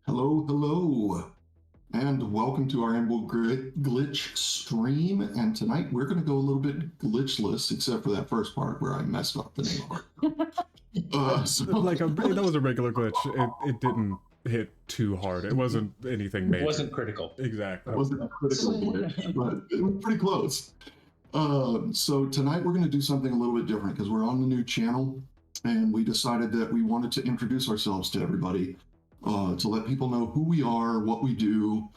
Hello, hello, and welcome to our annual glitch stream. And tonight we're going to go a little bit glitchless, except for that first part where I messed up the name of it. That was a regular glitch. It didn't hit too hard. It wasn't anything major. It wasn't critical. Exactly. It wasn't a critical glitch, but it was pretty close. So tonight we're going to do something a little bit different because we're on the new channel, and we decided that we wanted to introduce ourselves to everybody. To let people know who we are, what we do,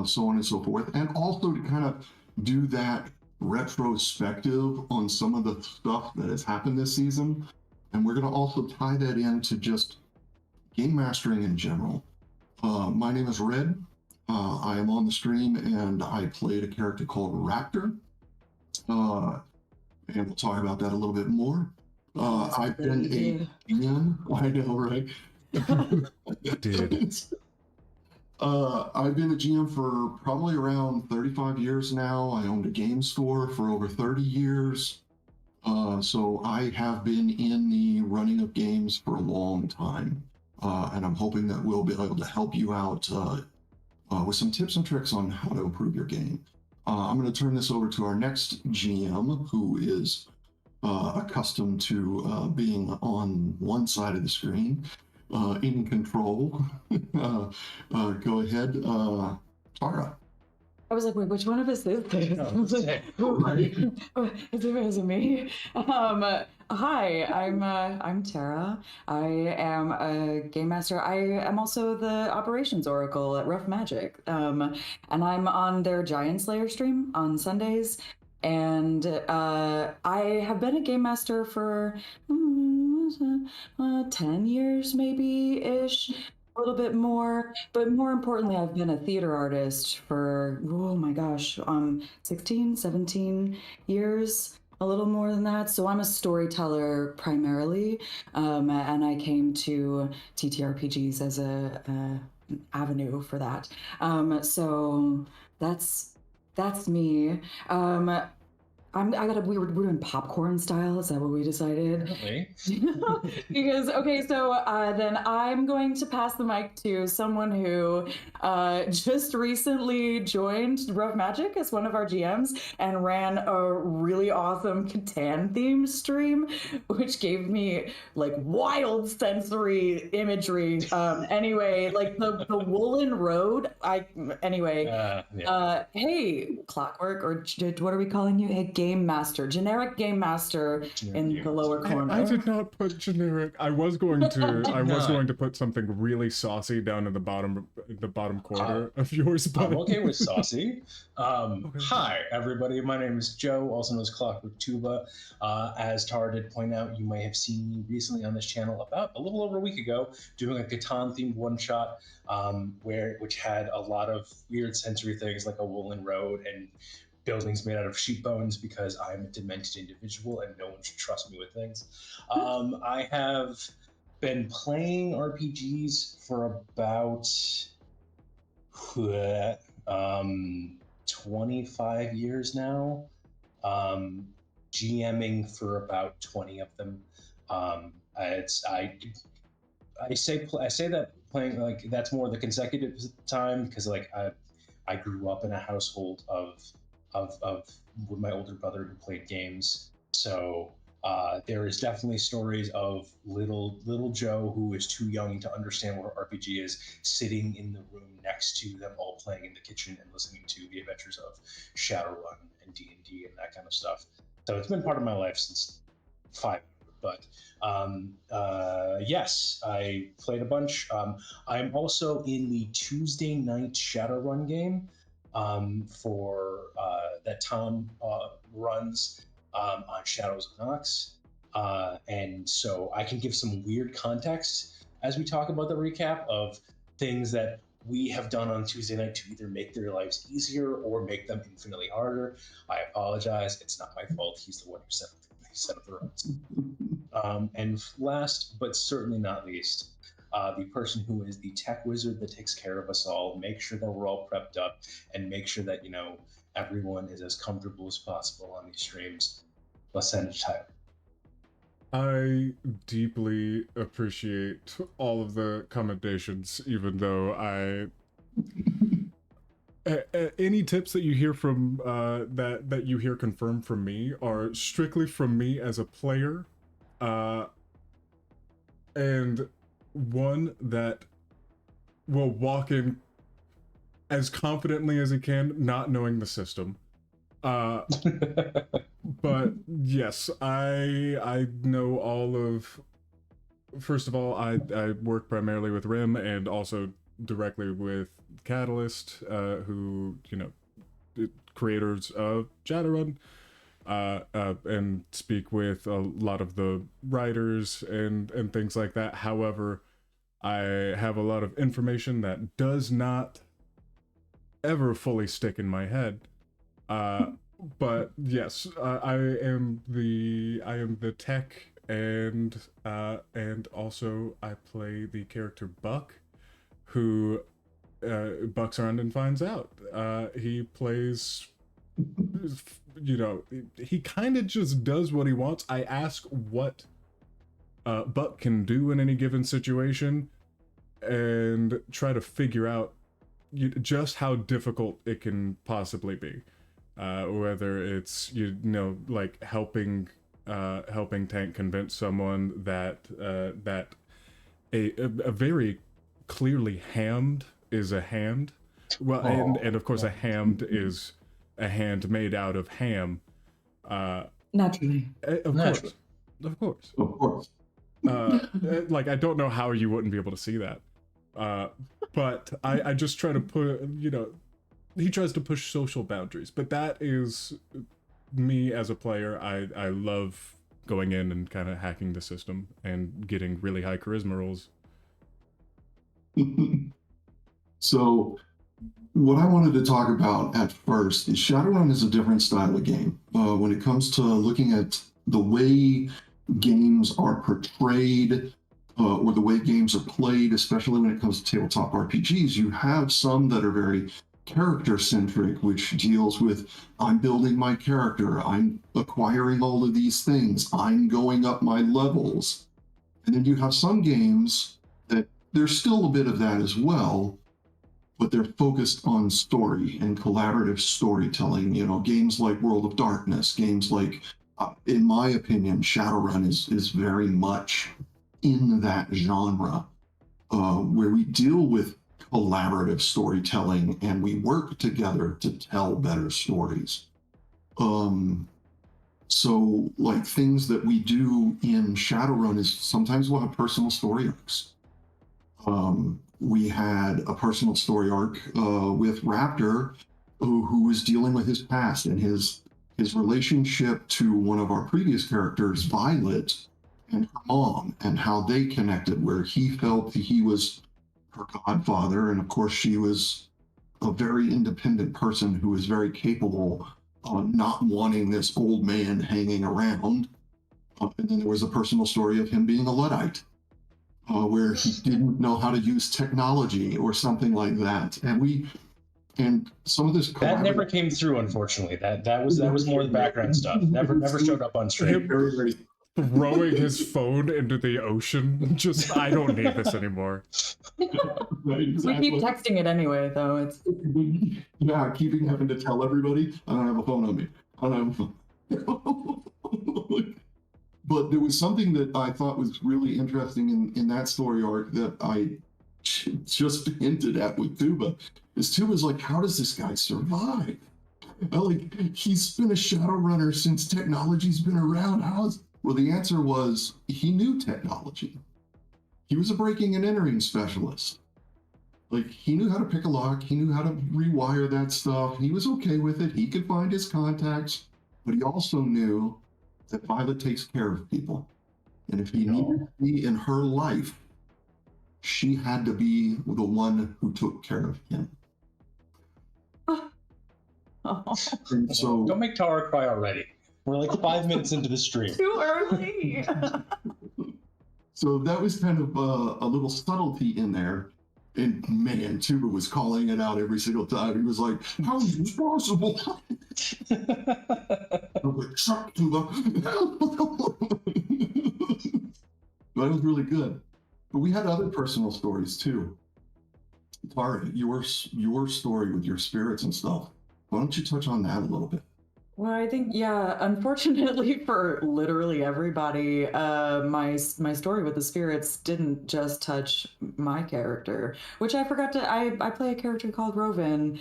so on and so forth, and also to kind of do that retrospective on some of the stuff that has happened this season. And we're going to also tie that into just game mastering in general. My name is Red. I am on the stream, and I played a character called Raptor. And we'll talk about that a little bit more. I've been a GM. I know, right? Did. I've been a GM for probably around 35 years now. I owned a game store for over 30 years. So I have been in the running of games for a long time. And I'm hoping that we'll be able to help you out with some tips and tricks on how to improve your game. I'm going to turn this over to our next GM, who is accustomed to being on one side of the screen. In control. Go ahead, Tara. I was like, wait, which one of us is this? I was like, is it me? Hi, I'm Tara. I am a game master. I am also the operations oracle at Rough Magic. And I'm on their Giant Slayer stream on Sundays. And I have been a game master for 10 years maybe-ish, a little bit more. But more importantly, I've been a theater artist for, oh my gosh, 16, 17 years, a little more than that. So I'm a storyteller primarily, and I came to TTRPGs as an avenue for that. So that's me. We're doing popcorn style. Is that what we decided? Really? Because, okay, so then I'm going to pass the mic to someone who just recently joined Rough Magic as one of our GMs and ran a really awesome Catan themed stream, which gave me like wild sensory imagery. Anyway, like the Woolen Road. Hey, Clockwork, or what are we calling you? Hey, Game Master, generic Game Master in the lower corner. I did not put generic. I was going to put something really saucy down in the bottom corner of yours. But I'm okay with saucy. Hi, everybody. My name is Joe, also known as Clockwork Tuba. As Tara did point out, you may have seen me recently on this channel about a little over a week ago doing a Catan-themed one-shot, which had a lot of weird sensory things like a woolen road and buildings made out of sheep bones, because I'm a demented individual and no one should trust me with things. I have been playing RPGs for about 25 years now, GMing for about 20 of them. I say that playing, like, that's more the consecutive time, because like I grew up in a household of with my older brother who played games. So there is definitely stories of little Joe, who is too young to understand what an RPG is, sitting in the room next to them all playing in the kitchen and listening to the adventures of Shadowrun and D&D and that kind of stuff. So it's been part of my life since 5. But yes, I played a bunch. I'm also in the Tuesday night Shadowrun game for that Tom runs on Shadows of Nox. And so I can give some weird context as we talk about the recap of things that we have done on Tuesday night to either make their lives easier or make them infinitely harder. I apologize. It's not my fault. He's the one who set up the runs. And last, but certainly not least, the person who is the tech wizard that takes care of us all, make sure that we're all prepped up, and make sure that, everyone is as comfortable as possible on these streams. Let's send it to Tyler. I deeply appreciate all of the commendations, even though any tips that you hear from that you hear confirmed from me are strictly from me as a player, and one that will walk in as confidently as he can, not knowing the system. But yes, I know all of. First of all, I work primarily with Rim and also directly with Catalyst, who creators of Shadowrun, and speak with a lot of the writers and things like that. However, I have a lot of information that does not ever fully stick in my head. But yes, I am the tech, and also I play the character Buck, who bucks around and finds out. He plays, he kind of just does what he wants. I ask what Buck can do in any given situation, and try to figure out just how difficult it can possibly be. Whether it's like helping Tank convince someone that a very clearly hammed is a hand, well, and of course a hammed is a hand made out of ham. Naturally. Of course. Like, I don't know how you wouldn't be able to see that, but I just try to put he tries to push social boundaries, but that is me as a player. I love going in and kind of hacking the system and getting really high charisma rolls. So what I wanted to talk about at first is Shadowrun is a different style of game. When it comes to looking at the way games are portrayed, or the way games are played, especially when it comes to tabletop RPGs, you have some that are very character-centric, which deals with, I'm building my character, I'm acquiring all of these things, I'm going up my levels. And then you have some games that there's still a bit of that as well, but they're focused on story and collaborative storytelling. Games like World of Darkness, games like, in my opinion, Shadowrun is very much in that genre, where we deal with collaborative storytelling and we work together to tell better stories. So like things that we do in Shadowrun is sometimes we'll have personal story arcs. We had a personal story arc with Raptor, who was dealing with his past and his relationship to one of our previous characters, Violet, and her mom, and how they connected, where he felt that he was her godfather, and of course she was a very independent person who was very capable of not wanting this old man hanging around. And then there was a personal story of him being a Luddite, where he didn't know how to use technology or something like that. And some of this that never came through, unfortunately. That was more the background stuff. Never showed up on stream. Very, very Throwing his phone into the ocean. Just, I don't need this anymore. Right, exactly. We keep texting it anyway, though. It's keeping having to tell everybody I don't have a phone on me. I don't have a phone. But there was something that I thought was really interesting in that story arc that I just hinted at with Tuba. Is Tuba's like, how does this guy survive? Like, he's been a Shadowrunner since technology's been around. Well, the answer was he knew technology. He was a breaking and entering specialist. Like, he knew how to pick a lock. He knew how to rewire that stuff. He was okay with it. He could find his contacts, but he also knew that Violet takes care of people. And if he needed to be in her life, she had to be the one who took care of him. And so, Don't make Tara cry already. We're like 5 minutes into the stream. too early. so that was kind of a little subtlety in there. And man, Tuba was calling it out every single time. He was like, how is this possible? I was like, shut, Tuba. but it was really good. But we had other personal stories too. Tara, your story with your spirits and stuff. Why don't you touch on that a little bit? Well, I think, yeah, unfortunately for literally everybody, my story with the spirits didn't just touch my character, which I forgot to, I play a character called Rovyn,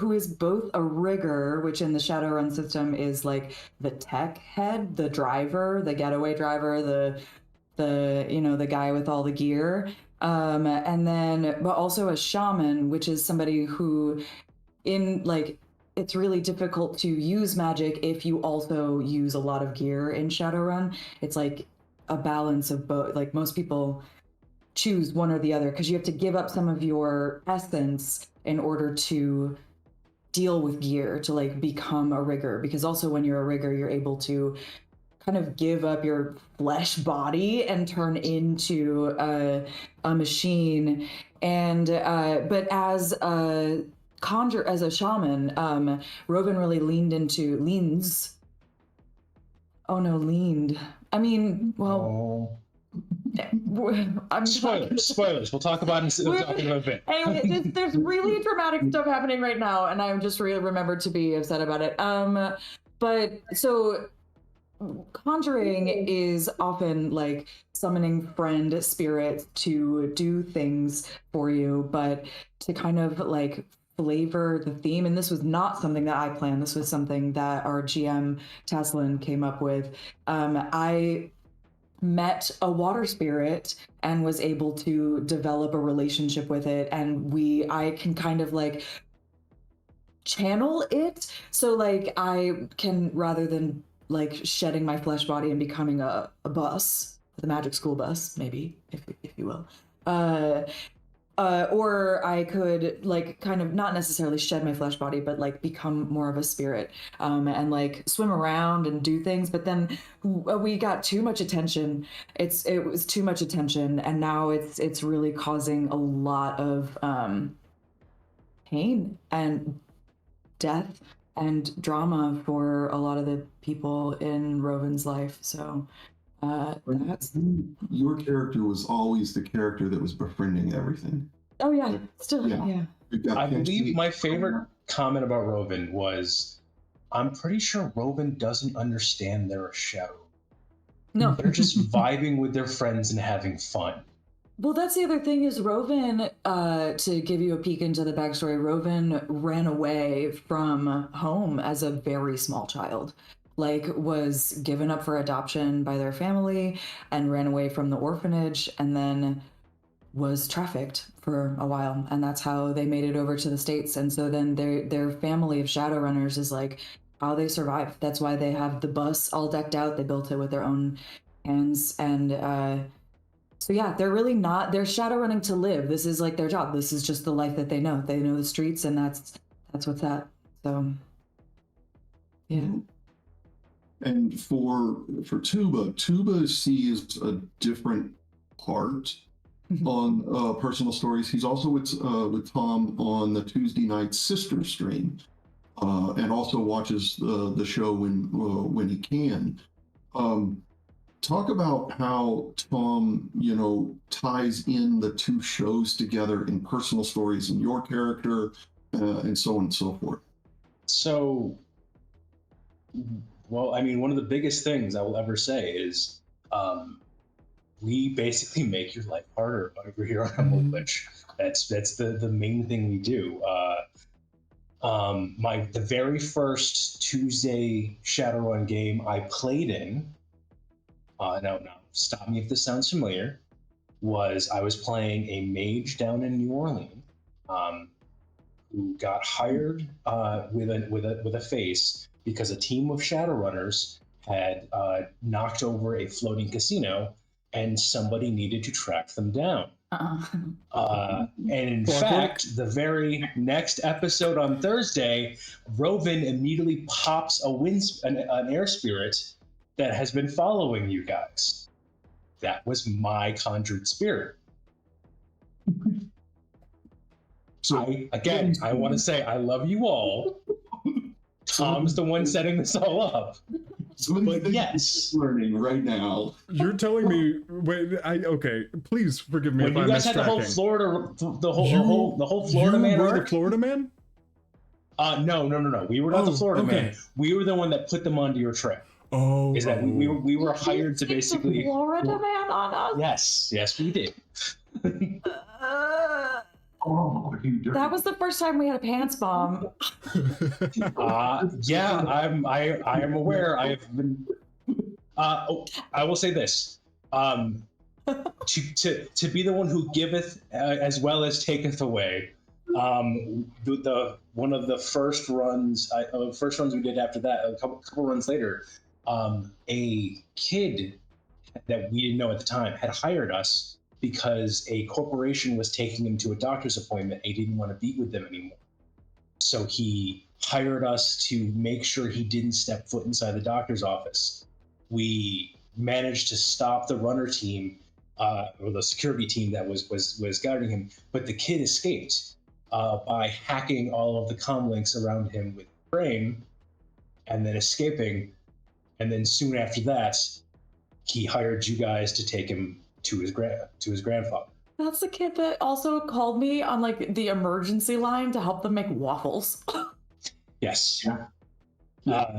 who is both a rigger, which in the Shadowrun system is like the tech head, the driver, the getaway driver, the guy with all the gear. And then, but also a shaman, which is somebody who it's really difficult to use magic if you also use a lot of gear in Shadowrun. It's like a balance of both. Like most people choose one or the other because you have to give up some of your essence in order to deal with gear to like become a rigger. Because also when you're a rigger, you're able to kind of give up your flesh body and turn into a machine. And but as a shaman, Rovyn really leans. Oh no, leaned. I mean, well, I'm spoilers. We'll talk about it in a bit. Anyway, there's really dramatic stuff happening right now, and I'm just really remembered to be upset about it. But so conjuring is often like summoning friend spirits to do things for you, but to kind of like flavor the theme. And this was not something that I planned. This was something that our GM Teslan came up with. I met a water spirit and was able to develop a relationship with it, and I can kind of like channel it. So like I can, rather than like shedding my flesh body and becoming a bus, the magic school bus, maybe, if you will. Or I could like kind of not necessarily shed my flesh body, but like become more of a spirit, and like swim around and do things. But then we got too much attention. It was too much attention, and now it's really causing a lot of pain and death and drama for a lot of the people in Rovyn's life. So that's... Your character was always the character that was befriending everything. Oh yeah, still yeah. I believe my favorite comment about Rovyn was, I'm pretty sure Rovyn doesn't understand they're a shadow. No. They're just vibing with their friends and having fun. Well, that's the other thing is Rovyn, to give you a peek into the backstory, Rovyn ran away from home as a very small child. Like, was given up for adoption by their family and ran away from the orphanage, and then was trafficked for a while. And that's how they made it over to the States. And so then their family of Shadowrunners is like how they survive. That's why they have the bus all decked out. They built it with their own hands. And so yeah, they're Shadowrunning to live. This is like their job. This is just the life that they know. They know the streets, and that's what's that. So yeah. And for Tuba sees a different part on personal stories. He's also with Tom on the Tuesday night sister stream, and also watches the show when he can. Talk about how Tom, ties in the two shows together in personal stories and your character, and so on and so forth. So, well, I mean, one of the biggest things I will ever say is we basically make your life harder over here on Glitch. That's the main thing we do. The very first Tuesday Shadowrun game I played in, now stop me if this sounds familiar, I was playing a mage down in New Orleans, who got hired with a face because a team of Shadowrunners had knocked over a floating casino, and somebody needed to track them down. And in fact, the very next episode on Thursday, Rovyn immediately pops an air spirit that has been following you guys. That was my conjured spirit. So I want to say I love you all. Tom's the one setting this all up. Some of these But things yes. I'm learning right now. You're telling me, wait, okay, please forgive me When if you I'm guys had the whole mistracking. Florida, the whole Florida you man were arc. the Florida man? No. We were not the Oh, Florida man. okay. We were the one that put them onto your trail. Oh, Is that we were hired to basically. Florida man on us. Yes, we did. Oh, you dirty. That was the first time we had a pants bomb. Yeah, I am aware. I have been. I will say this. To be the one who giveth as well as taketh away. The one of the first runs we did after that, a couple runs later, a kid that we didn't know at the time had hired us because a corporation was taking him to a doctor's appointment and he didn't want to be with them anymore. So he hired us to make sure he didn't step foot inside the doctor's office. We managed to stop the runner team, or the security team that was guarding him, but the kid escaped by hacking all of the comm links around him with brain, and then escaping. And then soon after that, he hired you guys to take him to his grandfather. That's the kid that also called me on like the emergency line to help them make waffles. Yes. Yeah.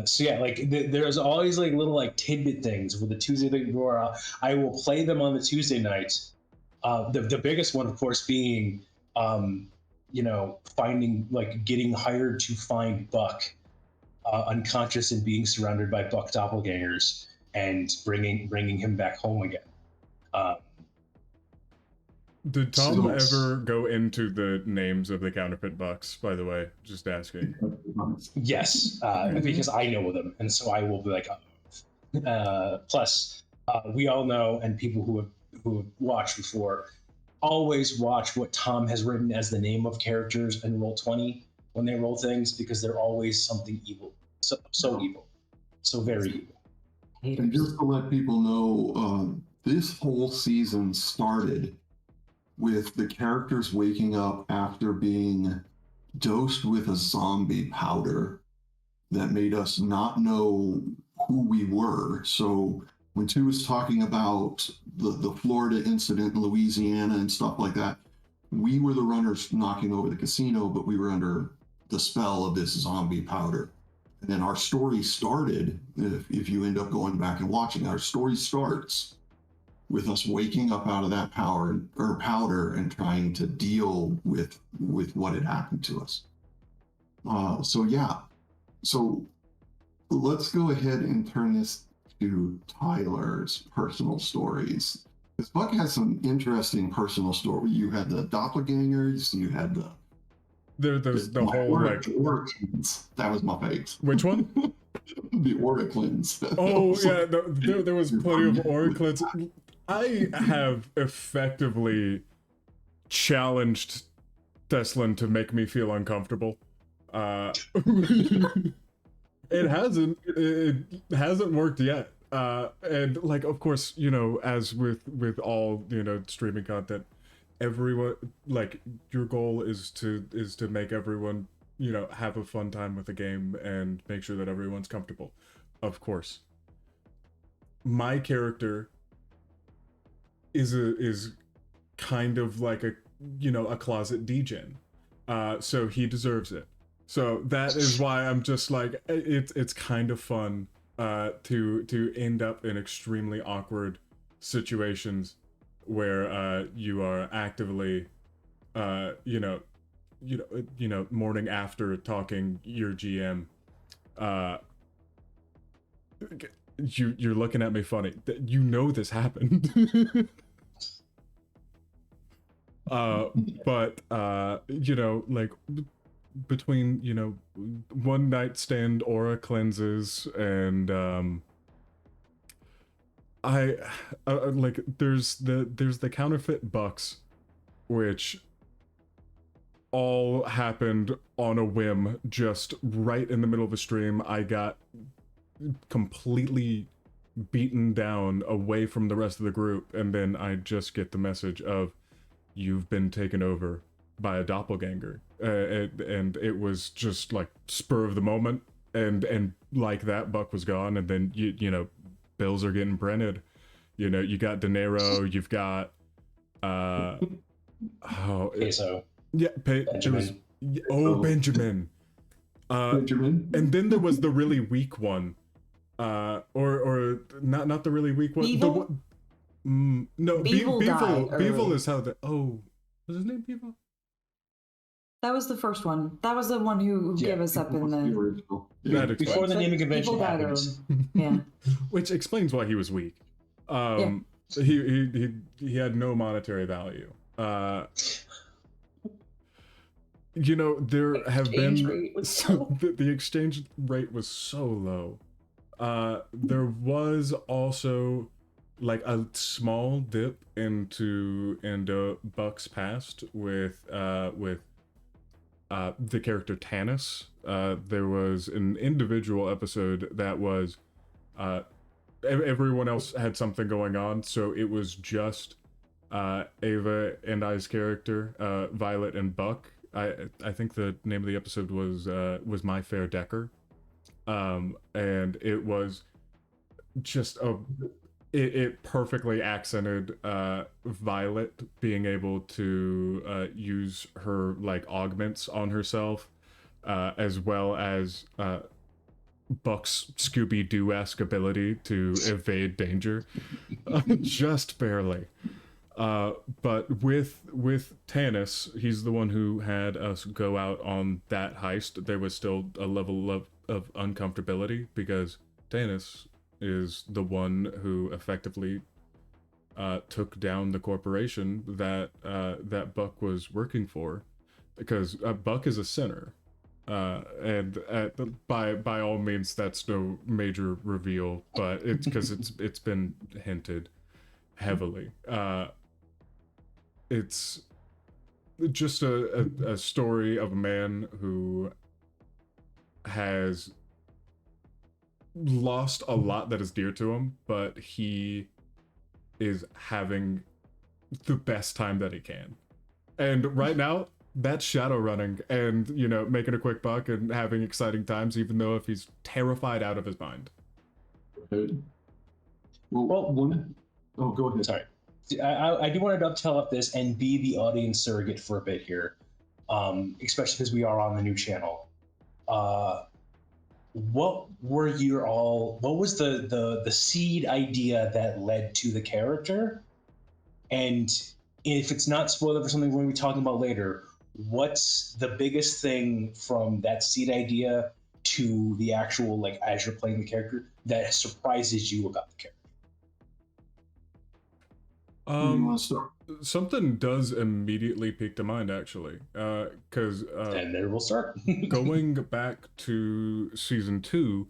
So yeah, like there's always like little like tidbit things with the Tuesday night Dora. I will play them on the Tuesday nights. The biggest one, of course, being getting hired to find Buck unconscious and being surrounded by Buck doppelgangers and bringing him back home again. Did Tom ever go into the names of the counterfeit bucks, by the way? Just asking. Yes, because I know them, and so I will be like, plus, we all know, and people who have watched before always watch what Tom has written as the name of characters in Roll20 when they roll things, because they're always something evil, so evil, so very evil. And just to let people know, this whole season started with the characters waking up after being dosed with a zombie powder that made us not know who we were. So when Tu was talking about the Florida incident in Louisiana and stuff like that, we were the runners knocking over the casino, but we were under the spell of this zombie powder. And then our story started, if you end up going back and watching, our story starts with us waking up out of that powder and trying to deal with what had happened to us. So let's go ahead and turn this to Tyler's personal stories. Because Buck has some interesting personal story. You had the doppelgangers, you had There's the whole like oracles. That was my face. Which one? The oraclins. Oh yeah, there was plenty of oraclins. I have effectively challenged Teslan to make me feel uncomfortable. It hasn't worked yet. And like, of course, as with all streaming content, everyone, like, your goal is to make everyone have a fun time with the game and make sure that everyone's comfortable. Of course, my character is kind of like a closet degen, so he deserves it. So that is why I'm just like, it's kind of fun to end up in extremely awkward situations where you are actively morning after talking your GM. You're looking at me funny. This happened. But like between one night stand aura cleanses and I like there's the counterfeit bucks, which all happened on a whim, just right in the middle of a stream. I got completely beaten down away from the rest of the group, and then I just get the message of, you've been taken over by a doppelganger, and it was just like spur of the moment, and like that, Buck was gone, and then you know, bills are getting printed. You know, you got De Niro, you've got Peso. yeah, Benjamin. Benjamin. Benjamin. And then there was the really weak one, or not the really weak one. Beevil? No, Beevil died Beevil early. is how the was his name Beevil? That was the first one. That was the one who Yeah, gave us up in The the. original. That explains. Before the naming convention People died happens. early. Yeah. Which explains why he was weak. He had no monetary value. You know, there have Exchange been rate was the exchange rate was so low. There was also like a small dip into Buck's past with the character Tanis. There was an individual episode that was everyone else had something going on, so it was just Ava and I's character, Violet and Buck. I think the name of the episode was My Fair Decker, and it was just it perfectly accented Violet being able to use her like augments on herself, as well as Buck's Scooby-Doo-esque ability to evade danger, just barely. But with Tanis, he's the one who had us go out on that heist. There was still a level of uncomfortability because Tanis is the one who effectively took down the corporation that Buck was working for, because Buck is a sinner. And by all means, that's no major reveal, but it's because it's been hinted heavily. It's just a story of a man who has lost a lot that is dear to him, but he is having the best time that he can. And right now, that's shadow running and, you know, making a quick buck and having exciting times, even though if he's terrified out of his mind. Well, go ahead. Sorry. I do want to dovetail up this and be the audience surrogate for a bit here, especially because we are on the new channel. What was the seed idea that led to the character? And if it's not spoiler for something we're going to be talking about later, what's the biggest thing from that seed idea to the actual, like, as you're playing the character that surprises you about the character? Something does immediately pique the mind, actually, because and there we'll start. going back to season 2,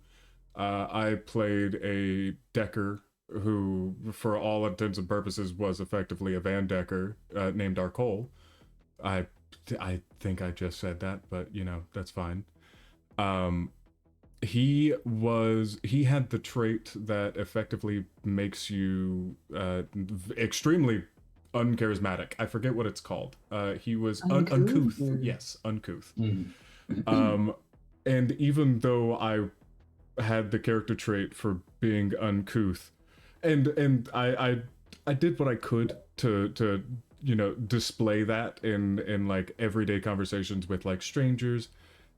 I played a Decker who, for all intents and purposes, was effectively a Van Decker, named Arcole. I think I just said that, but you know, that's fine. He had the trait that effectively makes you extremely uncharismatic. I forget what it's called. He was uncouth. Yes, uncouth. Mm-hmm. And even though I had the character trait for being uncouth, and I did what I could to you know, display that in like everyday conversations with like strangers,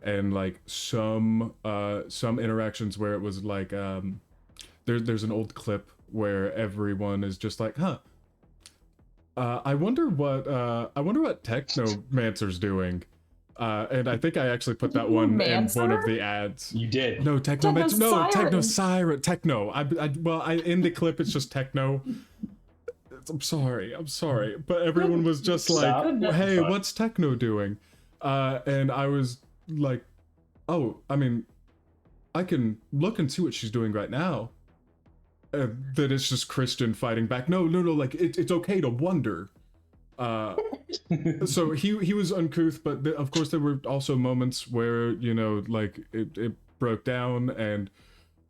and like some interactions where it was like there's an old clip where everyone is just like, I wonder what Technomancer's doing. And I think I actually put that one in one of the ads. You did. No, Technomancer. No, Techno-Siren. Techno. In the clip it's just Techno. I'm sorry, but everyone was just Stop. like, "Hey, what's Techno doing?" And I was like, "Oh, I mean, I can look and see what she's doing right now." That it's just Christian fighting back. No, like it's okay to wonder. So he was uncouth, but of course there were also moments where, you know, like it broke down, and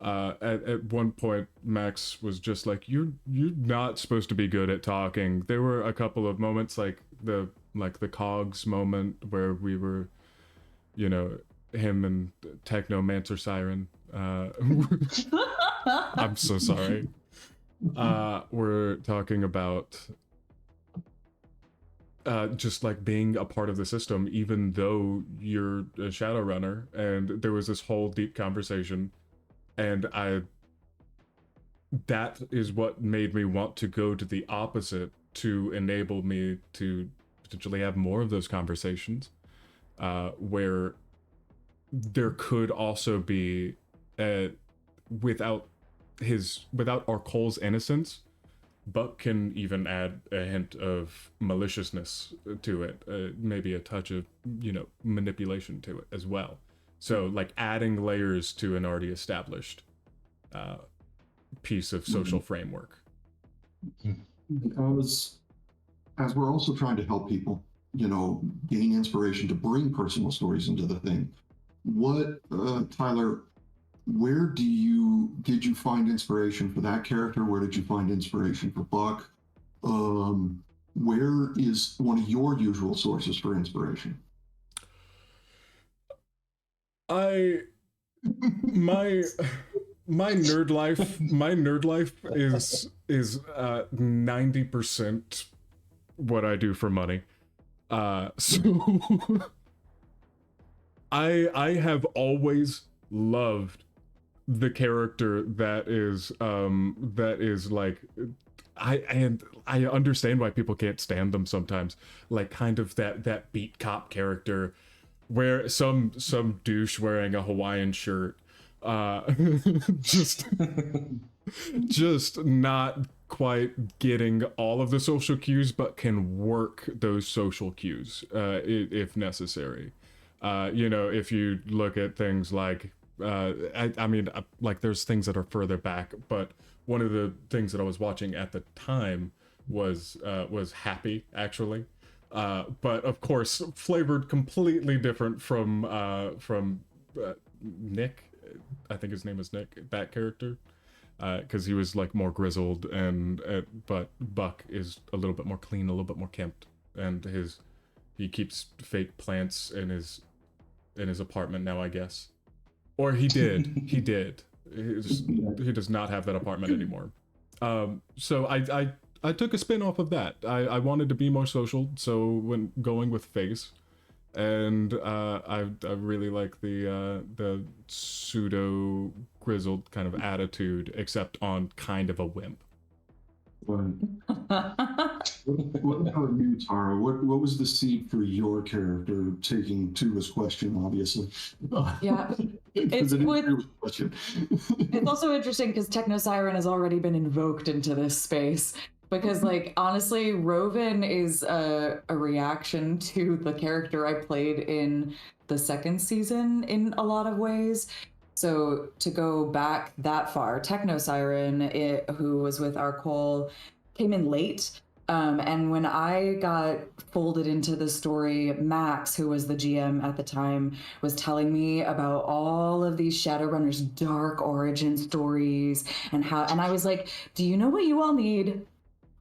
at one point Max was just like, you're not supposed to be good at talking. There were a couple of moments like the Cogs moment where we were, you know, him and Technomancer Siren I'm so sorry. We're talking about just like being a part of the system, even though you're a Shadowrunner. And there was this whole deep conversation, and that is what made me want to go to the opposite, to enable me to potentially have more of those conversations, where there could also be, without Arcole's innocence, Buck can even add a hint of maliciousness to it, maybe a touch of, manipulation to it as well. So, like, adding layers to an already established piece of social framework. Because as we're also trying to help people, gain inspiration to bring personal stories into the thing, what, Tyler, where did you find inspiration for that character? Where did you find inspiration for Buck? Where is one of your usual sources for inspiration? My nerd life is 90% what I do for money. So I have always loved the character that is like, I understand why people can't stand them sometimes, like kind of that beat cop character where some douche wearing a Hawaiian shirt just not quite getting all of the social cues, but can work those social cues if necessary. If you look at things like, like there's things that are further back, but one of the things that I was watching at the time was Happy, actually. But of course, flavored completely different from Nick. I think his name is Nick, that character. Because he was like more grizzled, but Buck is a little bit more clean, a little bit more kempt, and he keeps fake plants in his apartment now, I guess. Or he did. He does not have that apartment anymore. So I took a spin off of that. I wanted to be more social, so when going with Face, and I really like the pseudo grizzled kind of attitude, except on kind of a wimp. What about you, Tara? What was the seed for your character, taking Tuva's question, obviously? Yeah. It's also interesting because Techno Siren has already been invoked into this space. Because, like, honestly, Rovyn is a reaction to the character I played in the second season in a lot of ways. So to go back that far, Techno Siren, who was with Arcole, came in late. And when I got folded into the story, Max, who was the GM at the time, was telling me about all of these Shadowrunners' dark origin stories and I was like, do you know what you all need?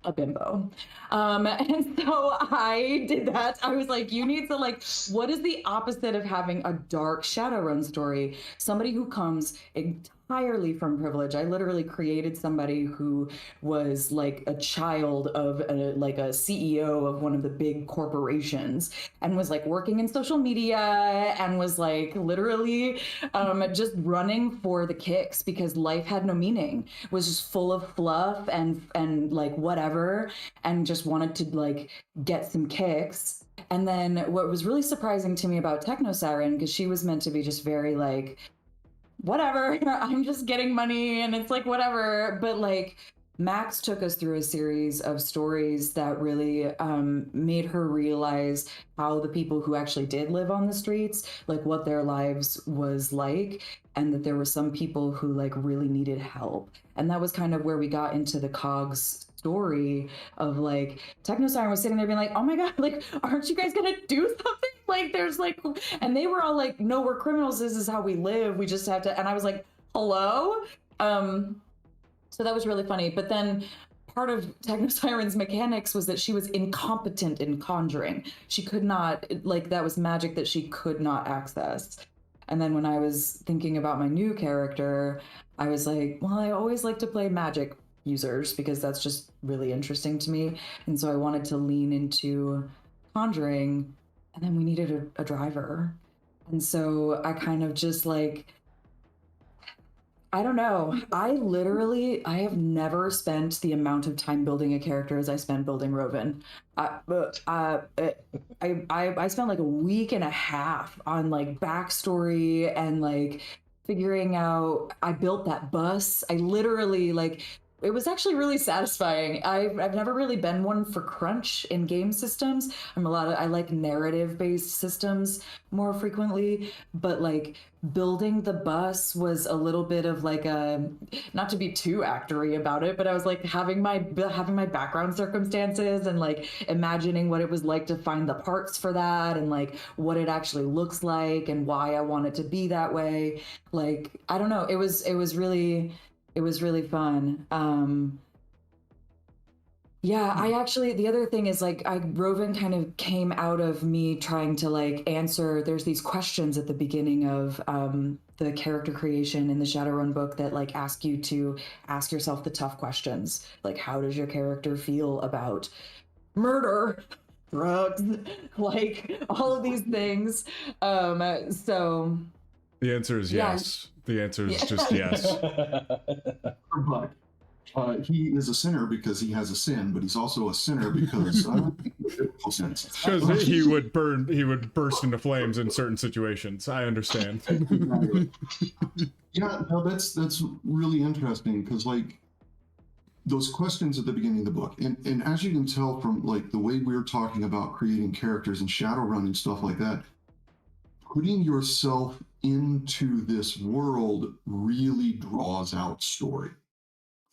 A bimbo. And so I did that. I was like, you need to, like, what is the opposite of having a dark Shadowrun story? Somebody who comes entirely from privilege. I literally created somebody who was like a child of a CEO of one of the big corporations and was like working in social media and was like literally just running for the kicks because life had no meaning, was just full of fluff and like whatever, and just wanted to like get some kicks. And then what was really surprising to me about Techno Siren, because she was meant to be just very like, whatever, I'm just getting money and it's like whatever, but like Max took us through a series of stories that really made her realize how the people who actually did live on the streets, like what their lives was like, and that there were some people who like really needed help. And that was kind of where we got into the cogs story of like Techno Siren was sitting there being like, oh my god, like aren't you guys gonna do something? Like there's like, and they were all like, no, we're criminals, this is how we live, we just have to. And I was like, hello. So that was really funny. But then part of Techno Siren's mechanics was that she was incompetent in conjuring. She could not, like, that was magic that she could not access. And then when I was thinking about my new character, I was like, well, I always like to play magic users because that's just really interesting to me. And so I wanted to lean into conjuring, and then we needed a driver. And so I kind of just like, I don't know. I have never spent the amount of time building a character as I spent building Rovyn. I spent like a week and a half on like backstory and like figuring out. I built that bus. I literally like. It was actually really satisfying. I've never really been one for crunch in game systems. I like narrative based systems more frequently, but like building the bus was a little bit of like a, not to be too actory about it, but I was like having my background circumstances and like imagining what it was like to find the parts for that and like what it actually looks like and why I want it to be that way. Like I don't know, it was really fun. Yeah, I actually, the other thing is like, Rovyn kind of came out of me trying to like answer, there's these questions at the beginning of the character creation in the Shadowrun book that like ask you to ask yourself the tough questions. Like, how does your character feel about murder, drugs, like all of these things? So The answer is yeah. yes. The answer is just yes. But he is a sinner because he has a sin, but he's also a sinner because Because he would burst into flames in certain situations. I understand. Yeah, no, that's really interesting because like those questions at the beginning of the book, and as you can tell from like the way we're talking about creating characters and Shadowrun and stuff like that, putting yourself into this world really draws out story.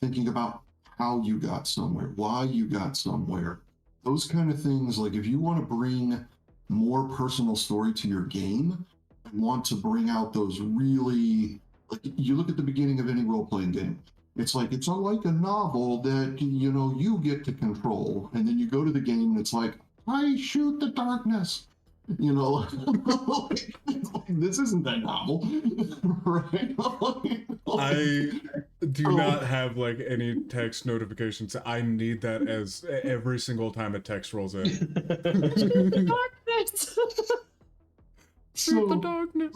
Thinking about how you got somewhere, why you got somewhere, those kind of things. Like if you want to bring more personal story to your game and want to bring out those really, like you look at the beginning of any role-playing game, it's like it's like a novel that you get to control, and then you go to the game and it's like, I shoot the darkness. This isn't that novel, right? I do not have like any text notifications. I need that as every single time a text rolls in. Darkness. Shoot the darkness.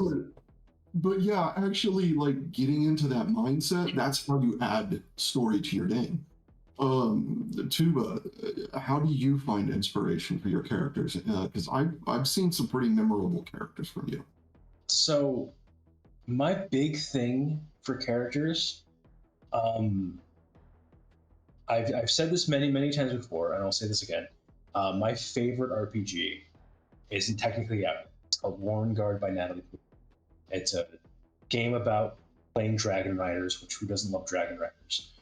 But yeah, actually, like getting into that mindset, that's how you add story to your game. Tuba, how do you find inspiration for your characters? Because I've seen some pretty memorable characters from you. So, my big thing for characters, I've said this many times before, and I'll say this again. My favorite RPG isn't technically out. It's called Warren Guard by Natalie. It's a game about playing Dragon Riders, which who doesn't love Dragon Riders?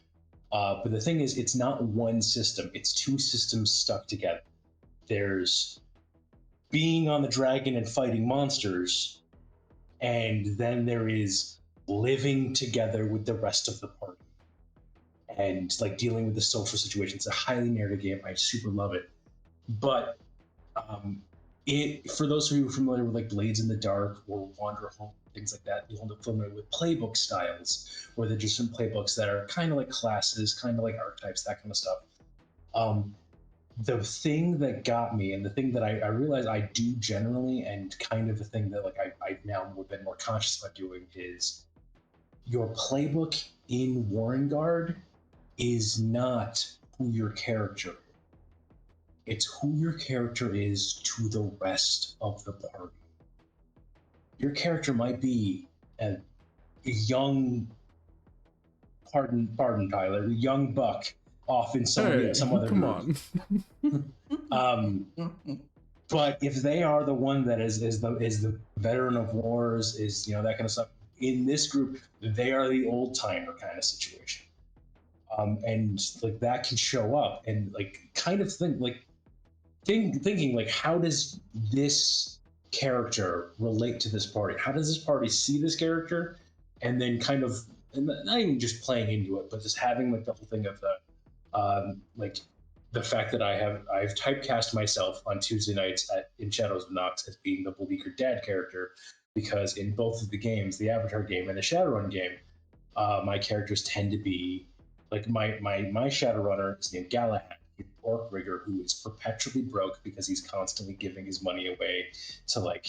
But the thing is, it's not one system. It's two systems stuck together. There's being on the dragon and fighting monsters, and then there is living together with the rest of the party and like dealing with the social situation. It's a highly narrative game. I super love it. But for those of you familiar with like Blades in the Dark or Wander Home, things like that, you'll end up familiar with playbook styles, where they're just some playbooks that are kind of like classes, kind of like archetypes, that kind of stuff. The thing that got me, and the thing that I realized I do generally, and kind of the thing that like I now have been more conscious about doing, is your playbook in Warren Guard is not who your character is. It's who your character is to the rest of the party. Your character might be a young, pardon Tyler, a young buck off in some other come group. on. But if they are the one that is the veteran of wars, is that kind of stuff, in this group, they are the old timer kind of situation. And like that can show up and like kind of thinking like, how does this character relate to this party? How does this party see this character? And then kind of, and not even just playing into it, but just having like the whole thing of the like the fact that I've typecast myself on Tuesday nights in Shadows of Nox as being the beleaguered dad character, because in both of the games, the Avatar game and the Shadowrun game, my characters tend to be like my Shadowrunner is named Galahad, an orc rigger who is perpetually broke because he's constantly giving his money away to like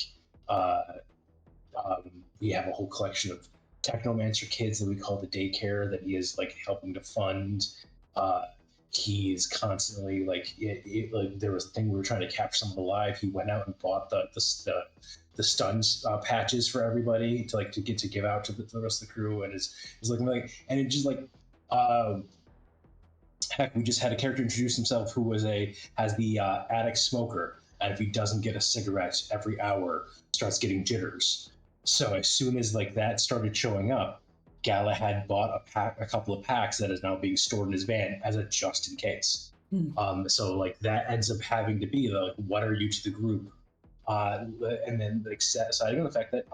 we have a whole collection of technomancer kids that we call the daycare that he is like helping to fund. He's constantly like like there was a thing we were trying to capture someone alive. He went out and bought the stuns patches for everybody to give out to the rest of the crew, and is looking like, and it just like heck, we just had a character introduce himself who has the attic smoker, and if he doesn't get a cigarette every hour, starts getting jitters. So as soon as like that started showing up, Galahad bought a couple of packs that is now being stored in his van as a just in case. So like that ends up having to be like, what are you to the group? And then like citing on the fact that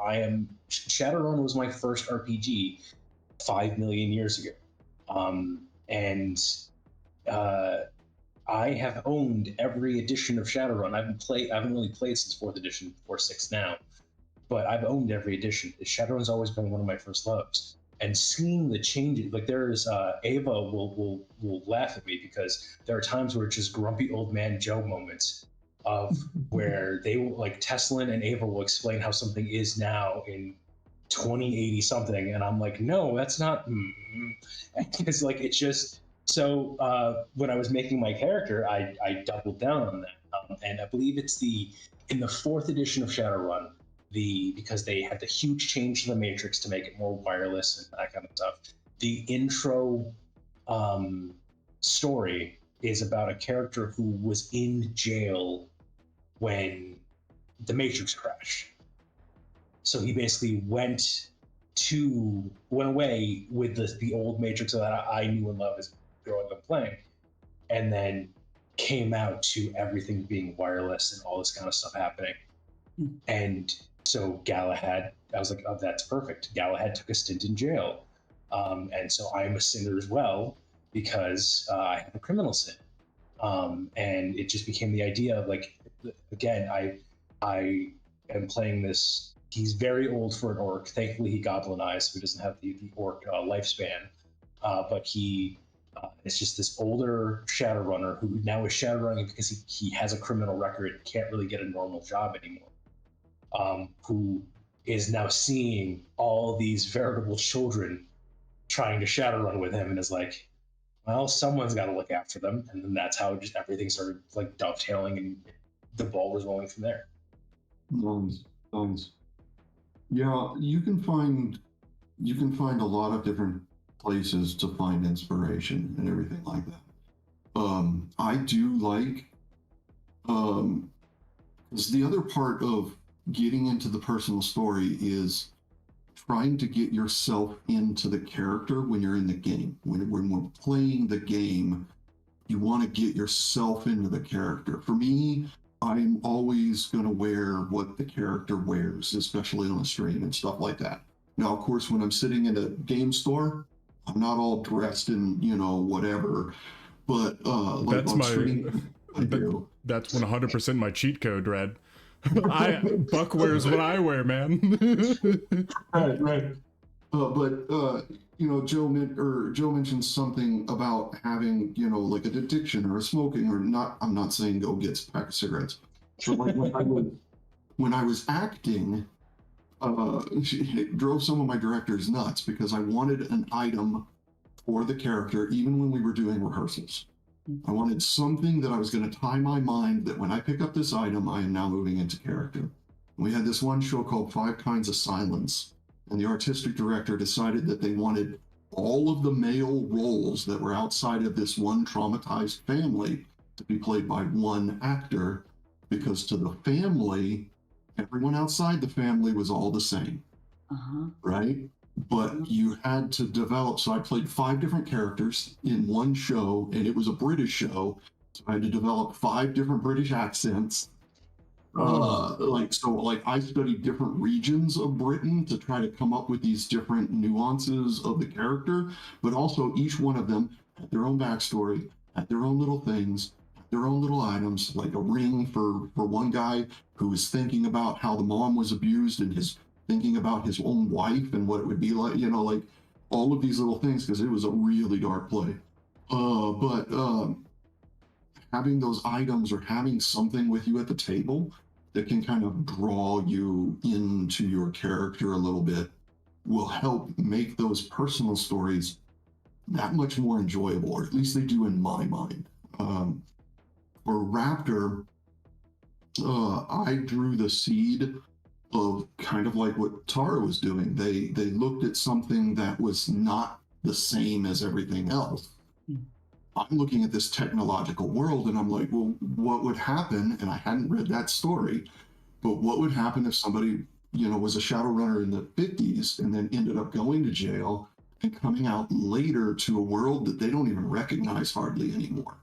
Shadowrun was my first RPG 5 million years ago, and I have owned every edition of Shadowrun. I haven't really played since 4th edition, 4.6 now, but I've owned every edition. Shadowrun's always been one of my first loves. And seeing the changes, like there's Ava will laugh at me because there are times where it's just grumpy old man Joe moments of where they will, like Teslan and Ava will explain how something is now in 2080 something, and I'm like, no, that's not. It's like it's just so. When I was making my character, I doubled down on that, and I believe it's in the 4th edition of Shadowrun. Because they had the huge change to the Matrix to make it more wireless and that kind of stuff. The intro story is about a character who was in jail when the Matrix crashed. So he basically went away with the old Matrix that I knew and loved as growing up playing, and then came out to everything being wireless and all this kind of stuff happening. And so Galahad, I was like, oh, that's perfect. Galahad took a stint in jail. And so I am a sinner as well because I have a criminal sin. And it just became the idea of like, again, I am playing this. He's very old for an orc. Thankfully, he goblinized, so he doesn't have the orc lifespan. But he is just this older Shadowrunner who now is Shadowrunning because he has a criminal record and can't really get a normal job anymore. Who is now seeing all these veritable children trying to Shadowrun with him and is like, well, someone's got to look after them. And then that's how just everything started like dovetailing and the ball was rolling from there. Nice. Yeah, you can find a lot of different places to find inspiration and everything like that. I do like, because the other part of getting into the personal story is trying to get yourself into the character when you're in the game. When we're playing the game, you want to get yourself into the character. For me, I'm always going to wear what the character wears, especially on a stream and stuff like that. Now, of course, when I'm sitting in a game store, I'm not all dressed in, whatever, but like That's on stream, I do. That's 100% my cheat code, Red. Buck wears what I wear, man. Right. But Joe mentioned something about having, like an addiction or a smoking or not. I'm not saying go get a pack of cigarettes, but like when I was acting, it drove some of my directors nuts because I wanted an item for the character, even when we were doing rehearsals. I wanted something that I was going to tie my mind that when I pick up this item, I am now moving into character. We had this one show called 5 Kinds of Silence, and the artistic director decided that they wanted all of the male roles that were outside of this one traumatized family to be played by one actor, because to the family, everyone outside the family was all the same, right? But you had to develop, so I played 5 different characters in one show, and it was a British show, so I had to develop 5 different British accents. I studied different regions of Britain to try to come up with these different nuances of the character, but also each one of them had their own backstory, had their own little things, their own little items, like a ring for one guy who was thinking about how the mom was abused and his thinking about his own wife and what it would be like, like all of these little things, because it was a really dark play. But having those items or having something with you at the table that can kind of draw you into your character a little bit will help make those personal stories that much more enjoyable, or at least they do in my mind. For Raptor, I drew the seed of kind of like what Tara was doing. They looked at something that was not the same as everything else. I'm looking at this technological world and I'm like, well, what would happen? And I hadn't read that story, but what would happen if somebody, was a Shadowrunner in the 50s and then ended up going to jail and coming out later to a world that they don't even recognize hardly anymore,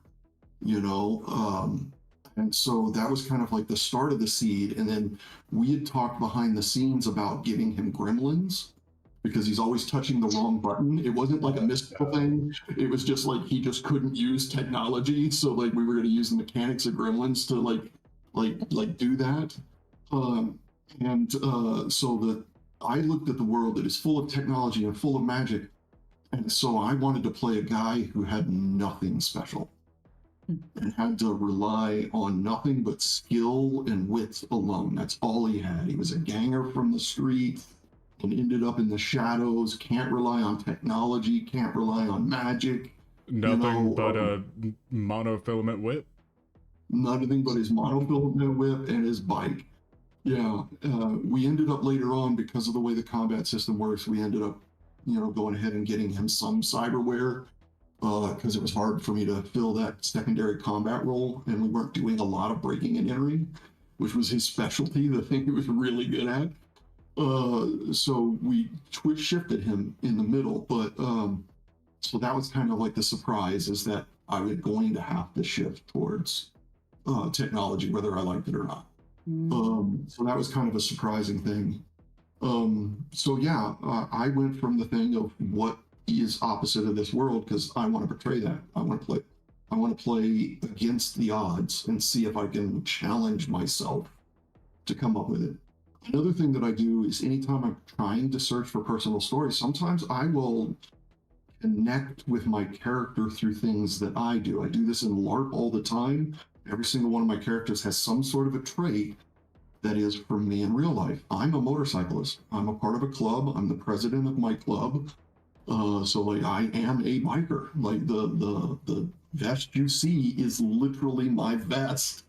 and so that was kind of like the start of the seed. And then we had talked behind the scenes about giving him gremlins because he's always touching the wrong button. It wasn't like a mystical thing. It was just like he just couldn't use technology. So like we were going to use the mechanics of gremlins to like do that. So that I looked at the world that is full of technology and full of magic. And so I wanted to play a guy who had nothing special and had to rely on nothing but skill and wits alone. That's all he had. He was a ganger from the street and ended up in the shadows, can't rely on technology, can't rely on magic. Nothing but a monofilament whip. Nothing but his monofilament whip and his bike. Yeah, we ended up later on, because of the way the combat system works, we ended up, going ahead and getting him some cyberware, because it was hard for me to fill that secondary combat role, and we weren't doing a lot of breaking and entering, which was his specialty, the thing he was really good at. So we shifted him in the middle, but so that was kind of like the surprise, is that I was going to have to shift towards technology, whether I liked it or not. So that was kind of a surprising thing. I went from the thing of what is opposite of this world, because I want to portray that. I want to play against the odds and see if I can challenge myself to come up with it. Another thing that I do is anytime I'm trying to search for personal stories, sometimes I will connect with my character through things that I do. I do this in LARP all the time. Every single one of my characters has some sort of a trait that is from me in real life. I'm a motorcyclist. I'm a part of a club. I'm the president of my club. So like I am a biker. Like the vest you see is literally my vest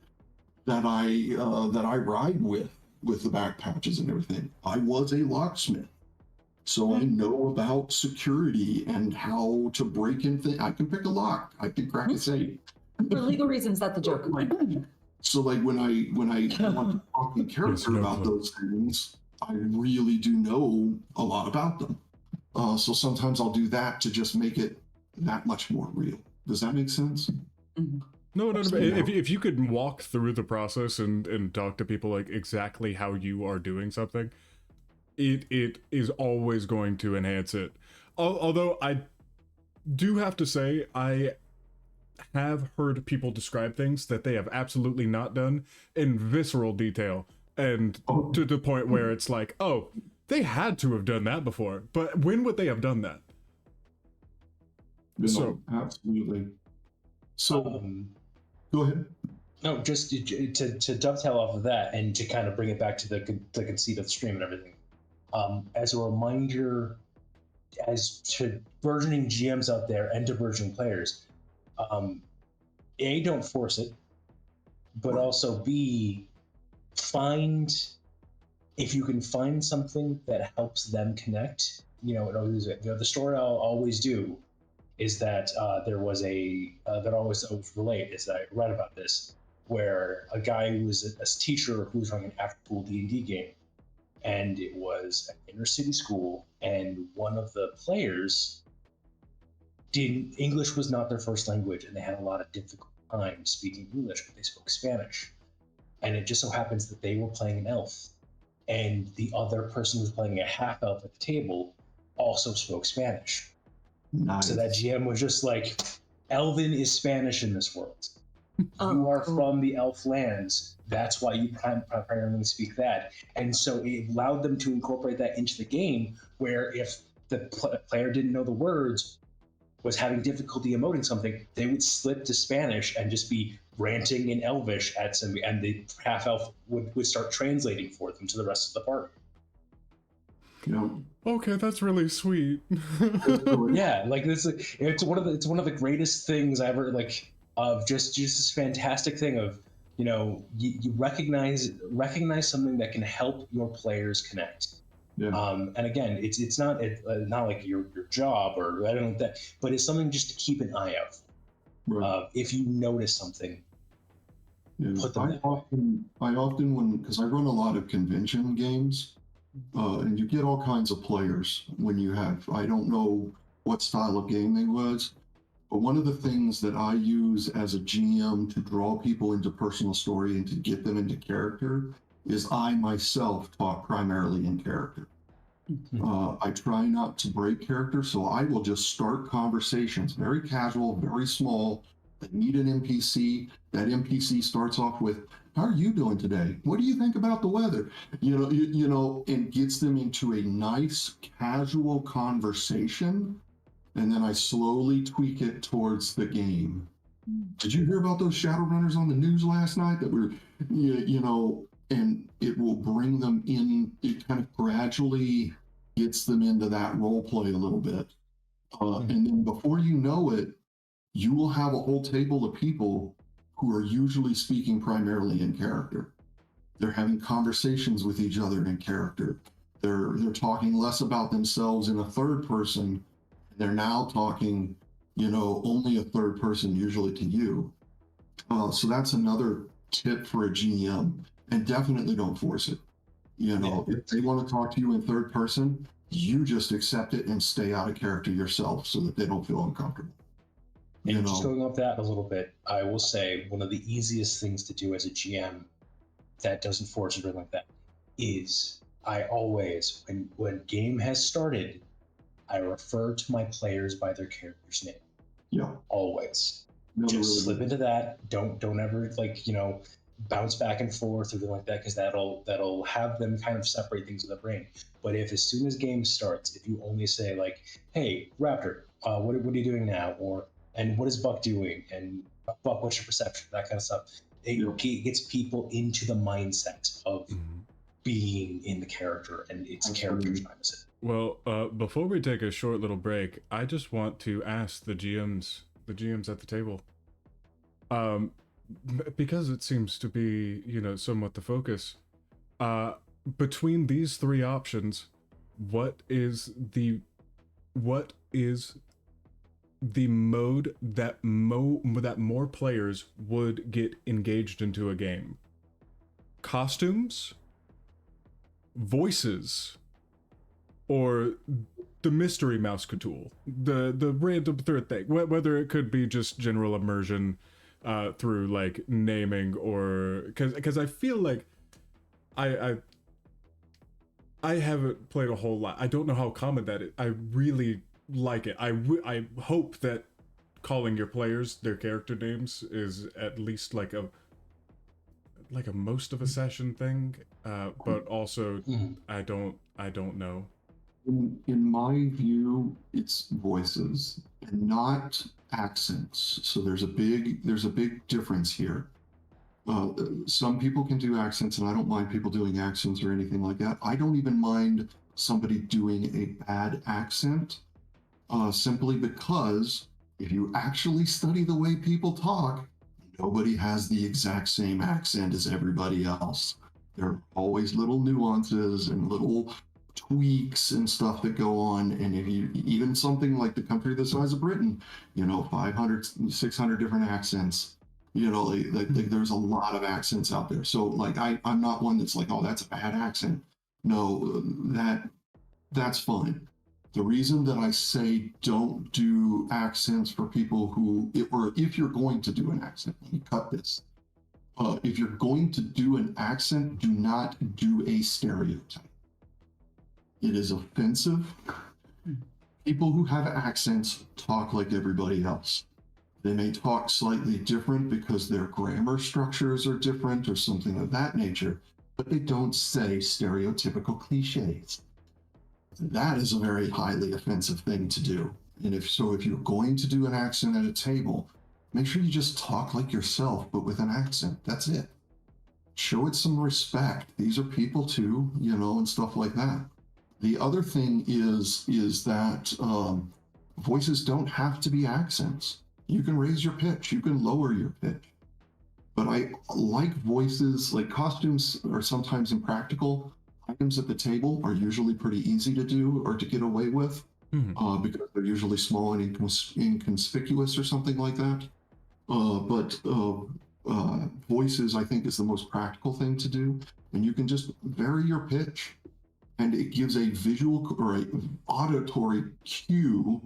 that I ride with the back patches and everything. I was a locksmith, so I know about security and how to break in things. I can pick a lock. I can crack a safe. For legal reasons, that's a joke. So like when I want to talk in character about those things, I really do know a lot about them. So sometimes I'll do that to just make it that much more real. Does that make sense? No. If you could walk through the process and talk to people like exactly how you are doing something, it is always going to enhance it. Although I do have to say, I have heard people describe things that they have absolutely not done in visceral detail, and to the point where it's like, oh, they had to have done that before, but when would they have done that? So absolutely. So go ahead. No, just to dovetail off of that and to kind of bring it back to the conceit of the stream and everything. As a reminder, as to burgeoning GMs out there and to burgeoning players, A, don't force it, but also B, if you can find something that helps them connect. The story I'll always do is that there was that I always relate is that I read about this, where a guy who was a teacher who was running an after-school D&D game, and it was an inner city school, and one of the players English was not their first language, and they had a lot of difficult time speaking English, but they spoke Spanish. And it just so happens that they were playing an elf, and the other person who was playing a half elf at the table also spoke Spanish. Nice. So that GM was just like, Elven is Spanish in this world. You are cool. from the elf lands. That's why you primarily speak that. And so it allowed them to incorporate that into the game, where if the player didn't know the words, was having difficulty emoting something, they would slip to Spanish and just be ranting in Elvish at somebody, and the half elf would start translating for them to the rest of the party. Yeah. Okay, that's really sweet. Yeah, like it's one of the greatest things I ever like of just this fantastic thing of you recognize something that can help your players connect. Yeah. And again, it's not like your job or I don't know that, but it's something just to keep an eye out. Right. If you notice something, Yeah. put them that way. I often, because I run a lot of convention games, and you get all kinds of players when you have, I don't know what style of game they was, but one of the things that I use as a GM to draw people into personal story and to get them into character is I myself talk primarily in character. I try not to break character, so I will just start conversations, very casual, very small. They meet an NPC. That NPC starts off with, "How are you doing today? What do you think about the weather?" And gets them into a nice, casual conversation, and then I slowly tweak it towards the game. Did you hear about those Shadowrunners on the news last night that were, and it will bring them in. It kind of gradually gets them into that role play a little bit. And then before you know it, you will have a whole table of people who are usually speaking primarily in character. They're having conversations with each other in character. They're talking less about themselves in a third person. They're now talking, only a third person, usually to you. So that's another tip for a GM. And definitely don't force it. If they want to talk to you in third person, you just accept it and stay out of character yourself so that they don't feel uncomfortable. And just going off that a little bit, I will say one of the easiest things to do as a GM that doesn't force it or like that is I always, when game has started, I refer to my players by their character's name. Yeah. Always. No, Just really slip into that. Don't ever bounce back and forth or anything like that, because that'll have them kind of separate things in their brain. But if as soon as game starts, if you only say like, "Hey, Raptor, what are you doing now?" and "What is Buck doing?" and "Buck, what's your perception?" That kind of stuff. It gets people into the mindset of being in the character, and it's character time. Well, before we take a short little break, I just want to ask the GMs at the table, because it seems to be, somewhat the focus. Between these three options, what is the mode that more players would get engaged into a game? Costumes, voices, or the mystery mouse tool, the random third thing, whether it could be just general immersion through like naming, or because I feel like I haven't played a whole lot. I don't know how common that is. I really like it. I hope that calling your players their character names is at least like a most of a session thing, but also I don't know. In my view, it's voices and not accents. So there's a big difference here. Some people can do accents, and I don't mind people doing accents or anything like that. I don't even mind somebody doing a bad accent, simply because if you actually study the way people talk, nobody has the exact same accent as everybody else. There are always little nuances and little tweaks and stuff that go on. And if you, even something like the country the size of Britain, 500, 600 different accents, like there's a lot of accents out there. So like, I'm not one that's like, "Oh, that's a bad accent." No, that's fine. The reason that I say don't do accents for people who, or if you're going to do an accent, let me cut this. If you're going to do an accent, do not do a stereotype. It is offensive. People who have accents talk like everybody else. They may talk slightly different because their grammar structures are different or something of that nature, but they don't say stereotypical cliches. That is a very highly offensive thing to do. And if you're going to do an accent at a table, make sure you just talk like yourself, but with an accent. That's it. Show it some respect. These are people too, and stuff like that. The other thing is that voices don't have to be accents. You can raise your pitch, you can lower your pitch. But I like voices, like costumes are sometimes impractical. Items at the table are usually pretty easy to do or to get away with because they're usually small and inconspicuous or something like that. But voices, I think, is the most practical thing to do. And you can just vary your pitch. And it gives a visual or an auditory cue,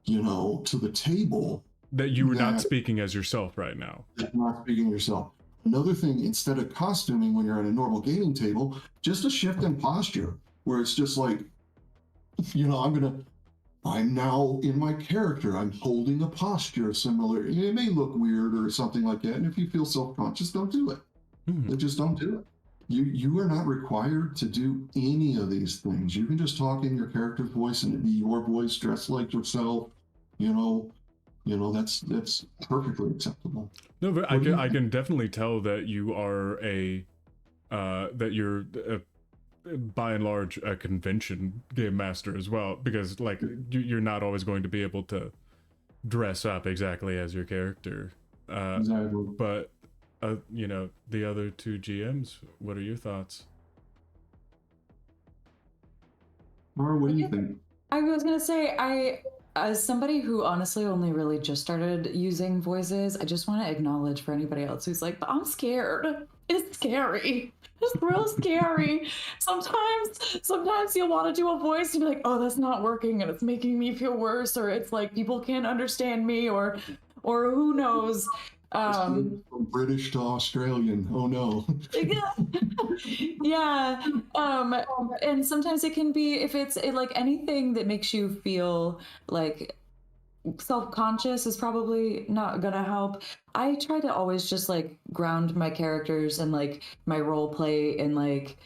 to the table. That you were not speaking as yourself right now. Not speaking yourself. Another thing, instead of costuming when you're at a normal gaming table, just a shift in posture where it's just like, I'm now in my character. I'm holding a posture similar. It may look weird or something like that. And if you feel self-conscious, don't do it. Just don't do it. You are not required to do any of these things. You can just talk in your character's voice and it be your voice, dressed like yourself. That's perfectly acceptable. No, but I can definitely tell that you are that you're by and large a convention game master as well, because like you're not always going to be able to dress up exactly as your character. Exactly. But the other two GMs, what are your thoughts? Mara, what do you think? I was gonna say, as somebody who honestly only really just started using voices, I just want to acknowledge for anybody else who's like, but I'm scared. It's scary. It's real scary. Sometimes you'll want to do a voice and be like, oh, that's not working and it's making me feel worse, or it's like people can't understand me, or who knows. From British to Australian. Oh no. Yeah. And sometimes it can be, if it's like anything that makes you feel like self-conscious is probably not gonna help. I try to always just like ground my characters and like my role play and like,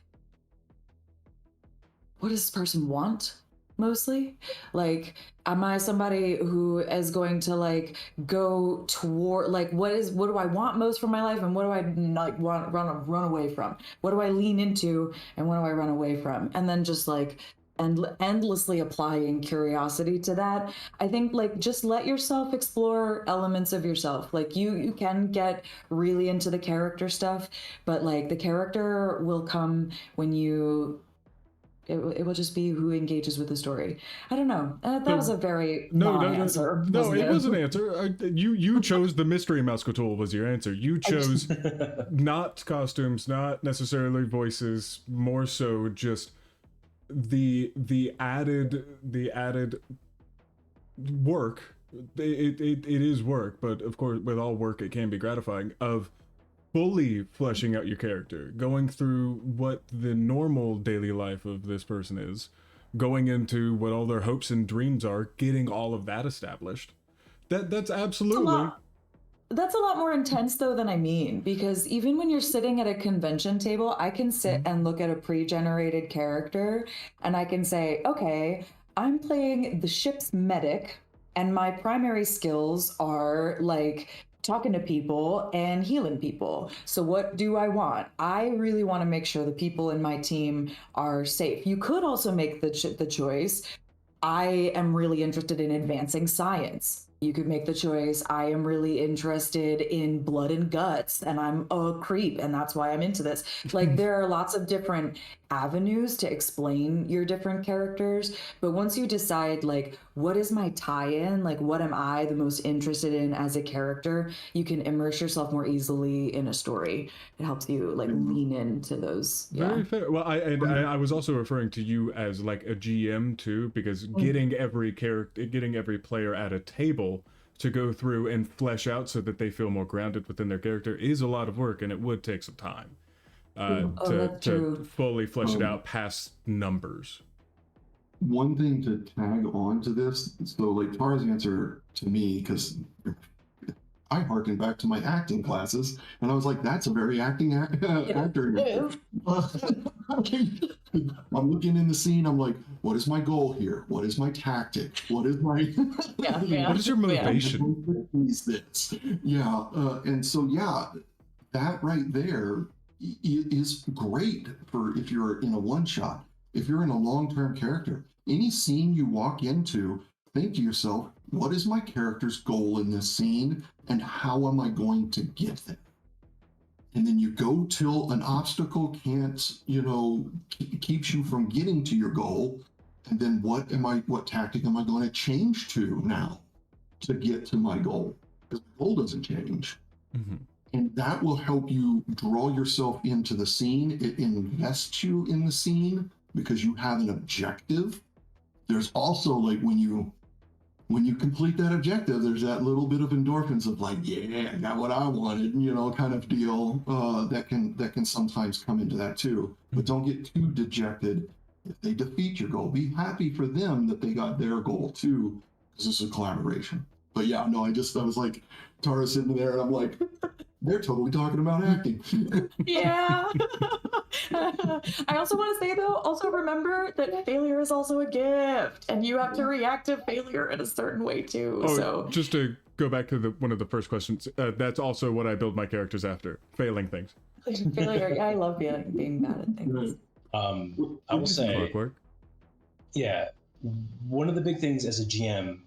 what does this person want? Mostly, like, am I somebody who is going to like go toward like what do I want most from my life, and what do I like want run away from? What do I lean into and what do I run away from? And then just like endlessly applying curiosity to that. I think like just let yourself explore elements of yourself. Like you can get really into the character stuff, but like the character will come when it will just be who engages with the story. I don't know. That was a very non-answer. No, it was an answer. You chose the mystery Muscatul was your answer. You chose not costumes, not necessarily voices, more so just the added work. It is work, but of course with all work it can be gratifying, of fully fleshing out your character, going through what the normal daily life of this person is, going into what all their hopes and dreams are, getting all of that established. That's absolutely... That's a lot more intense though than I mean, because even when you're sitting at a convention table, I can sit and look at a pre-generated character and I can say, okay, I'm playing the ship's medic and my primary skills are like talking to people and healing people. So what do I want? I really want to make sure the people in my team are safe. You could also make the choice, I am really interested in advancing science. You could make the choice, I am really interested in blood and guts and I'm a creep and that's why I'm into this. Like there are lots of different avenues to explain your different characters, but once you decide like what is my tie-in, like what am I the most interested in as a character, you can immerse yourself more easily in a story. It helps you like lean into those. Very fair. Well, I was also referring to you as like a GM too, because getting every player at a table to go through and flesh out so that they feel more grounded within their character is a lot of work, and it would take some time to fully flesh it out past numbers. One thing to tag on to this, so like Tara's answer to me, because I harkened back to my acting classes, and I was like, "That's a very acting actor." I'm looking in the scene. I'm like, "What is my goal here? What is my tactic? What is my What is your motivation? Is this? Yeah, and so yeah, that right there is great for if you're in a one shot. If you're in a long term character, any scene you walk into, think to yourself, what is my character's goal in this scene, and how am I going to get there? And then you go till an obstacle can't, keeps you from getting to your goal. And then what tactic am I going to change to now to get to my goal? Because the goal doesn't change. Mm-hmm. And that will help you draw yourself into the scene. It invests you in the scene because you have an objective. There's also like when you complete that objective, there's that little bit of endorphins of like, yeah, I got what I wanted, kind of deal that can sometimes come into that too. But don't get too dejected if they defeat your goal. Be happy for them that they got their goal too, because this is a collaboration. But yeah, no, I was like, Tara's sitting there, and I'm like, they're totally talking about acting. Yeah. I also want to say though, also remember that failure is also a gift, and you have to react to failure in a certain way too. Oh, so just to go back to one of the first questions, that's also what I build my characters after: failing things. failure, yeah, I love being bad at things. I will say, Clockwork. yeah, one of the big things as a GM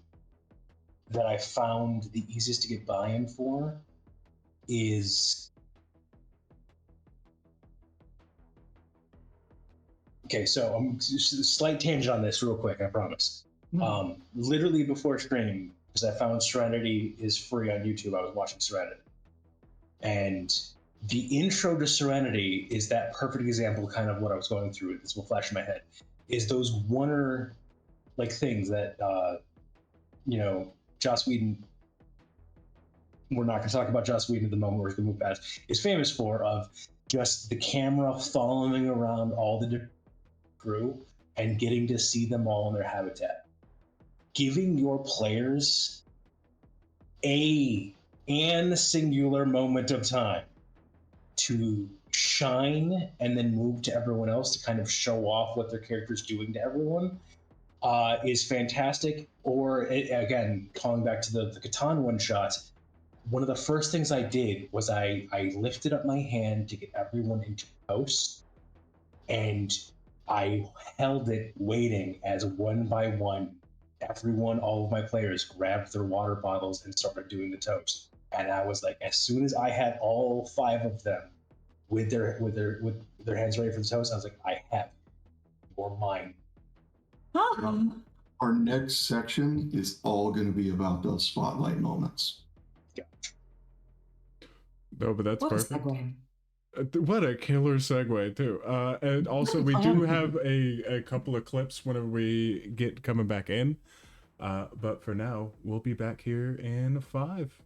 that I found the easiest to get buy-in for is, okay, so I'm just a slight tangent on this real quick, I promise. Literally before stream, because I found Serenity is free on YouTube, I was watching Serenity. And the intro to Serenity is that perfect example, kind of what I was going through. This will flash in my head. Is those one like things that Joss Whedon. We're not going to talk about Joss Whedon at the moment. We're going to move past. Is famous for of just the camera following around all the crew and getting to see them all in their habitat, giving your players an singular moment of time to shine and then move to everyone else to kind of show off what their character's doing to everyone is fantastic. Or again, calling back to the Catan one shot, one of the first things I did was I lifted up my hand to get everyone into post, and I held it waiting as one by one, all of my players grabbed their water bottles and started doing the toast. And I was like, as soon as I had all 5 of them with their hands ready for the toast, I was like, I have your mind. Our next section is all going to be about those spotlight moments. Yeah. No, but that's What a perfect. segue. What a killer segue too. And also we do have a couple of clips whenever we get coming back in. But for now, we'll be back here in 5.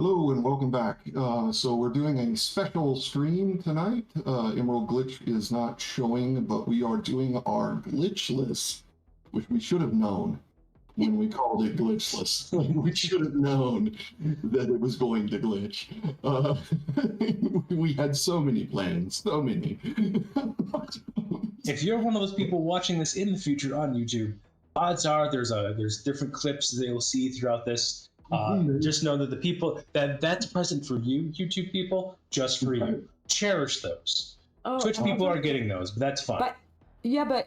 Hello and welcome back. So we're doing a special stream tonight. Emerald Glitch is not showing, but we are doing our Glitchless, which we should have known when we called it Glitchless. We should have known that it was going to glitch. We had so many plans, so many. If you're one of those people watching this in the future on YouTube, odds are there's different clips that you'll see throughout this. Just know that the people that's present for you, YouTube people, just for you. Cherish those. Twitch people are getting those, but that's fine. But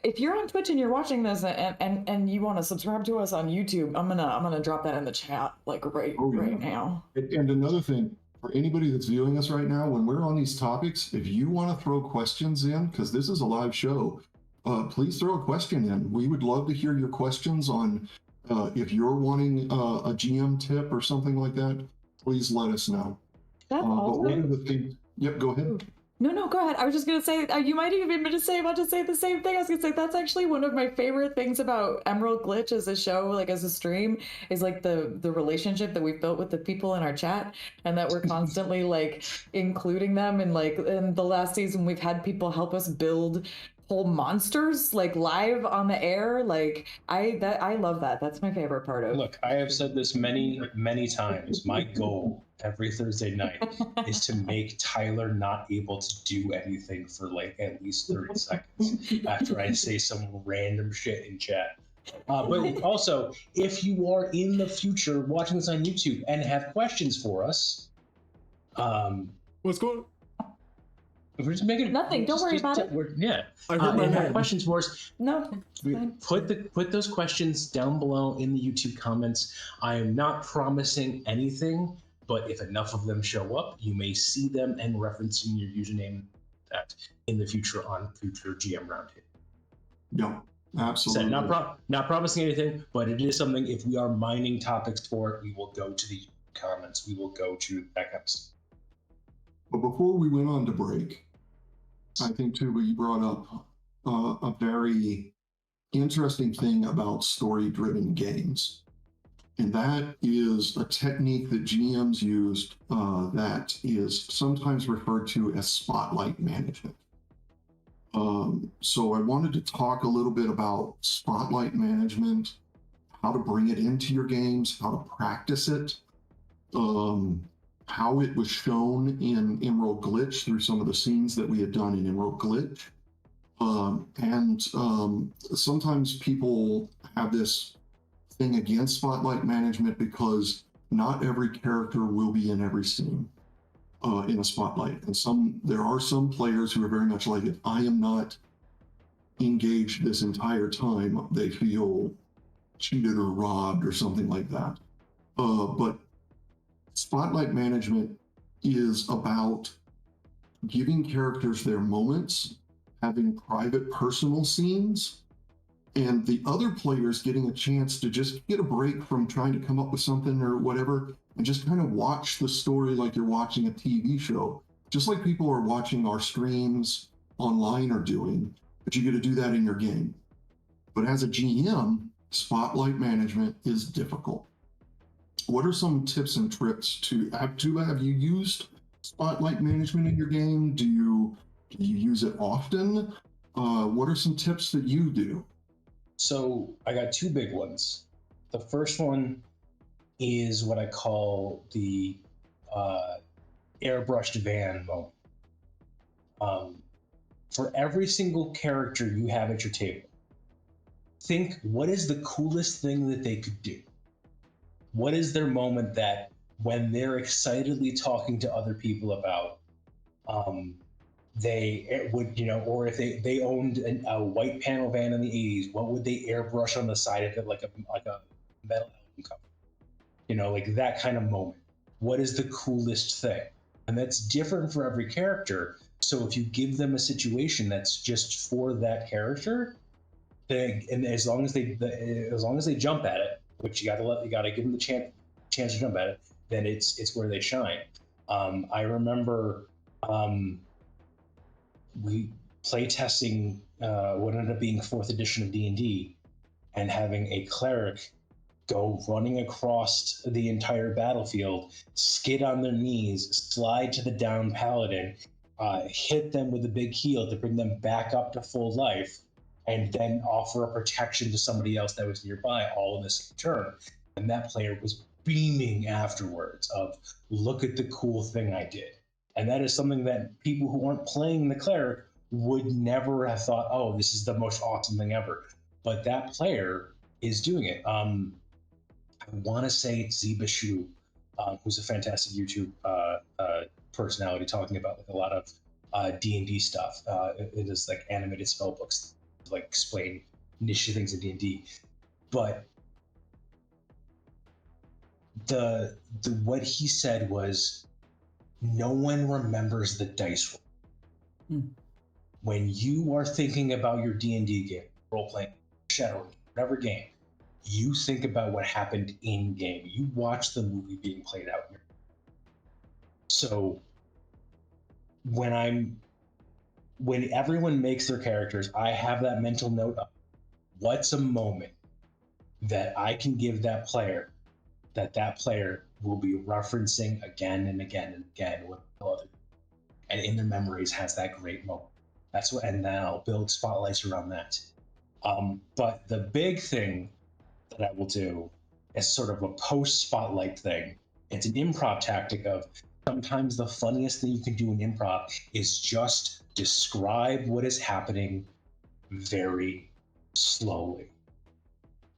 if you're on Twitch and you're watching this and you want to subscribe to us on YouTube, I'm gonna drop that in the chat like right now. And another thing, for anybody that's viewing us right now, when we're on these topics, if you want to throw questions in, because this is a live show, please throw a question in. We would love to hear your questions on if you're wanting a GM tip or something like that, please let us know. That's awesome. But one of the things, yep, go ahead. No, go ahead. I was just going to say, you might even be about to say the same thing. I was going to say, that's actually one of my favorite things about Emerald Glitch as a show, like as a stream, is like the relationship that we've built with the people in our chat, and that we're constantly like including them. And like in the last season, we've had people help us build whole monsters like live on the air. Like I love that. That's my favorite part of. Look, I have said this many times. My goal every Thursday night is to make Tyler not able to do anything for like at least 30 seconds after I say some random shit in chat. But also, if you are in the future watching this on YouTube and have questions for us, What's going on? we're just making nothing. Don't worry about it. Yeah. I heard my have name. questions for us. No, Put those questions down below in the YouTube comments. I am not promising anything, but if enough of them show up, you may see them and referencing your username that in the future on future GM Roundtable. Yeah, absolutely. So not promising anything, but it is something. If we are mining topics for it, we will go to the comments. We will go to that kind of stuff. But before we went on to break, I think too, you brought up a very interesting thing about story-driven games. And that is a technique that GMs used that is sometimes referred to as spotlight management. So I wanted to talk a little bit about spotlight management, how to bring it into your games, how to practice it, how it was shown in Emerald Glitch through some of the scenes that we had done in Emerald Glitch. Sometimes people have this thing against spotlight management because not every character will be in every scene in a spotlight. And there are some players who are very much like, if I am not engaged this entire time, they feel cheated or robbed or something like that. But spotlight management is about giving characters their moments, having private personal scenes, and the other players getting a chance to just get a break from trying to come up with something or whatever, and just kind of watch the story like you're watching a TV show, just like people are watching our streams online are doing, but you get to do that in your game. But as a GM, spotlight management is difficult. What are some tips and tricks have you used spotlight management in your game? Do you use it often? What are some tips that you do? So I got two big ones. The first one is what I call the airbrushed van moment. For every single character you have at your table, think, what is the coolest thing that they could do? What is their moment that when they're excitedly talking to other people about, they would, or if they owned a white panel van in the 80s, what would they airbrush on the side of it like a metal album cover? Like that kind of moment. What is the coolest thing? And that's different for every character. So if you give them a situation that's just for that character, and as long as they jump at it, which you gotta give them the chance to jump at it, then it's where they shine. I remember we play testing what ended up being 4th edition of D&D, and having a cleric go running across the entire battlefield, skid on their knees, slide to the down paladin, hit them with a big heal to bring them back up to full life, and then offer a protection to somebody else that was nearby, all in the same turn. And that player was beaming afterwards of, look at the cool thing I did. And that is something that people who aren't playing the cleric would never have thought, oh, this is the most awesome thing ever. But that player is doing it. I want to say it's Zebashu, who's a fantastic YouTube personality talking about like a lot of D&D stuff. It is like animated spell books to like explain niche things in D&D. But the what he said was, no one remembers the dice roll. When you are thinking about your D&D game, role-playing, Shadowrun, whatever game, you think about what happened in game. You watch the movie being played out here. So when everyone makes their characters, I have that mental note of what's a moment that I can give that player that player will be referencing again and again and again with other, and in their memories has that great moment. That's what, and then I'll build spotlights around that. But the big thing that I will do is sort of a post spotlight thing. It's an improv tactic of, sometimes the funniest thing you can do in improv is just describe what is happening very slowly.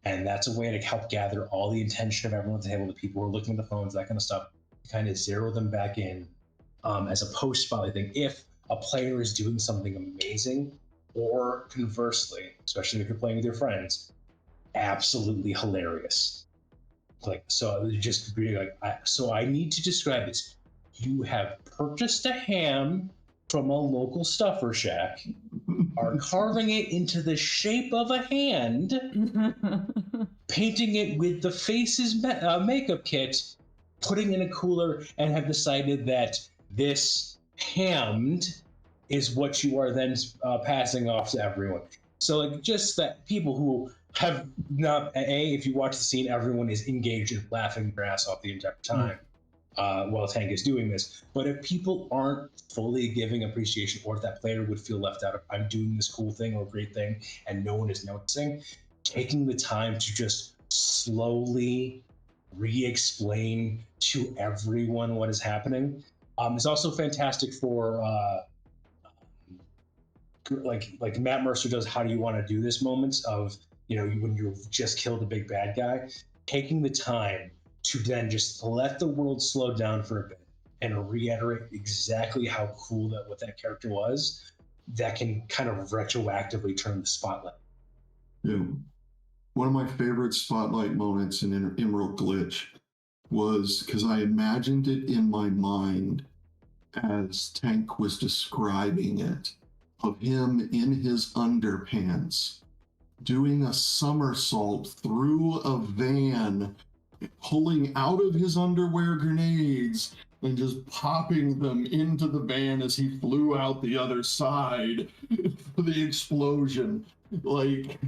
And that's a way to help gather all the attention of everyone at the table, the people who are looking at the phones, that kind of stuff, kind of zero them back in as a post spotlight thing. If a player is doing something amazing, or conversely, especially if you're playing with your friends, absolutely hilarious. Like, so just be like, so I need to describe this. You have purchased a ham from a local stuffer shack, are carving it into the shape of a hand, painting it with the face's makeup kit, putting in a cooler, and have decided that this hammed is what you are then passing off to everyone. So like, just that people who have not, if you watch the scene, everyone is engaged in laughing their ass off the entire time while Tank is doing this. But if people aren't fully giving appreciation, or if that player would feel left out of, I'm doing this cool thing or great thing and no one is noticing, taking the time to just slowly re-explain to everyone what is happening is also fantastic for like Matt Mercer does How Do You Want to Do This moments of, you know, when you've just killed a big bad guy, taking the time to then just let the world slow down for a bit and reiterate exactly how cool what that character was, that can kind of retroactively turn the spotlight. Yeah. One of my favorite spotlight moments in Emerald Glitch was because I imagined it in my mind as Tank was describing it, of him in his underpants doing a somersault through a van, pulling out of his underwear grenades and just popping them into the van as he flew out the other side for the explosion. Like,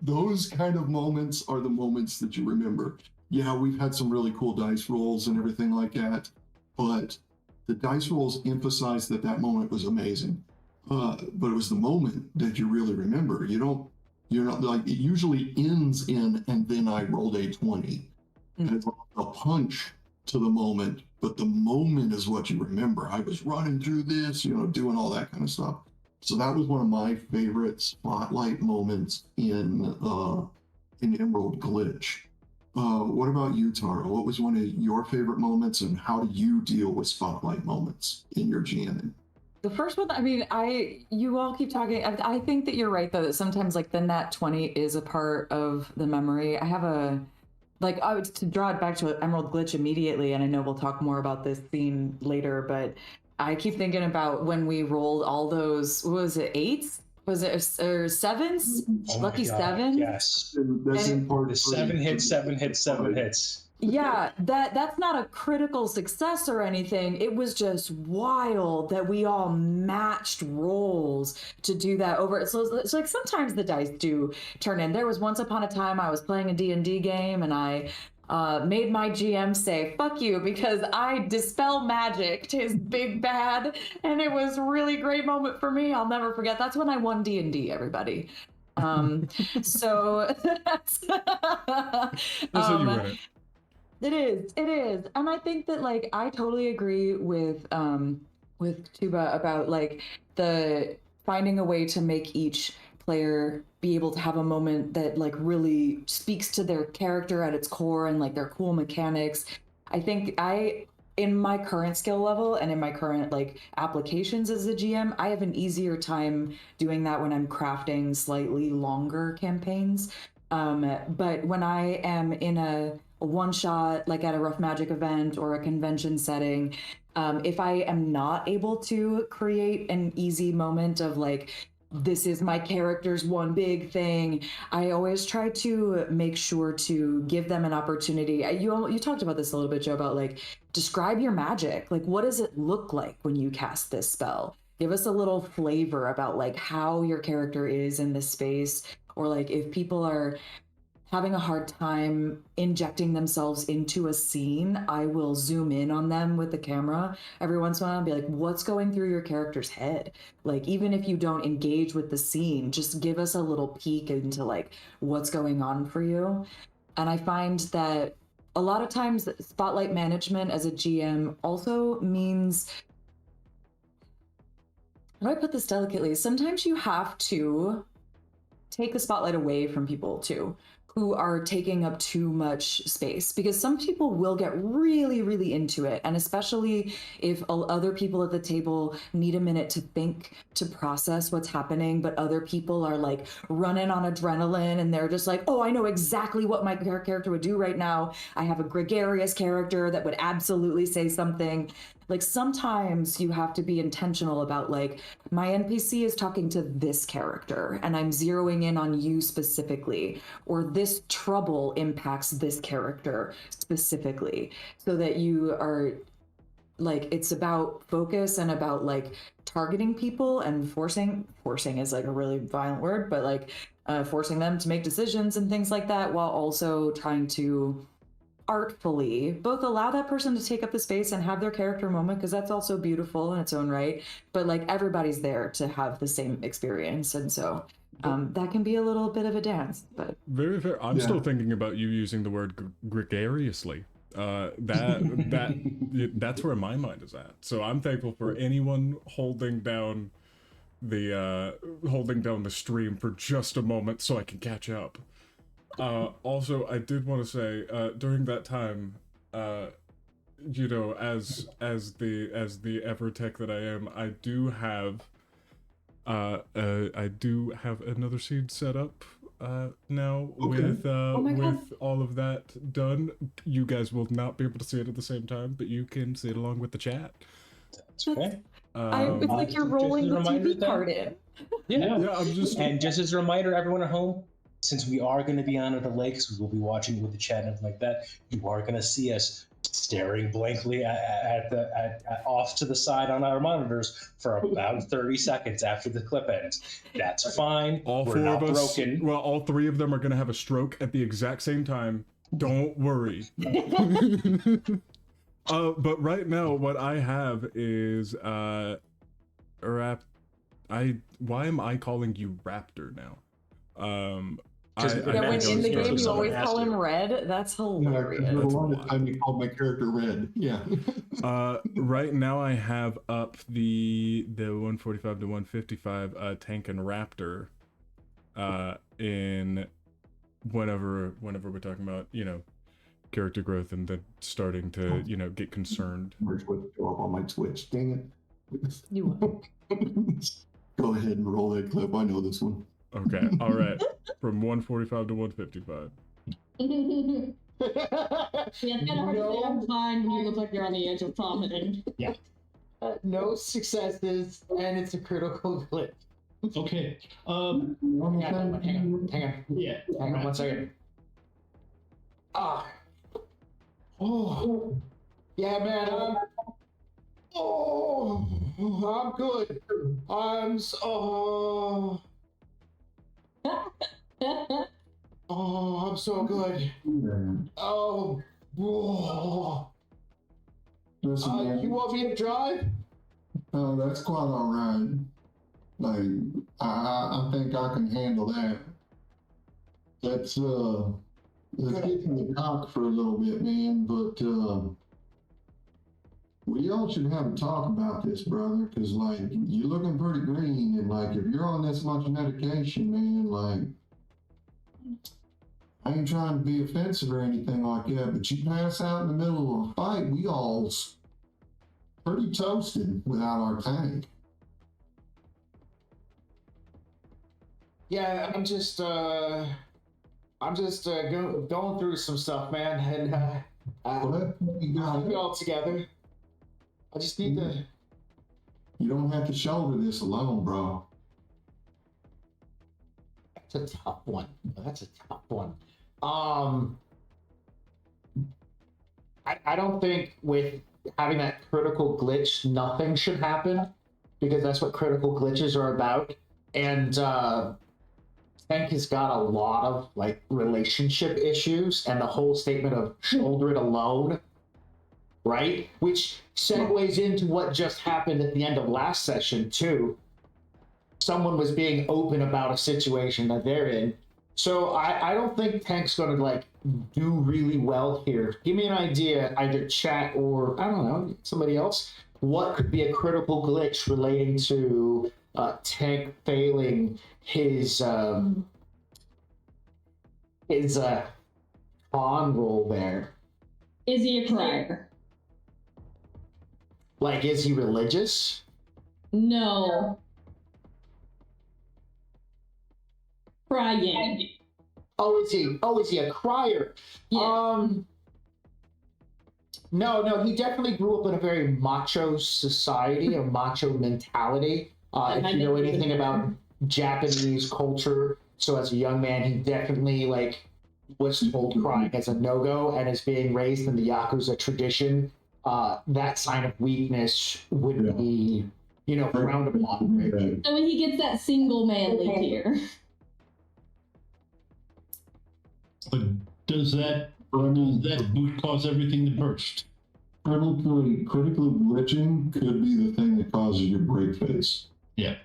those kind of moments are the moments that you remember. Yeah, we've had some really cool dice rolls and everything like that, but the dice rolls emphasized that moment was amazing. But it was the moment that you really remember. You're not like, it usually ends in, and then I rolled a 20. And it's a punch to the moment, but the moment is what you remember. I was running through this, doing all that kind of stuff. So that was one of my favorite spotlight moments in Emerald Glitch. What about you, Tara? What was one of your favorite moments, and how do you deal with spotlight moments in your GMing? The first one, I mean, you all keep talking. I think that you're right, though, that sometimes like the nat 20 is a part of the memory. I have to draw it back to Emerald Glitch immediately, and I know we'll talk more about this scene later, but I keep thinking about when we rolled all those, what was it, 8s? Was it or 7s? Oh Lucky my God, 7? yes. That's in part The 7 hits, 7 hits, 7 hits. Yeah, that's not a critical success or anything. It was just wild that we all matched roles to do that over. So it's like sometimes the dice do turn in. There was once upon a time I was playing a D&D game and I made my GM say "fuck you" because I dispel magic his big bad, and it was a really great moment for me. I'll never forget. That's when I won D&D. Everybody. So That's how you win it. it is. And I think that like I totally agree with Tuba about like the finding a way to make each player be able to have a moment that like really speaks to their character at its core and like their cool mechanics. I think in my current skill level and in my current like applications as a GM, I have an easier time doing that when I'm crafting slightly longer campaigns. But when I am in a one shot, like at a rough magic event or a convention setting, if I am not able to create an easy moment of like, this is my character's one big thing, I always try to make sure to give them an opportunity. You talked about this a little bit, Joe, about like, describe your magic. Like, what does it look like when you cast this spell? Give us a little flavor about like how your character is in this space, or like if people are having a hard time injecting themselves into a scene, I will zoom in on them with the camera every once in a while and be like, what's going through your character's head? Like, even if you don't engage with the scene, just give us a little peek into like what's going on for you. And I find that a lot of times spotlight management as a GM also means, how do I put this delicately? Sometimes you have to take the spotlight away from people too, who are taking up too much space, because some people will get really, really into it. And especially if other people at the table need a minute to think, to process what's happening, but other people are like running on adrenaline and they're just like, oh, I know exactly what my character would do right now. I have a gregarious character that would absolutely say something. Like sometimes you have to be intentional about like, my NPC is talking to this character and I'm zeroing in on you specifically, or this trouble impacts this character specifically, so that you are like, it's about focus and about like targeting people and forcing is like a really violent word, but like forcing them to make decisions and things like that, while also trying to artfully both allow that person to take up the space and have their character moment, because that's also beautiful in its own right, but like everybody's there to have the same experience, and so that can be a little bit of a dance. But very fair. I'm still thinking about you using the word gregariously. That's where my mind is at. So I'm thankful for anyone holding down the stream for just a moment so I can catch up. Also, I did want to say, during that time, you know, as the Evertech that I am, I do have another seed set up now. Okay. With my God. with all of that done. You guys will not be able to see it at the same time, but you can see it along with the chat. That's okay. it's like you're rolling the TV card in. Yeah. I'm just. And just as a reminder, everyone at home, since we are going to be on at the lakes, we will be watching with the chat and everything like that. You are going to see us staring blankly at off to the side on our monitors for about 30 seconds after the clip ends. That's fine. All We're four not of us. broken. Well, all three of them are going to have a stroke at the exact same time. Don't worry. But right now, what I have is why am I calling you Raptor now? When That's in the game you someone always has call to. him Red. That's hilarious. A lot of time you called my character Red. Yeah. Right now I have up the 145 to 155 tank and Raptor in whenever we're talking about, you know, character growth and then starting to, you know, get concerned. Merge with go up on my Twitch. Dang it. You will. Go ahead and roll that clip. I know this one. Okay, all right. From 145 to 155. Yeah, it's kind of hard to stay on time when you look like you're on the edge of vomiting. Yeah. No successes, and it's a critical glitch. Okay. Hang on. Yeah. Hang on 1 second. Ah. Oh, yeah, man. I'm good. I'm so. I'm so good. Oh, whoa. Listen, man. You want me to drive? Oh, that's quite all right. Like, I think I can handle that. Let's get to the dock for a little bit, man. But we all should have a talk about this, brother. Cause like you're looking pretty green, and like if you're on this much medication, man, like I ain't trying to be offensive or anything like that, but you pass out in the middle of a fight, we all's pretty toasted without our tank. Yeah, I'm just going through some stuff, man, and Well, you I'll got be all together. I just need to. You don't have to shoulder this alone, bro. That's a tough one. That's a tough one. I don't think with having that critical glitch, nothing should happen, because that's what critical glitches are about. And Tank has got a lot of like relationship issues, and the whole statement of shoulder it alone, right? Which segues into what just happened at the end of last session too. Someone was being open about a situation that they're in. So I don't think Tank's gonna like do really well here. Give me an idea, either chat or I don't know, somebody else. What could be a critical glitch relating to Tank failing his con role there? Is he a crier? Like, is he religious? No. Crying. Oh, is he a crier? Yeah. No, he definitely grew up in a very macho society, a macho mentality. If you know anything about Japanese culture, so as a young man, he definitely like was told crying as a no-go, and as being raised in the Yakuza tradition, that sign of weakness would be, frowned upon. Right? So he gets that single manly tear. But does that boot cause everything to burst? Critical glitching could be the thing that causes your break face. Yeah.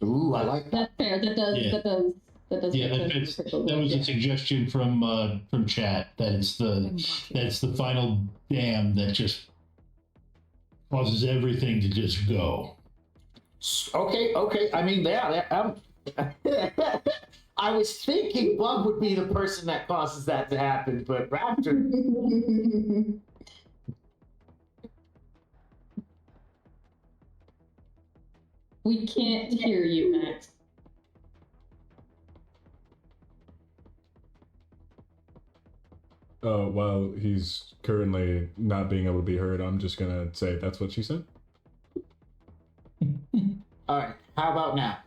Ooh, I like that. That's fair. That does. Yeah. That does. Yeah, that was a suggestion from chat. That's the final dam that just causes everything to just go. Okay. I mean, yeah. I was thinking Bug would be the person that causes that to happen, but Raptor. We can't hear you, Max. Oh, while he's currently not being able to be heard, I'm just gonna say that's what she said. All right, how about now?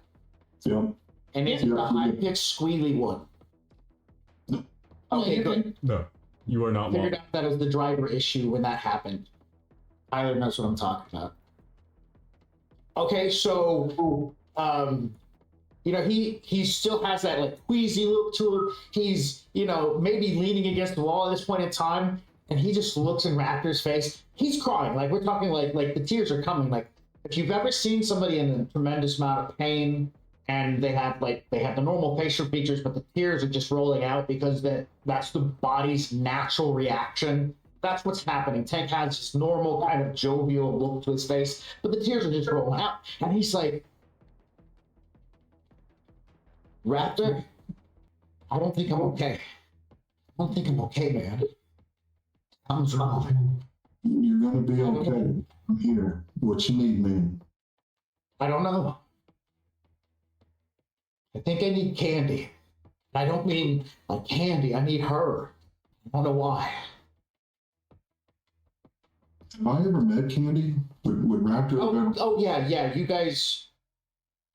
Yep. And it's the high-pitched, squealy one. Okay, good. No, you are not Figured wrong. out that was the driver issue when that happened. Tyler knows what I'm talking about. Okay, so he still has that like queasy look to him. He's maybe leaning against the wall at this point in time, and he just looks in Raptor's face. He's crying. Like we're talking like the tears are coming. Like if you've ever seen somebody in a tremendous amount of pain and they have the normal facial features, but the tears are just rolling out because that's the body's natural reaction. That's what's happening. Tank has this normal kind of jovial look to his face, but the tears are just rolling out. And he's like, Raptor, I don't think I'm okay. I don't think I'm okay, man. Something's wrong. You're gonna be okay. I'm here. What you need, man? I don't know. I think I need candy. I don't mean like candy. I need her. I don't know why. Have I ever met Candy? Would Raptor have ever? Oh yeah. You guys,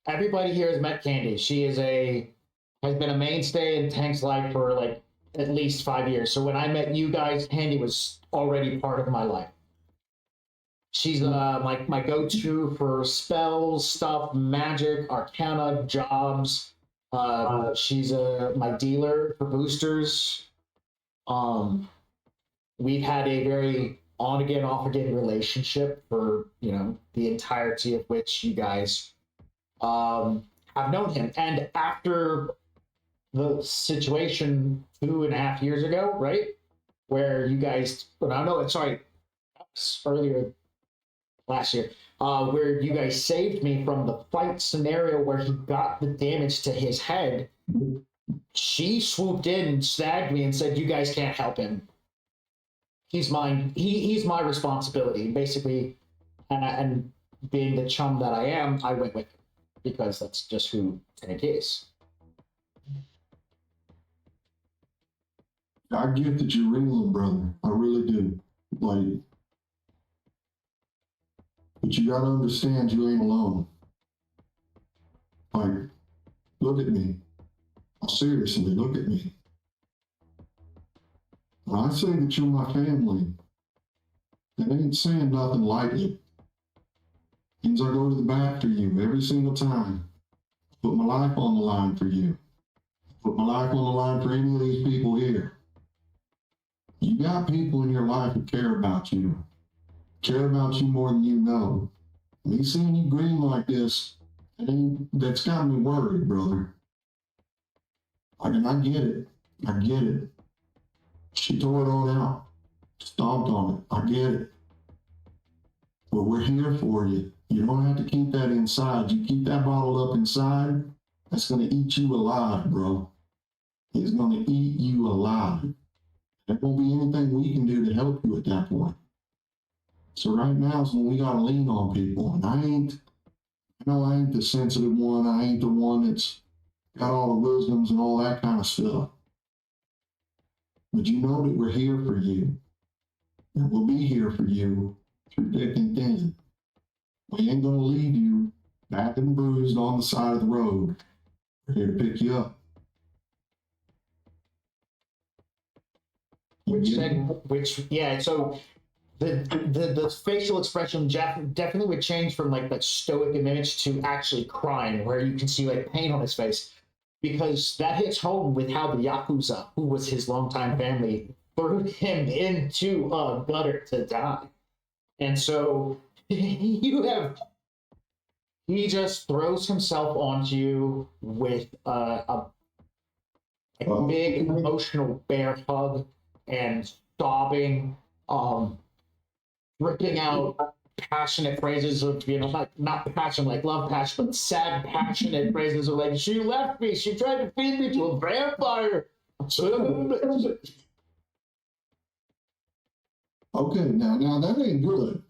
everybody here has met Candy. She has been a mainstay in Tank's life for like at least 5 years. So when I met you guys, Handy was already part of my life. She's my go-to for spells, stuff, magic, arcana, jobs. She's my dealer for boosters. We've had a very on again, off again relationship for the entirety of which you guys have known him. And after the situation 2.5 years ago, right, where you guys, earlier last year, where you guys saved me from the fight scenario where he got the damage to his head, she swooped in and snagged me and said, "You guys can't help him. He's mine. He's my responsibility." Basically, and being the chum that I am, I went with him because that's just who Tank is. I get that you're real, brother. I really do. Like, but you gotta understand you ain't alone. Like, look at me. Seriously, look at me. When I say that you're my family, that ain't saying nothing lightly. Means I go to the bat for you every single time. Put my life on the line for you. Put my life on the line for any of these people here. You got people in your life who care about you more than you know. Me seeing you green like this, that's got me worried, brother. And I get it. I get it. She tore it all out. Stomped on it. I get it. But we're here for you. You don't have to keep that inside. You keep that bottle up inside, that's going to eat you alive, bro. It's going to eat you alive. There won't be anything we can do to help you at that point. So right now is when we got to lean on people. And I ain't the sensitive one. I ain't the one that's got all the wisdoms and all that kind of stuff. But you know that we're here for you. And we'll be here for you through thick and thin. We ain't gonna leave you battered and bruised on the side of the road. We're here to pick you up. So the facial expression definitely would change from like that stoic image to actually crying, where you can see like pain on his face, because that hits home with how the Yakuza, who was his longtime family, threw him into a gutter to die. And so he just throws himself onto you with a big emotional bear hug and sobbing, ripping out passionate phrases of, not passion like love passion, but sad, passionate phrases of like, "She left me, she tried to feed me to a vampire." Okay, now that ain't good.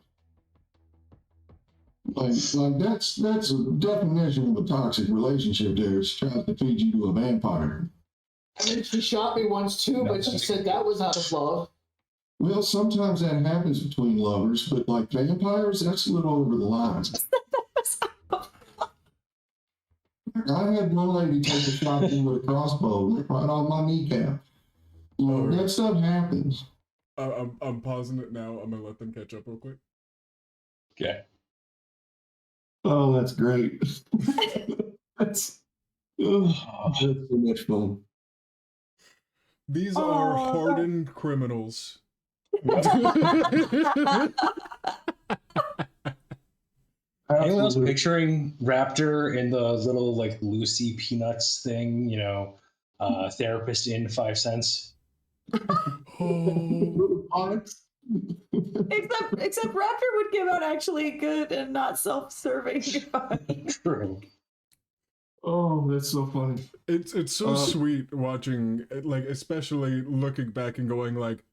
Like that's a definition of a toxic relationship there. She tries to feed you to a vampire. I mean, she shot me once too, but she said that was out of love. Well, sometimes that happens between lovers, but like vampires, that's a little over the line. I had one lady take a shot at me with a crossbow right on my kneecap. That stuff happens. I'm pausing it now. I'm gonna let them catch up real quick. Okay. Oh, that's great. that's so much fun. These are hardened criminals. Anyone else picturing Raptor in the little like Lucy Peanuts thing? Therapist in 5 cents. Except Raptor would give out actually good and not self-serving advice. True. Oh, that's so funny. It's so sweet watching, like, especially looking back and going like,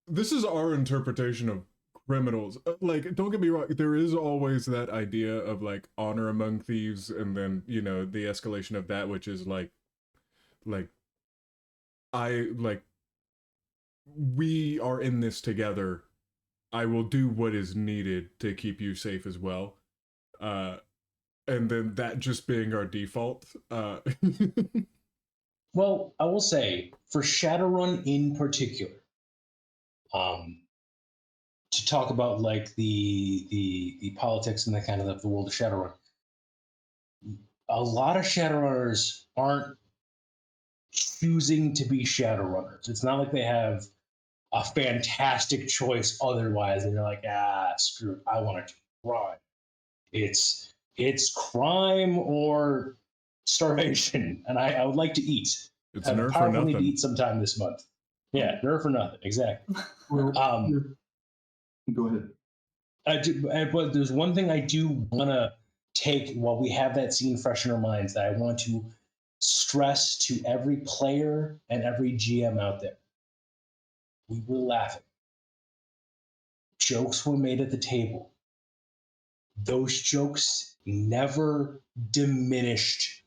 this is our interpretation of criminals. Like, don't get me wrong, there is always that idea of like honor among thieves, and then the escalation of that, which is like we are in this together. I will do what is needed to keep you safe as well. And then that just being our default. Well, I will say for Shadowrun in particular, to talk about like the politics and the kind of the world of Shadowrun, a lot of Shadowrunners aren't choosing to be Shadowrunners. It's not like they have a fantastic choice otherwise, and they're like, screw it, I want to do crime. It's crime or starvation, and I would like to eat. It's I nerf or powerfully need to nothing. eat sometime this month. Yeah, nerf or nothing, exactly. Well, go ahead. But there's one thing I do want to take while we have that scene fresh in our minds that I want to stress to every player and every GM out there. We were laughing. Jokes were made at the table. Those jokes never diminished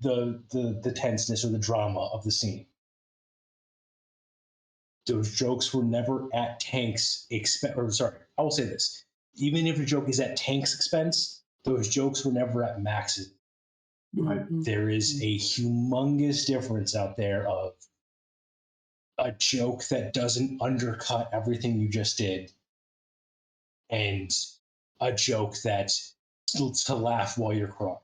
the tenseness or the drama of the scene. Those jokes were never at Tank's expense. Or sorry, I will say this: even if a joke is at Tank's expense, those jokes were never at Max's. Right. There is a humongous difference out there of a joke that doesn't undercut everything you just did, and a joke that's to laugh while you're crying.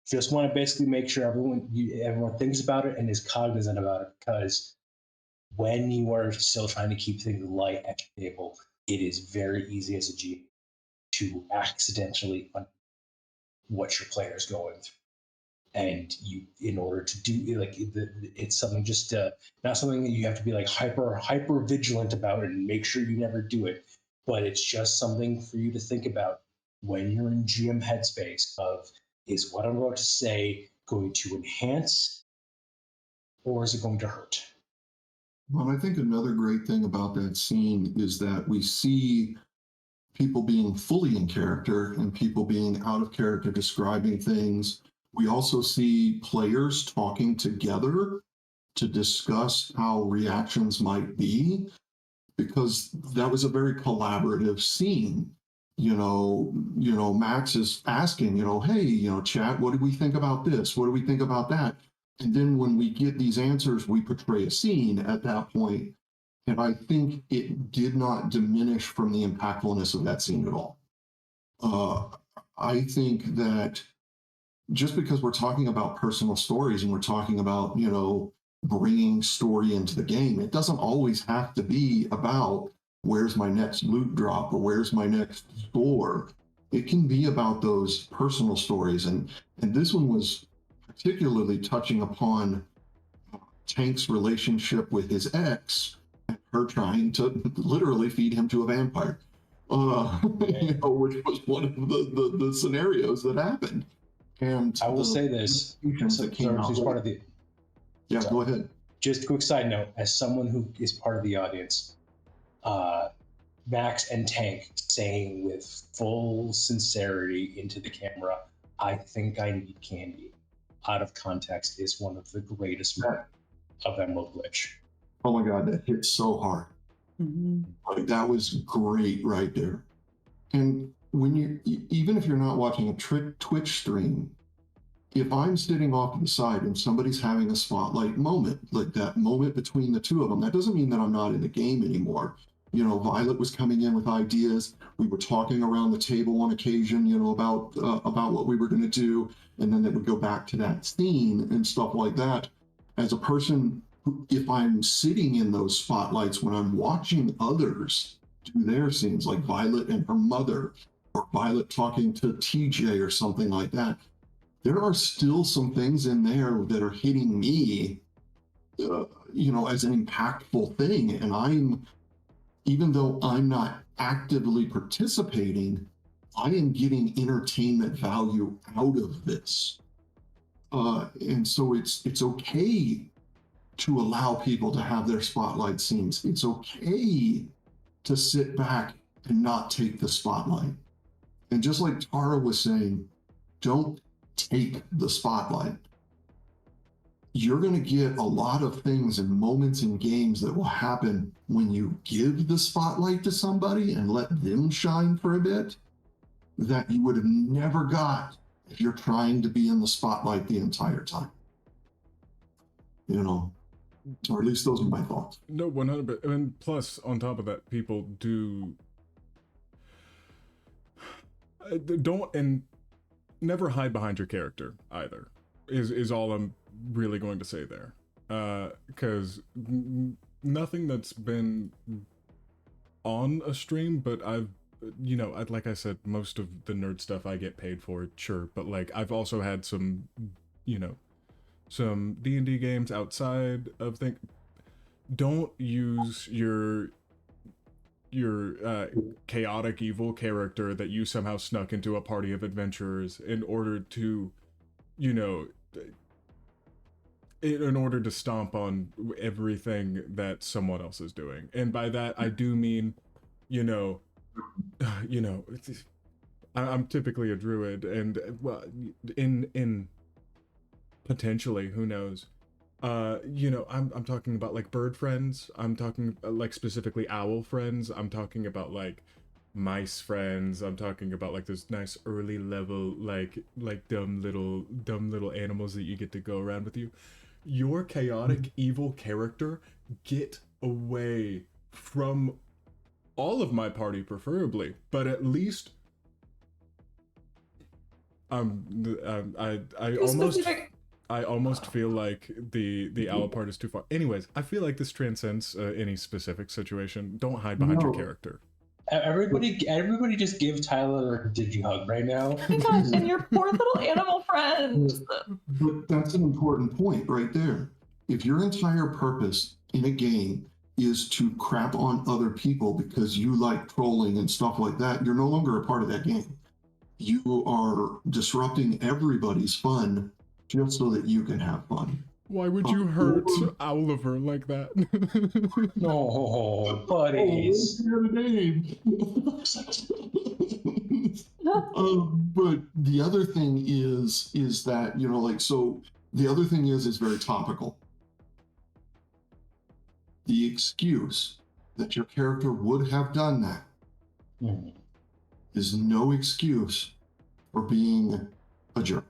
Just want to basically make sure everyone thinks about it and is cognizant about it, because when you are still trying to keep things light at your table, it is very easy as a GM to accidentally what your player is going through. And you, in order to do it's something just not something that you have to be like hyper vigilant about it and make sure you never do it, but it's just something for you to think about when you're in GM headspace of, is what I'm about to say going to enhance or is it going to hurt? Well, I think another great thing about that scene is that we see people being fully in character and people being out of character describing things. We also see players talking together to discuss how reactions might be, because that was a very collaborative scene. Max is asking, hey, chat, what do we think about this? What do we think about that? And then when we get these answers, we portray a scene at that point. And I think it did not diminish from the impactfulness of that scene at all. I think that just because we're talking about personal stories and we're talking about, bringing story into the game, it doesn't always have to be about where's my next loot drop or where's my next score. It can be about those personal stories. And this one was particularly touching upon Tank's relationship with his ex, and her trying to literally feed him to a vampire, which was one of the scenarios that happened. And I will say this, part of the. Yeah, go ahead. Just a quick side note, as someone who is part of the audience, Max and Tank saying with full sincerity into the camera, "I think I need candy," out of context is one of the greatest moments of Emerald Glitch. Oh my God, that hit so hard. Mm-hmm. Like, that was great right there. And when even if you're not watching a Twitch stream, if I'm sitting off to the side and somebody's having a spotlight moment, like that moment between the two of them, that doesn't mean that I'm not in the game anymore. Violet was coming in with ideas. We were talking around the table on occasion, about what we were going to do. And then it would go back to that scene and stuff like that. As a person, if I'm sitting in those spotlights when I'm watching others do their scenes, like Violet and her mother, or Violet talking to TJ or something like that, there are still some things in there that are hitting me, as an impactful thing. And even though I'm not actively participating, I am getting entertainment value out of this. And so it's okay to allow people to have their spotlight scenes. It's okay to sit back and not take the spotlight. And just like Tara was saying, don't take the spotlight. You're going to get a lot of things and moments in games that will happen when you give the spotlight to somebody and let them shine for a bit, that you would have never got if you're trying to be in the spotlight the entire time. You know, or at least those are my thoughts. No, 100%. And plus, on top of that, people do don't, and never hide behind your character either. Is all I'm really going to say there. Because nothing that's been on a stream, but I've, you know, like I said, most of the nerd stuff I get paid for, sure, but like I've also had some, you know, some D&D games outside of things. Don't use your chaotic evil character that you somehow snuck into a party of adventurers in order to, you know, in order to stomp on everything that someone else is doing. And by that I do mean, you know, I'm typically a druid, and well, in potentially, who knows, you know, I'm talking about like bird friends, I'm talking like specifically owl friends, I'm talking about like mice friends, I'm talking about like this nice early level like dumb little animals that you get to go around with you. Your chaotic evil character, get away from all of my party preferably, but at least I almost feel like the owl part is too far. Anyways, I feel like this transcends any specific situation. Don't hide behind your character. Everybody just give Tyler a digi-hug right now. Oh my gosh, and your poor little animal friend. But that's an important point right there. If your entire purpose in a game is to crap on other people because you like trolling and stuff like that, you're no longer a part of that game. You are disrupting everybody's fun just so that you can have fun. Why would you hurt Oliver like that? No, buddies. But the other thing is that, you know, like, so the other thing is very topical. The excuse that your character would have done that is no excuse for being a jerk.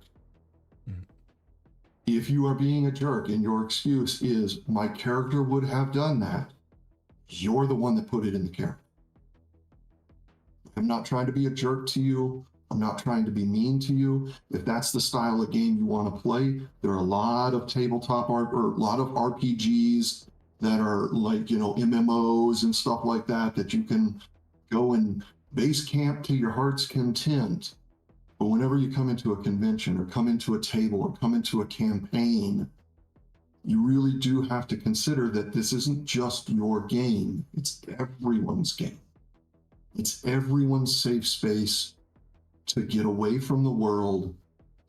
If you are being a jerk and your excuse is my character would have done that, you're the one that put it in the character. I'm not trying to be a jerk to you. I'm not trying to be mean to you. If that's the style of game you want to play, there are a lot of tabletop art or a lot of RPGs that are like, you know, MMOs and stuff like that, that you can go and base camp to your heart's content. But whenever you come into a convention or come into a table or come into a campaign, you really do have to consider that this isn't just your game. It's everyone's game. It's everyone's safe space to get away from the world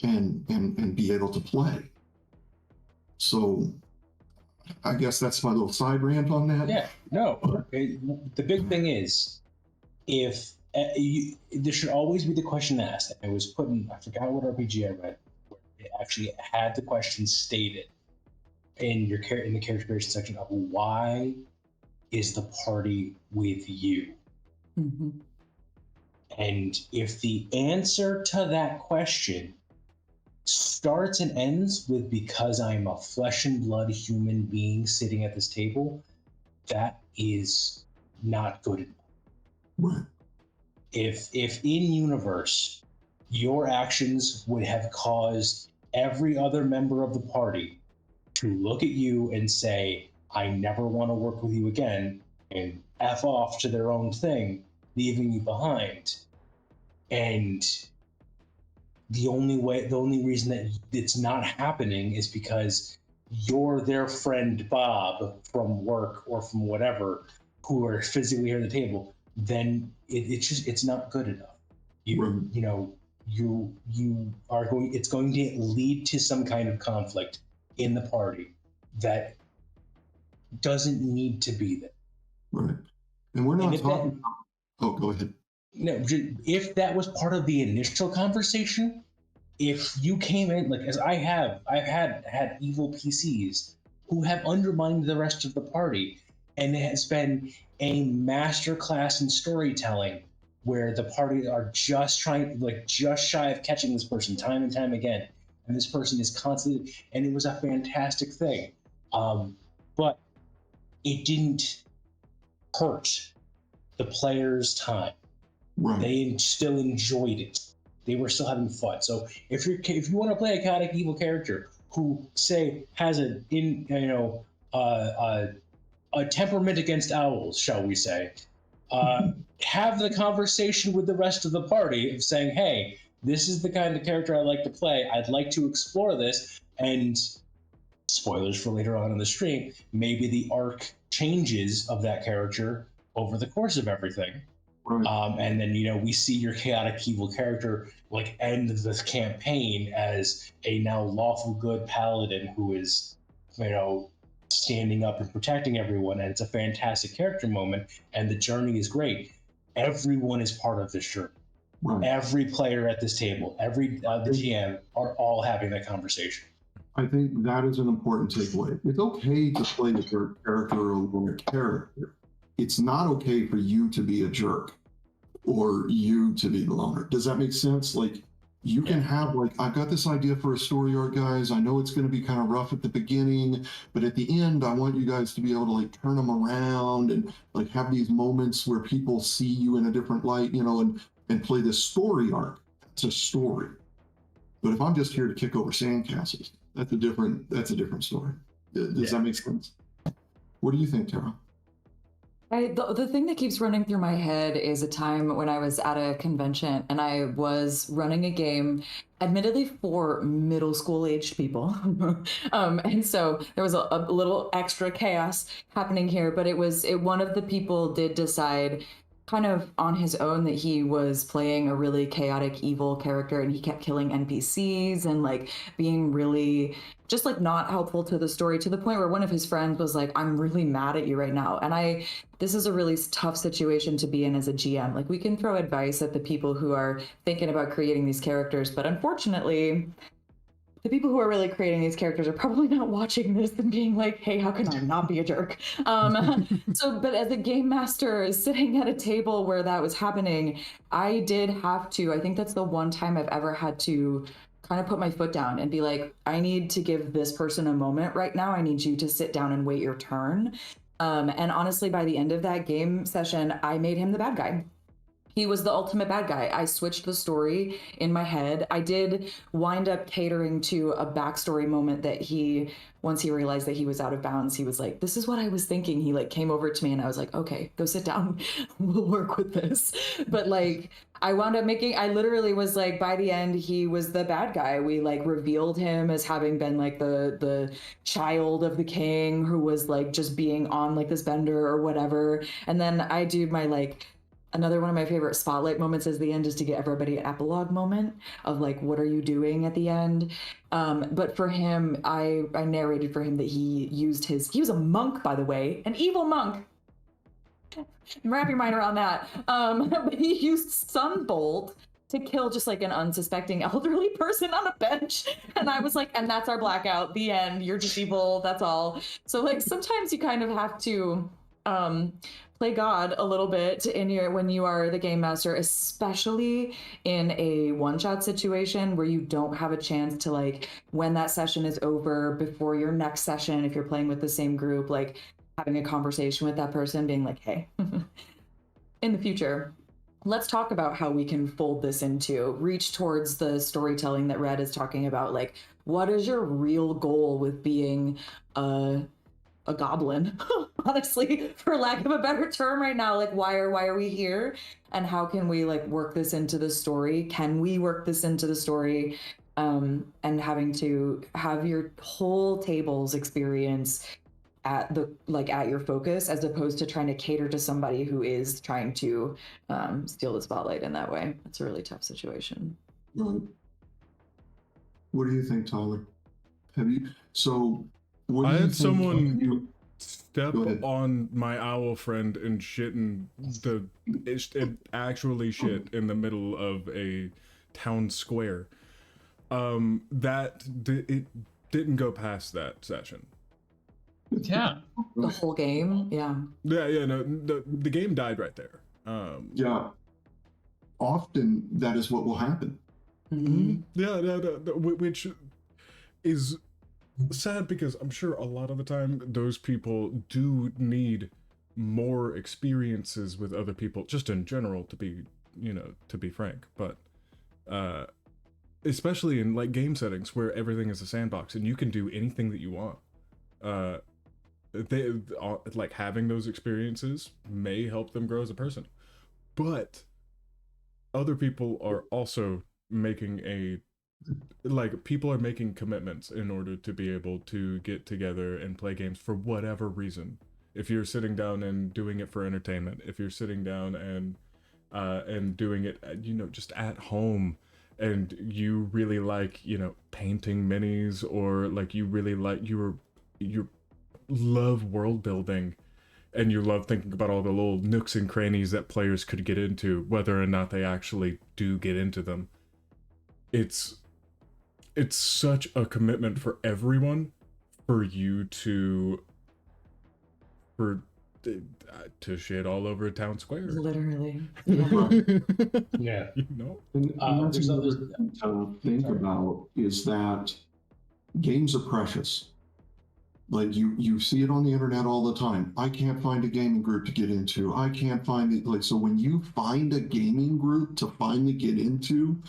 and be able to play. So I guess that's my little side rant on that. Yeah, no. The big thing is, if there should always be the question asked. I was putting, I forgot what RPG I read, where it actually had the question stated in the character creation section of why is the party with you? Mm-hmm. And if the answer to that question starts and ends with because I'm a flesh and blood human being sitting at this table, that is not good enough. Right. If in universe your actions would have caused every other member of the party to look at you and say, I never want to work with you again, and F off to their own thing, leaving you behind, and the only reason that it's not happening is because you're their friend Bob from work or from whatever, who are physically here at the table, then it's not good enough. It's going to lead to some kind of conflict in the party that doesn't need to be there. Right. And we're not talking oh, go ahead. No, if that was part of the initial conversation, if you came in, like, as I've had evil PCs who have undermined the rest of the party, and it has been a masterclass in storytelling where the party are just shy of catching this person time and time again, and this person is constantly, and it was a fantastic thing, but it didn't hurt the players' time. Right. They still enjoyed it. They were still having fun. So if you want to play a chaotic evil character who, say, has a temperament against owls, shall we say, have the conversation with the rest of the party of saying, hey, this is the kind of character I like to play. I'd like to explore this. And spoilers for later on in the stream, maybe the arc changes of that character over the course of everything. Right. And then, we see your chaotic evil character end the campaign as a now lawful good paladin who is, standing up and protecting everyone. And it's a fantastic character moment. And the journey is great. Everyone is part of this journey. Right. Every player at this table, the GM are all having that conversation. I think that is an important takeaway. It's okay to play the jerk character or loner character. It's not okay for you to be a jerk or you to be the loner. Does that make sense? You can have I've got this idea for a story arc, guys. I know it's going to be kind of rough at the beginning, but at the end, I want you guys to be able to turn them around and have these moments where people see you in a different light, and play this story arc. It's a story. But if I'm just here to kick over sandcastles, that's a different story. Does that make sense? What do you think, Tara? The thing that keeps running through my head is a time when I was at a convention and I was running a game, admittedly for middle school aged people. And so there was a little extra chaos happening here, but one of the people did decide kind of on his own that he was playing a really chaotic evil character, and he kept killing NPCs and being really just not helpful to the story, to the point where one of his friends was like, I'm really mad at you right now. And this is a really tough situation to be in as a GM. We can throw advice at the people who are thinking about creating these characters, but unfortunately, the people who are really creating these characters are probably not watching this and being like, hey, how can I not be a jerk? But as a game master sitting at a table where that was happening, I did have to, I think that's the one time I've ever had to kind of put my foot down and be like, I need to give this person a moment right now. I need you to sit down and wait your turn. And honestly, by the end of that game session, I made him the bad guy. He was the ultimate bad guy. I switched the story in my head. I did wind up catering to a backstory moment that once he realized that he was out of bounds, he was like, this is what I was thinking. He came over to me and I was like, okay, go sit down. We'll work with this. But I wound up I literally was by the end, he was the bad guy. We revealed him as having been the child of the king who was just being on this bender or whatever. And then I do my another one of my favorite spotlight moments is the end, is to get everybody an epilogue moment of what are you doing at the end. But for him, I narrated for him that he was a monk, by the way, an evil monk. Wrap your mind around that. But he used Sunbolt to kill just an unsuspecting elderly person on a bench. And I was like, and that's our blackout, the end. You're just evil, that's all. So sometimes you kind of have to play God a little bit when you are the game master, especially in a one-shot situation where you don't have a chance to when that session is over, before your next session, if you're playing with the same group, having a conversation with that person, being like, hey, in the future, let's talk about how we can fold this reach towards the storytelling that Red is talking about. What is your real goal with being a goblin, honestly, for lack of a better term right now? Why are we here, and how can we work this into the story? Can we work this into the story? And having to have your whole table's experience at your focus, as opposed to trying to cater to somebody who is trying to steal the spotlight in that way. It's a really tough situation. Right. What do you think, Tyler? I had someone step on my owl friend and shit actually shit in the middle of a town square. It didn't go past that session. Yeah. The whole game, yeah. Yeah, no, the game died right there. Yeah. often that is what will happen. Mhm. Yeah, which is sad because I'm sure a lot of the time those people do need more experiences with other people, just in general, to be frank. But especially in like game settings where everything is a sandbox and you can do anything that you want. They like having those experiences may help them grow as a person, but other people are also making people are making commitments in order to be able to get together and play games for whatever reason. If you're sitting down and doing it for entertainment, if you're sitting down and doing it, just at home, and you really like, painting minis, or like you really like you love world building, and you love thinking about all the little nooks and crannies that players could get into, whether or not they actually do get into them. It's such a commitment for everyone for you to shit all over a town square. Literally. Yeah. And that's There's another others. thing to think about is that games are precious. Like you see it on the internet all the time. I can't find a gaming group to get into. I can't find it. Like, so when you find a gaming group to finally get into,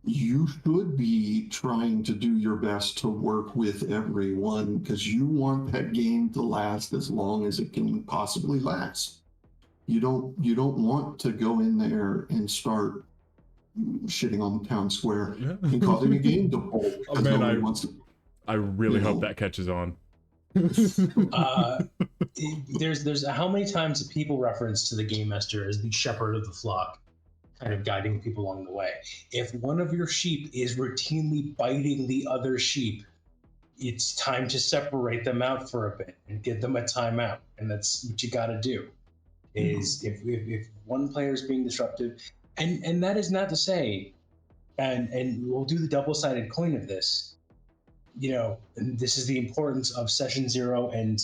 you should be trying to do your best to work with everyone, because you want that game to last as long as it can possibly last. You don't want to go in there and start shitting on the town square and causing a game to hold. Oh man, nobody wants to. I really you hope know. that catches on. There's how many times have people reference to the game master as the shepherd of the flock, kind of guiding people along the way. If one of your sheep is routinely biting the other sheep, it's time to separate them out for a bit and give them a timeout. And that's what you got to do. Is if one player is being disruptive, and that is not to say, and we'll do the double-sided coin of this. And this is the importance of session zero and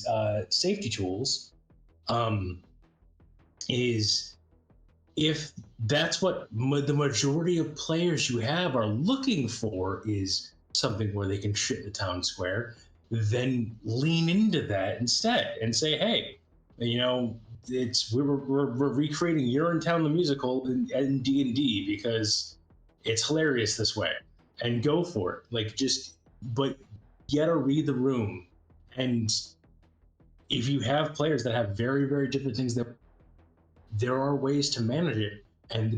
safety tools. Is if that's what the majority of players you have are looking for, is something where they can shit the town square, then lean into that instead and say, hey, we're recreating Urinetown the musical in D&D because it's hilarious this way, and go for it. But you gotta read the room, and if you have players that have very, very different things, that there are ways to manage it,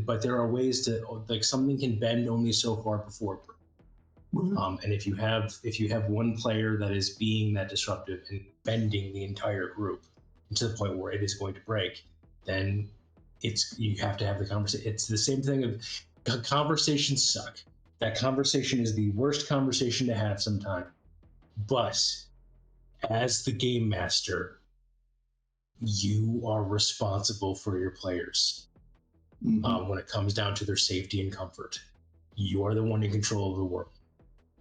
but there are ways to, like, something can bend only so far before. And if you have one player that is being that disruptive and bending the entire group to the point where it is going to break, then you have to have the conversation. It's the same thing of conversations suck. That conversation is the worst conversation to have sometimes. But as the game master, you are responsible for your players. When it comes down to their safety and comfort, you are the one in control of the world.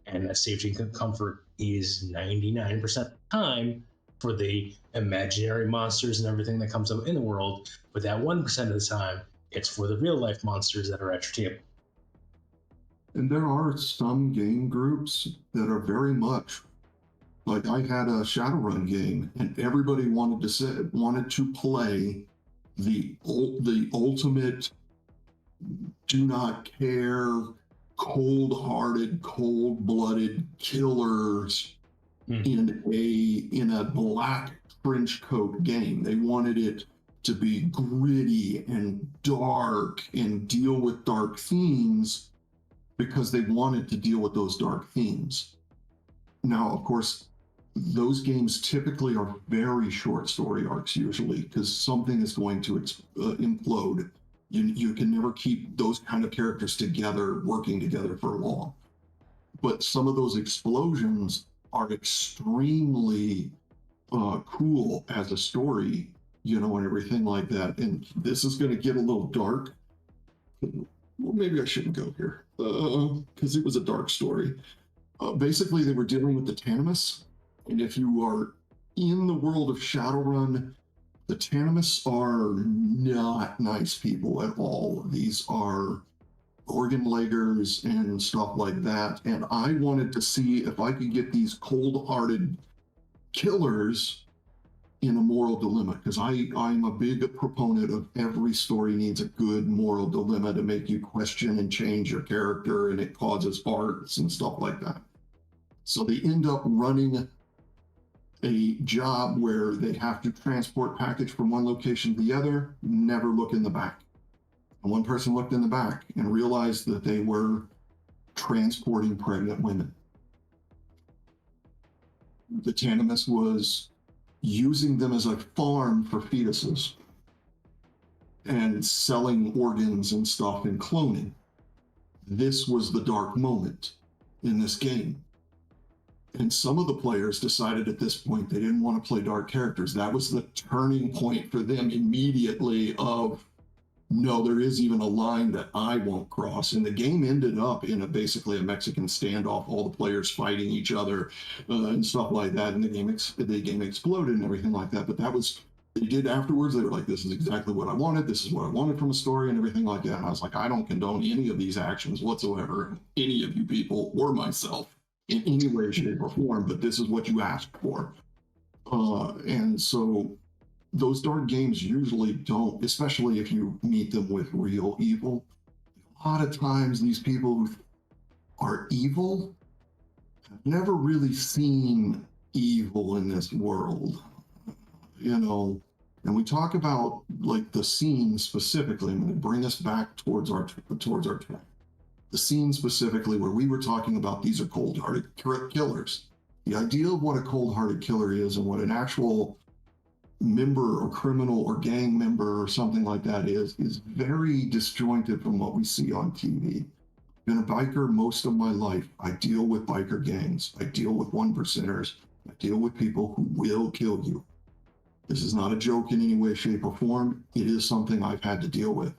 And that safety and comfort is 99% of the time for the imaginary monsters and everything that comes up in the world. But that 1% of the time, it's for the real life monsters that are at your table. And there are some game groups that are very much like, I had a Shadowrun game, and everybody wanted to play the ultimate do not care, cold-hearted, cold-blooded killers in a black trench coat game. They wanted it to be gritty and dark and deal with dark themes because they wanted to deal with those dark themes. Now, of course, those games typically are very short story arcs usually, because something is going to implode. You can never keep those kind of characters together, working together for long. But some of those explosions are extremely cool as a story, and everything like that. And this is going to get a little dark. Well, maybe I shouldn't go here, because it was a dark story. Basically, they were dealing with the Tanimus. And if you are in the world of Shadowrun, The Tanimists are not nice people at all. These are organ leggers and stuff like that. And I wanted to see if I could get these cold-hearted killers in a moral dilemma, because I'm a big proponent of every story needs a good moral dilemma to make you question and change your character, and it causes arcs and stuff like that. So they end up running a job where they have to transport package from one location to the other, never look in the back. And one person looked in the back and realized that they were transporting pregnant women. The Tanimist was using them as a farm for fetuses and selling organs and stuff and cloning. This was the dark moment in this game. And some of the players decided at this point they didn't want to play dark characters. That was the turning point for them immediately of, no, there is even a line that I won't cross. And the game ended up in basically a Mexican standoff, all the players fighting each other and stuff like that. And the game exploded and everything like that. But that was, they did afterwards, they were like, this is exactly what I wanted. This is what I wanted from a story and everything like that. And I was like, I don't condone any of these actions whatsoever, any of you people or myself in any way, shape, or form, but this is what you asked for. And so those dark games usually don't, especially if you meet them with real evil. A lot of times these people who are evil have never really seen evil in this world, you know. And we talk about like the scene specifically. I'm going to bring us back towards our track. The scene specifically where we were talking about these are cold-hearted killers. The idea of what a cold-hearted killer is and what an actual member or criminal or gang member or something like that is very disjointed from what we see on TV. Been a biker most of my life. I deal with biker gangs. I deal with 1%ers. I deal with people who will kill you. This is not a joke in any way, shape, or form. It is something I've had to deal with.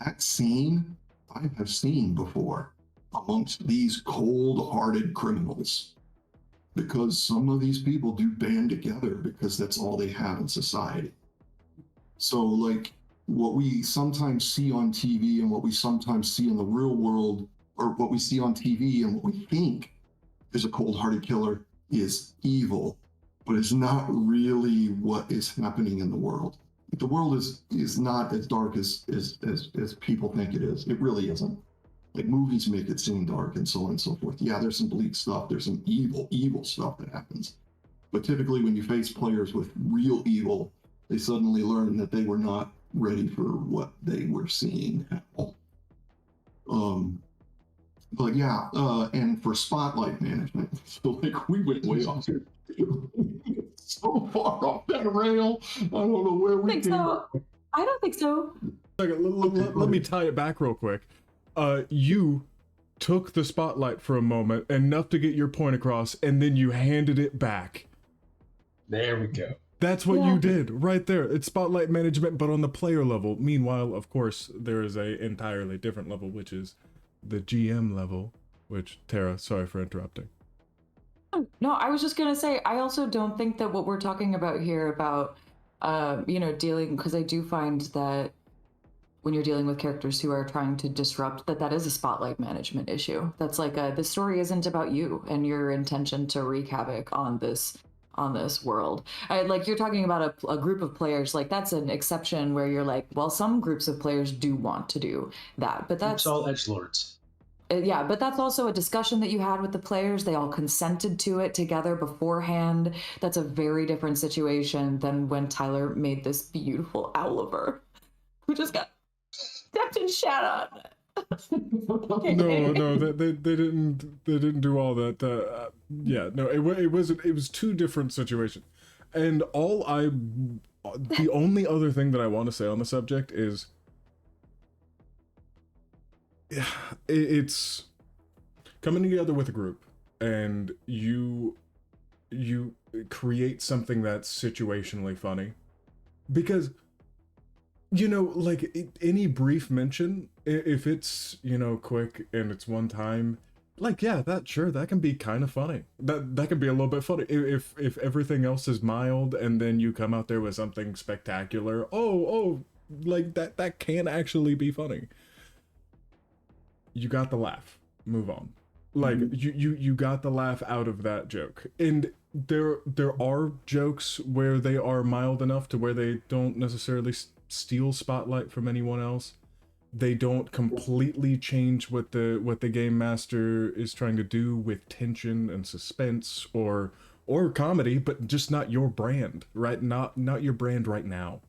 That scene I have seen before amongst these cold-hearted criminals, because some of these people do band together because that's all they have in society. So like what we sometimes see on TV and what we sometimes see in the real world, or what we see on TV and what we think is a cold-hearted killer is evil, but it's not really what is happening in the world. The world is not as dark as people think it is. It really isn't. Like movies make it seem dark and so on and so forth. Yeah, there's some bleak stuff. There's some evil stuff that happens. But typically when you face players with real evil, they suddenly learn that they were not ready for what they were seeing at all. But yeah, and for spotlight management, so like we went way off here. So far off that rail, I don't know where we came. So. I don't think so. Let me tie it back real quick. You took the spotlight for a moment, enough to get your point across, and then you handed it back. There we go. That's what you did right there. It's spotlight management, but on the player level. Meanwhile, of course, there is a entirely different level, which is the GM level, which, Tara, sorry for interrupting. No, I was just going to say, I also don't think that what we're talking about here about, dealing, because I do find that when you're dealing with characters who are trying to disrupt, that is a spotlight management issue. That's like, the story isn't about you and your intention to wreak havoc on this world. Like you're talking about a group of players, like that's an exception where you're like, well, some groups of players do want to do that, but that's all edgelords. Yeah, but that's also a discussion that you had with the players. They all consented to it together beforehand. That's a very different situation than when Tyler made this beautiful Oliver, who just got stepped and shat on. No, they didn't do all that. It was two different situations, and the only other thing that I want to say on the subject is, it's coming together with a group, and you create something that's situationally funny, because like any brief mention, if it's quick and it's one time, like, yeah, that sure, that can be kind of funny. That can be a little bit funny if everything else is mild and then you come out there with something spectacular. Oh, like that can actually be funny. You got the laugh. Move on. Like you got the laugh out of that joke. And there are jokes where they are mild enough to where they don't necessarily steal spotlight from anyone else. They don't completely change what the game master is trying to do with tension and suspense or comedy, but just not your brand, right? Not your brand right now.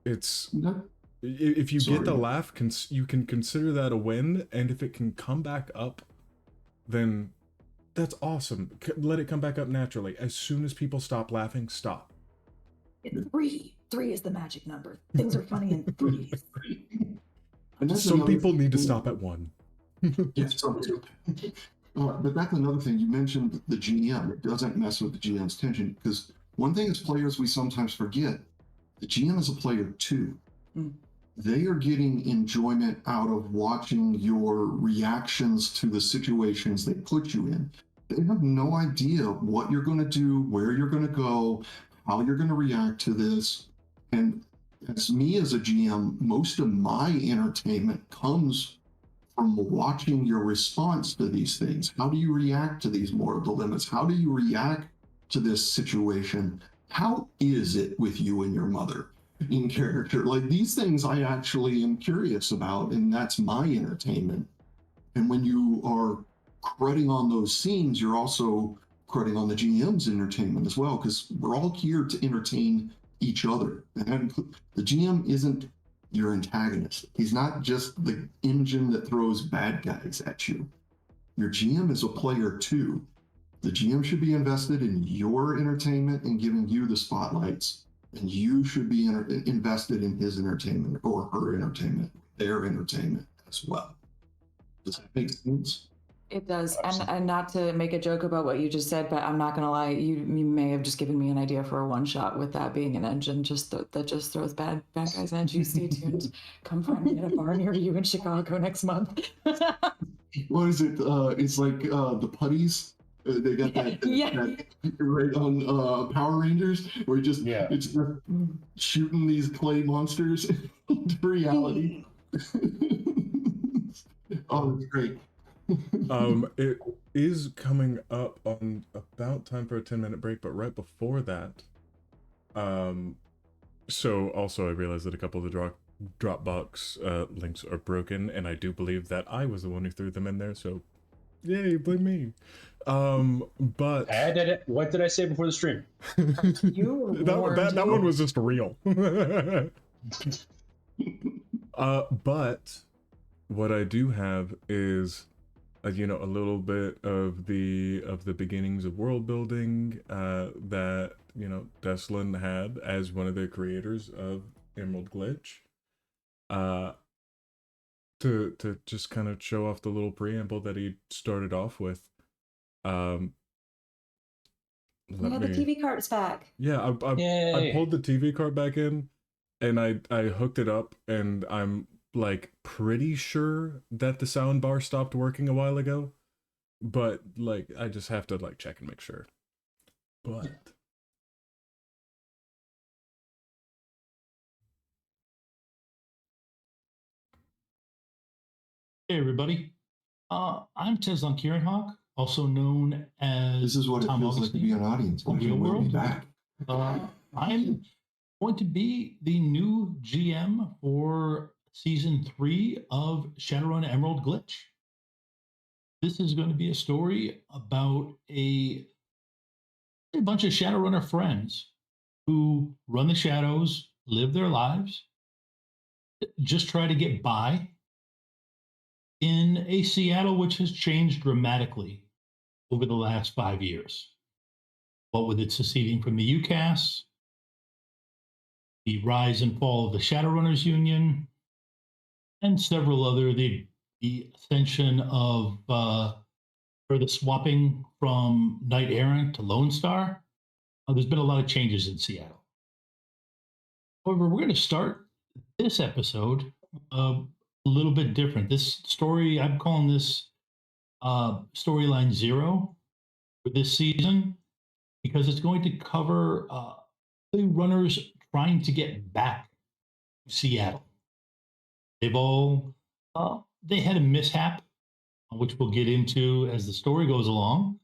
It's if you get the laugh, you can consider that a win, and if it can come back up, then that's awesome. Let it come back up naturally. As soon as people stop laughing, stop. Three is the magic number. Things are funny in threes. Some people need to stop at 1. Yes, some do. But that's another thing. You mentioned the GM. It doesn't mess with the GM's tension, because one thing as players we sometimes forget, the GM is a player too. They are getting enjoyment out of watching your reactions to the situations they put you in. They have no idea what you're going to do, where you're going to go, how you're going to react to this. And as me as a GM, most of my entertainment comes from watching your response to these things. How do you react to these moral dilemmas? How do you react to this situation? How is it with you and your mother in character? Like, these things I actually am curious about, and that's my entertainment. And when you are cruding on those scenes, you're also cruding on the GM's entertainment as well, because we're all here to entertain each other. And the GM isn't your antagonist. He's not just the engine that throws bad guys at you. Your GM is a player too. The GM should be invested in your entertainment and giving you the spotlights, and you should be invested in his entertainment or her entertainment, their entertainment as well. Does that make sense? It does. And not to make a joke about what you just said, but I'm not gonna lie, you may have just given me an idea for a one shot with that being an engine that just throws bad guys at you. Stay tuned. Come find me at a bar near you in Chicago next month. What is it? It's like the putties. They got that, that right on Power Rangers, where it's just shooting these clay monsters into reality. Oh, it's great. It is coming up on about time for a 10-minute break, but right before that, so also I realized that a couple of the Dropbox links are broken, and I do believe that I was the one who threw them in there, so yay, blame me. But I did it. What did I say before the stream? that one was just real. But what I do have is a little bit of the beginnings of world building that Teslan had as one of the creators of Emerald Glitch, to just kind of show off the little preamble that he started off with. The TV cart's back. Yeah, I pulled the TV cart back in, and I hooked it up, and I'm like pretty sure that the sound bar stopped working a while ago, but like I just have to like check and make sure. But hey everybody, I'm Teslan Kieranhawk, also known as This is what Tom it feels like to be an audience. Of Real World. Back. I'm going to be the new GM for Season 3 of Shadowrun Emerald Glitch. This is going to be a story about a bunch of Shadowrunner friends who run the shadows, live their lives, just try to get by in a Seattle which has changed dramatically over the last 5 years. What with it seceding from the UCAS, the rise and fall of the Shadowrunners Union, and several other, the ascension of or the swapping from Knight Errant to Lone Star. There's been a lot of changes in Seattle. However, we're going to start this episode a little bit different. This story, I'm calling this storyline 0 for this season because it's going to cover the runners trying to get back to Seattle. They've all they had a mishap, which we'll get into as the story goes along,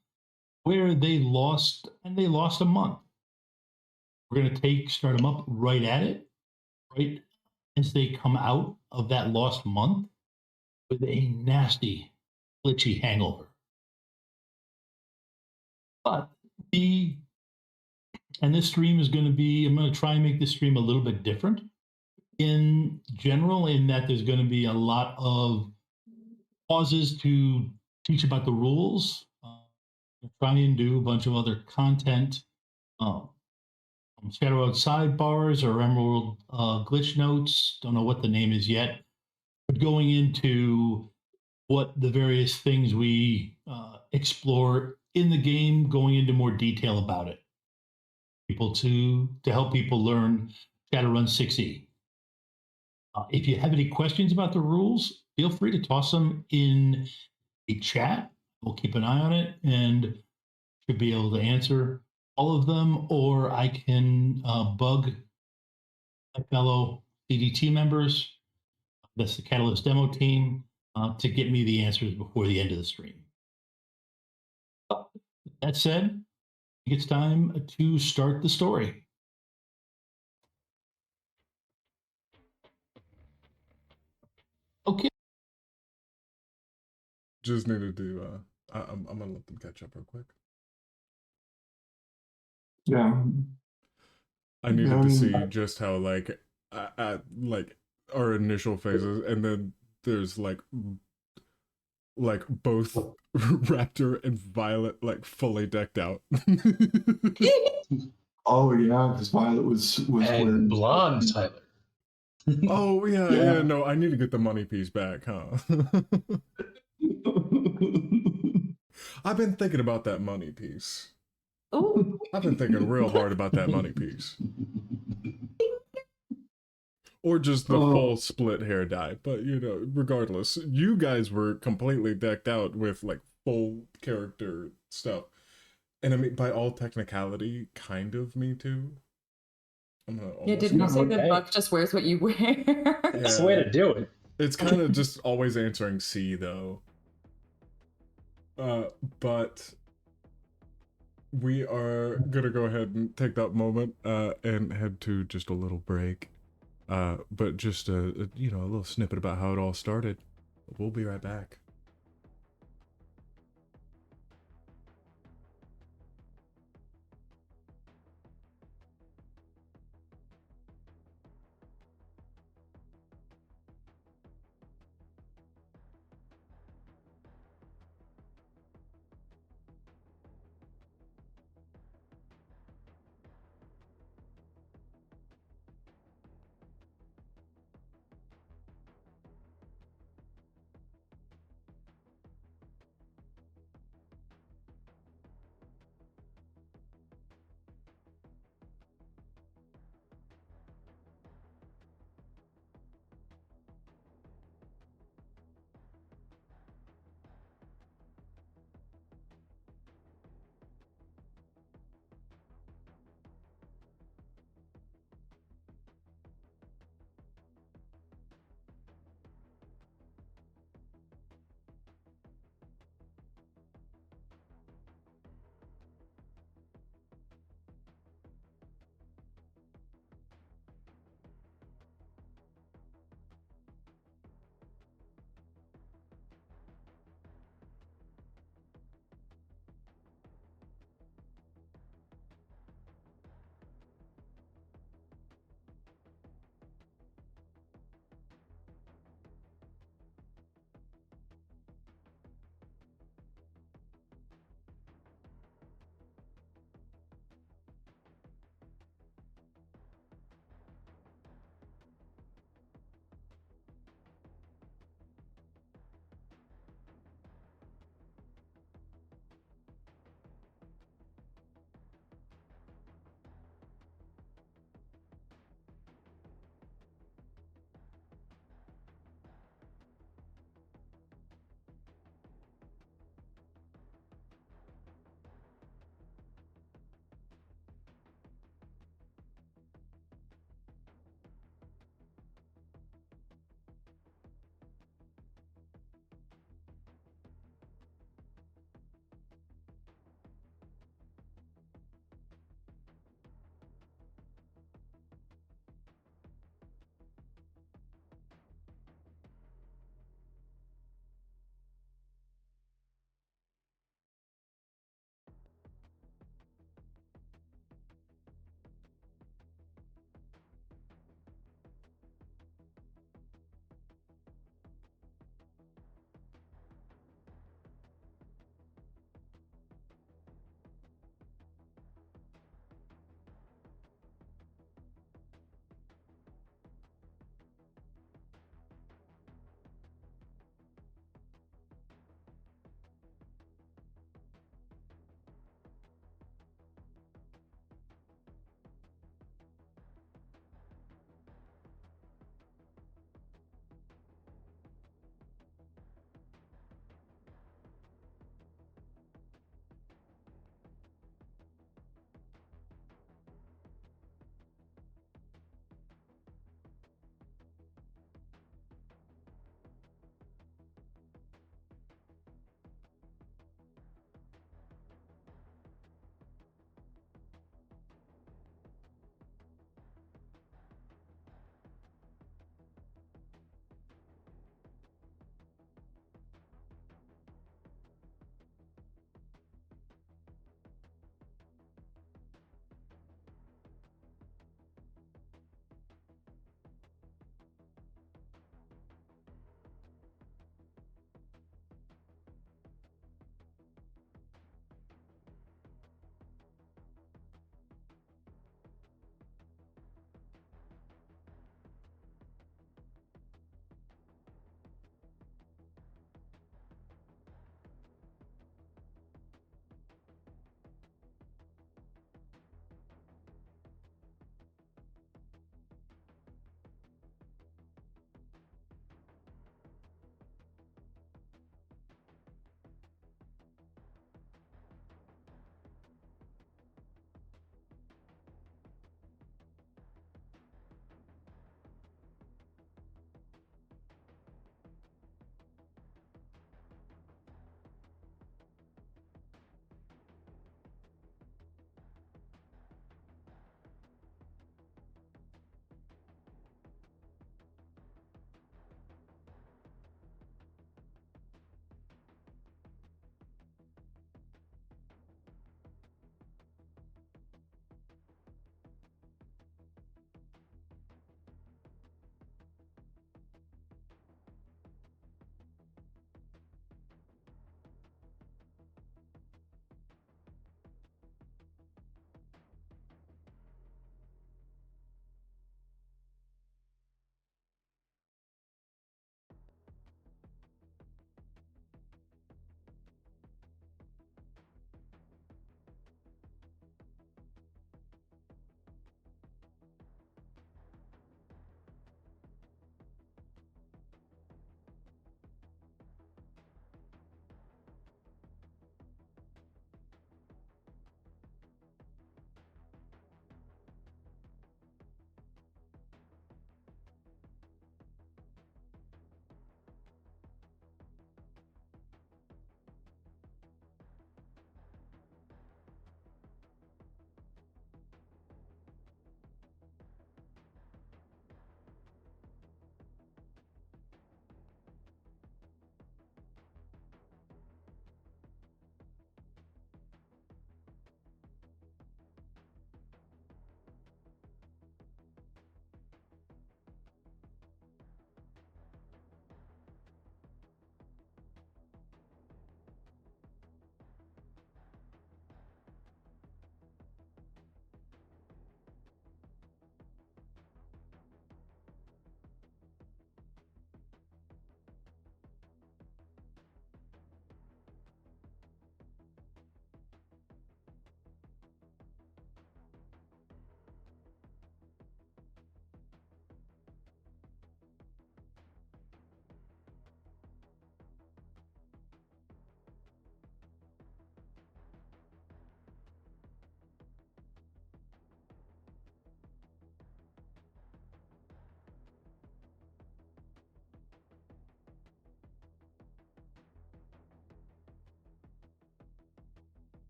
where they lost a month. We're going to start them up right at it, right as they come out of that lost month with a nasty, glitchy hangover. But this stream is going to be, I'm going to try and make this stream a little bit different in general, in that there's going to be a lot of pauses to teach about the rules, try and do a bunch of other content, Shadowed sidebars or Emerald glitch notes, don't know what the name is yet, but going into what the various things we explore in the game, going into more detail about it. People to help people learn Shadowrun 6e. If you have any questions about the rules, feel free to toss them in the chat. We'll keep an eye on it and should be able to answer all of them, or I can bug my fellow CDT members, that's the Catalyst demo team, to get me the answers before the end of the stream. That said, I think it's time to start the story. Okay. Just needed to, I'm gonna let them catch up real quick. Yeah. I needed Yeah, I to mean, see just how, like, like, our initial phases, and then there's, like both Raptor and Violet, like, fully decked out. Oh yeah, because Violet was And wearing blonde Tyler. Oh, yeah, Yeah. yeah, no, I need to get the money piece back, huh? I've been thinking about that money piece. Oh, I've been thinking real hard about that money piece. Or just the full split hair dye. But, you know, regardless, you guys were completely decked out with, like, full character stuff. And I mean, by all technicality, kind of me too. I'm gonna yeah. almost Didn't you say Okay. that Buck just wears what you wear? That's the way to do it. It's kind of just always answering C, though. But we are gonna go ahead and take that moment and head to just a little break. But just you know, a little snippet about how it all started. We'll be right back.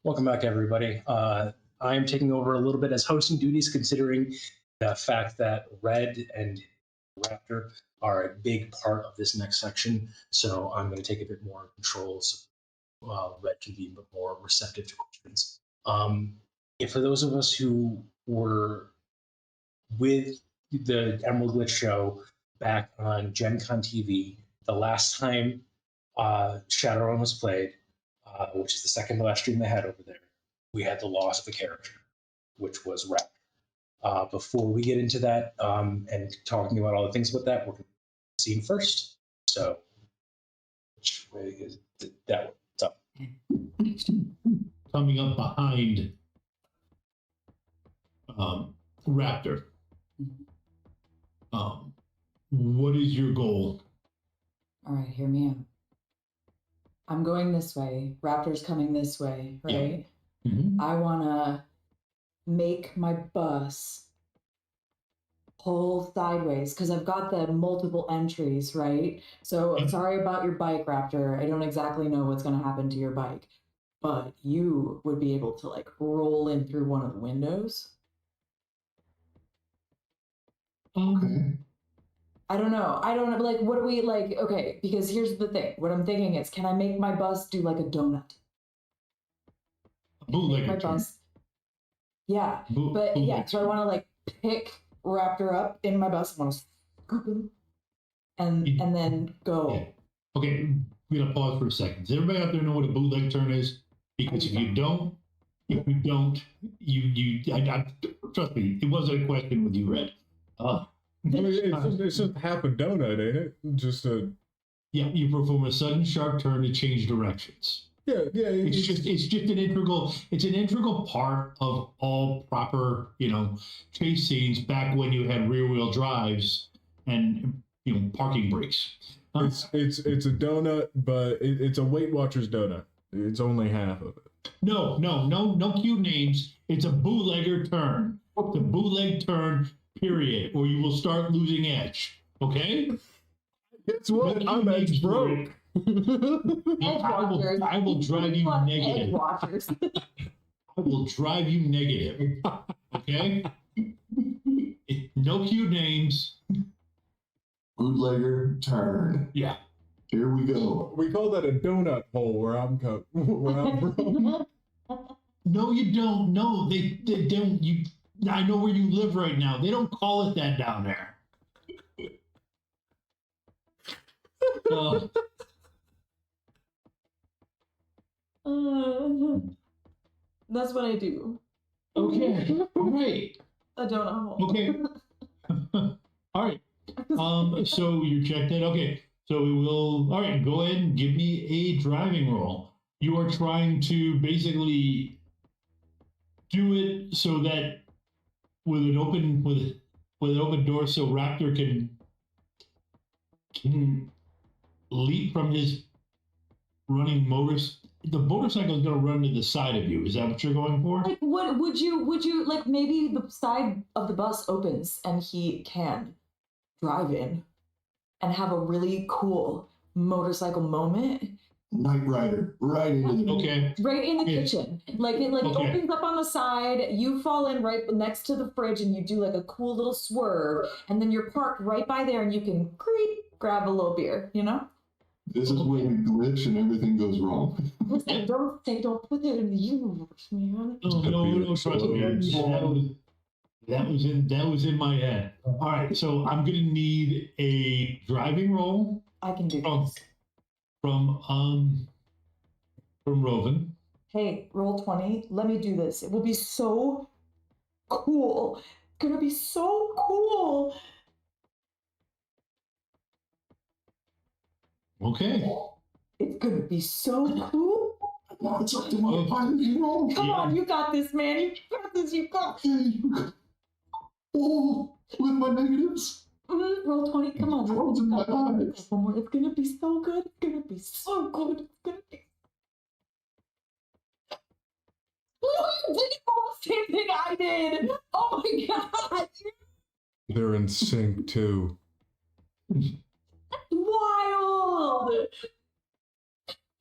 Welcome back, everybody. I'm taking over a little bit as hosting duties, considering the fact that Red and Raptor are a big part of this next section. So I'm going to take a bit more control so Red can be a bit more receptive to questions. And for those of us who were with the Emerald Glitch show back on Gen Con TV, the last time Shadowrun was played, which is the second to last stream they had over there, we had the loss of a character, which was Raptor. Before we get into that and talking about all the things about that, we're going to see first. So, which way is that one? What's up? Coming up behind Raptor. What is your goal? All right, hear me out. I'm going this way. Raptor's coming this way, right? Yeah. Mm-hmm. I want to make my bus pull sideways because I've got the multiple entries, right? So sorry about your bike, Raptor. I don't exactly know what's going to happen to your bike, but you would be able to like roll in through one of the windows. Okay. I don't know. Like, what do we like? Okay, because here's the thing. What I'm thinking is, can I make my bus do like a donut? Bootlegger My turn. bus. Yeah, but yeah. So I want to like pick Raptor up in my bus. I want to scoop him, and then go. Yeah. Okay, we're gonna pause for a second. Does everybody out there know what a bootleg turn is? Because if you don't, trust me, it wasn't a question with you, Red. It's just half a donut, ain't it? Just a Yeah, you perform a sudden sharp turn to change directions. yeah. It's just an integral part of all proper, chase scenes back when you had rear wheel drives and parking brakes. It's a donut, but it's a Weight Watchers donut. It's only half of it. No cute names. It's a bootlegger turn. It's a bootleg turn, period, or you will start losing edge. Okay? It's what? I'm edge broke. I will drive you negative. I will drive you negative. Okay? No cute names. Bootlegger turn. Yeah. Here we go. We call that a donut hole where I'm from. No, you don't. No, they don't. I know where you live right now. They don't call it that down there. That's what I do. Okay. All right. A donut hole. Okay. All right. So you're checked in. Okay. So we will. All right. Go ahead and give me a driving roll. You are trying to basically do it so that with an open door, so Raptor can leap from his running motors. The motorcycle is going to run to the side of you. Is that what you're going for? Like, what would you like? Maybe the side of the bus opens and he can drive in and have a really cool motorcycle moment. Knight Rider, right into the Okay. Right in the kitchen. Like it Okay. opens up on the side, you fall in right next to the fridge and you do like a cool little swerve, and then you're parked right by there and you can grab a little beer, This is when we glitch and everything goes wrong. Listen, don't put that in the universe, man. No, trust me. That was in my head. All right, so I'm gonna need a driving roll I can do from this. from Rovyn. Hey, roll 20. Let me do this. It will be so cool. It's gonna be so cool. Okay. It's gonna be so cool. Now it's up to my pilot, you know. Come on, you got this, man. You got this. You got this. Oh, with my negatives. Roll 20. Come on. Rolls in my eyes. One more. It's gonna be so good. It's gonna be so good. It's gonna be. Look, you did the same thing I did. Oh my god. They're in sync too. Wild.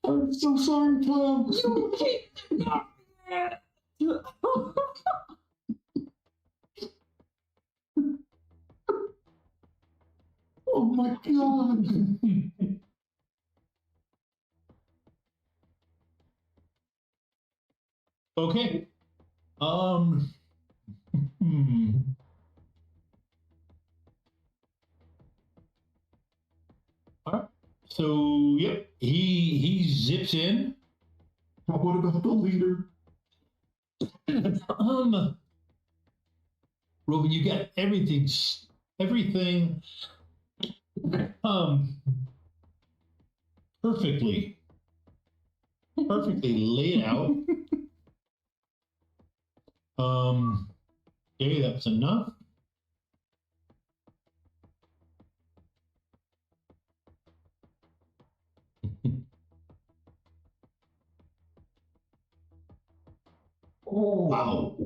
I'm so sorry, Tom. You kicked the Oh my god! Okay. Hmm. All right. So, yep, he zips in. What about the leader? Rovyn, you got everything, perfectly laid out. Okay, that's enough. Wow.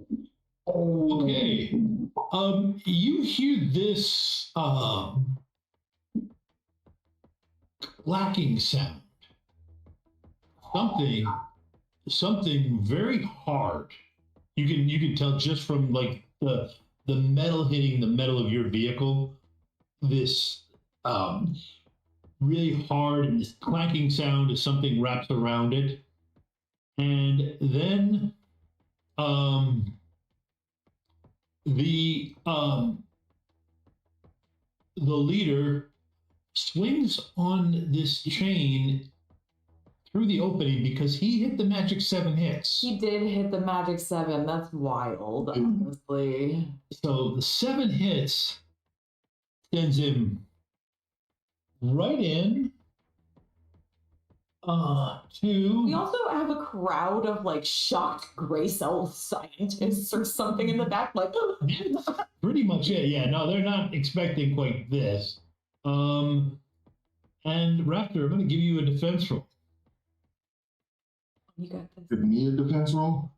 Okay. You hear this clacking sound. Something very hard. You can tell just from like the metal hitting the metal of your vehicle. This really hard and this clanking sound as something wraps around it, and then the leader swings on this chain through the opening because he hit the magic 7 hits. He did hit the magic 7. That's wild, honestly. So the 7 hits sends him right in to. We also have a crowd of like shocked gray cell scientists or something in the back, like Pretty much it. Yeah, no, they're not expecting quite this. And Raptor, I'm going to give you a defense roll. you got this. Give me a defense roll?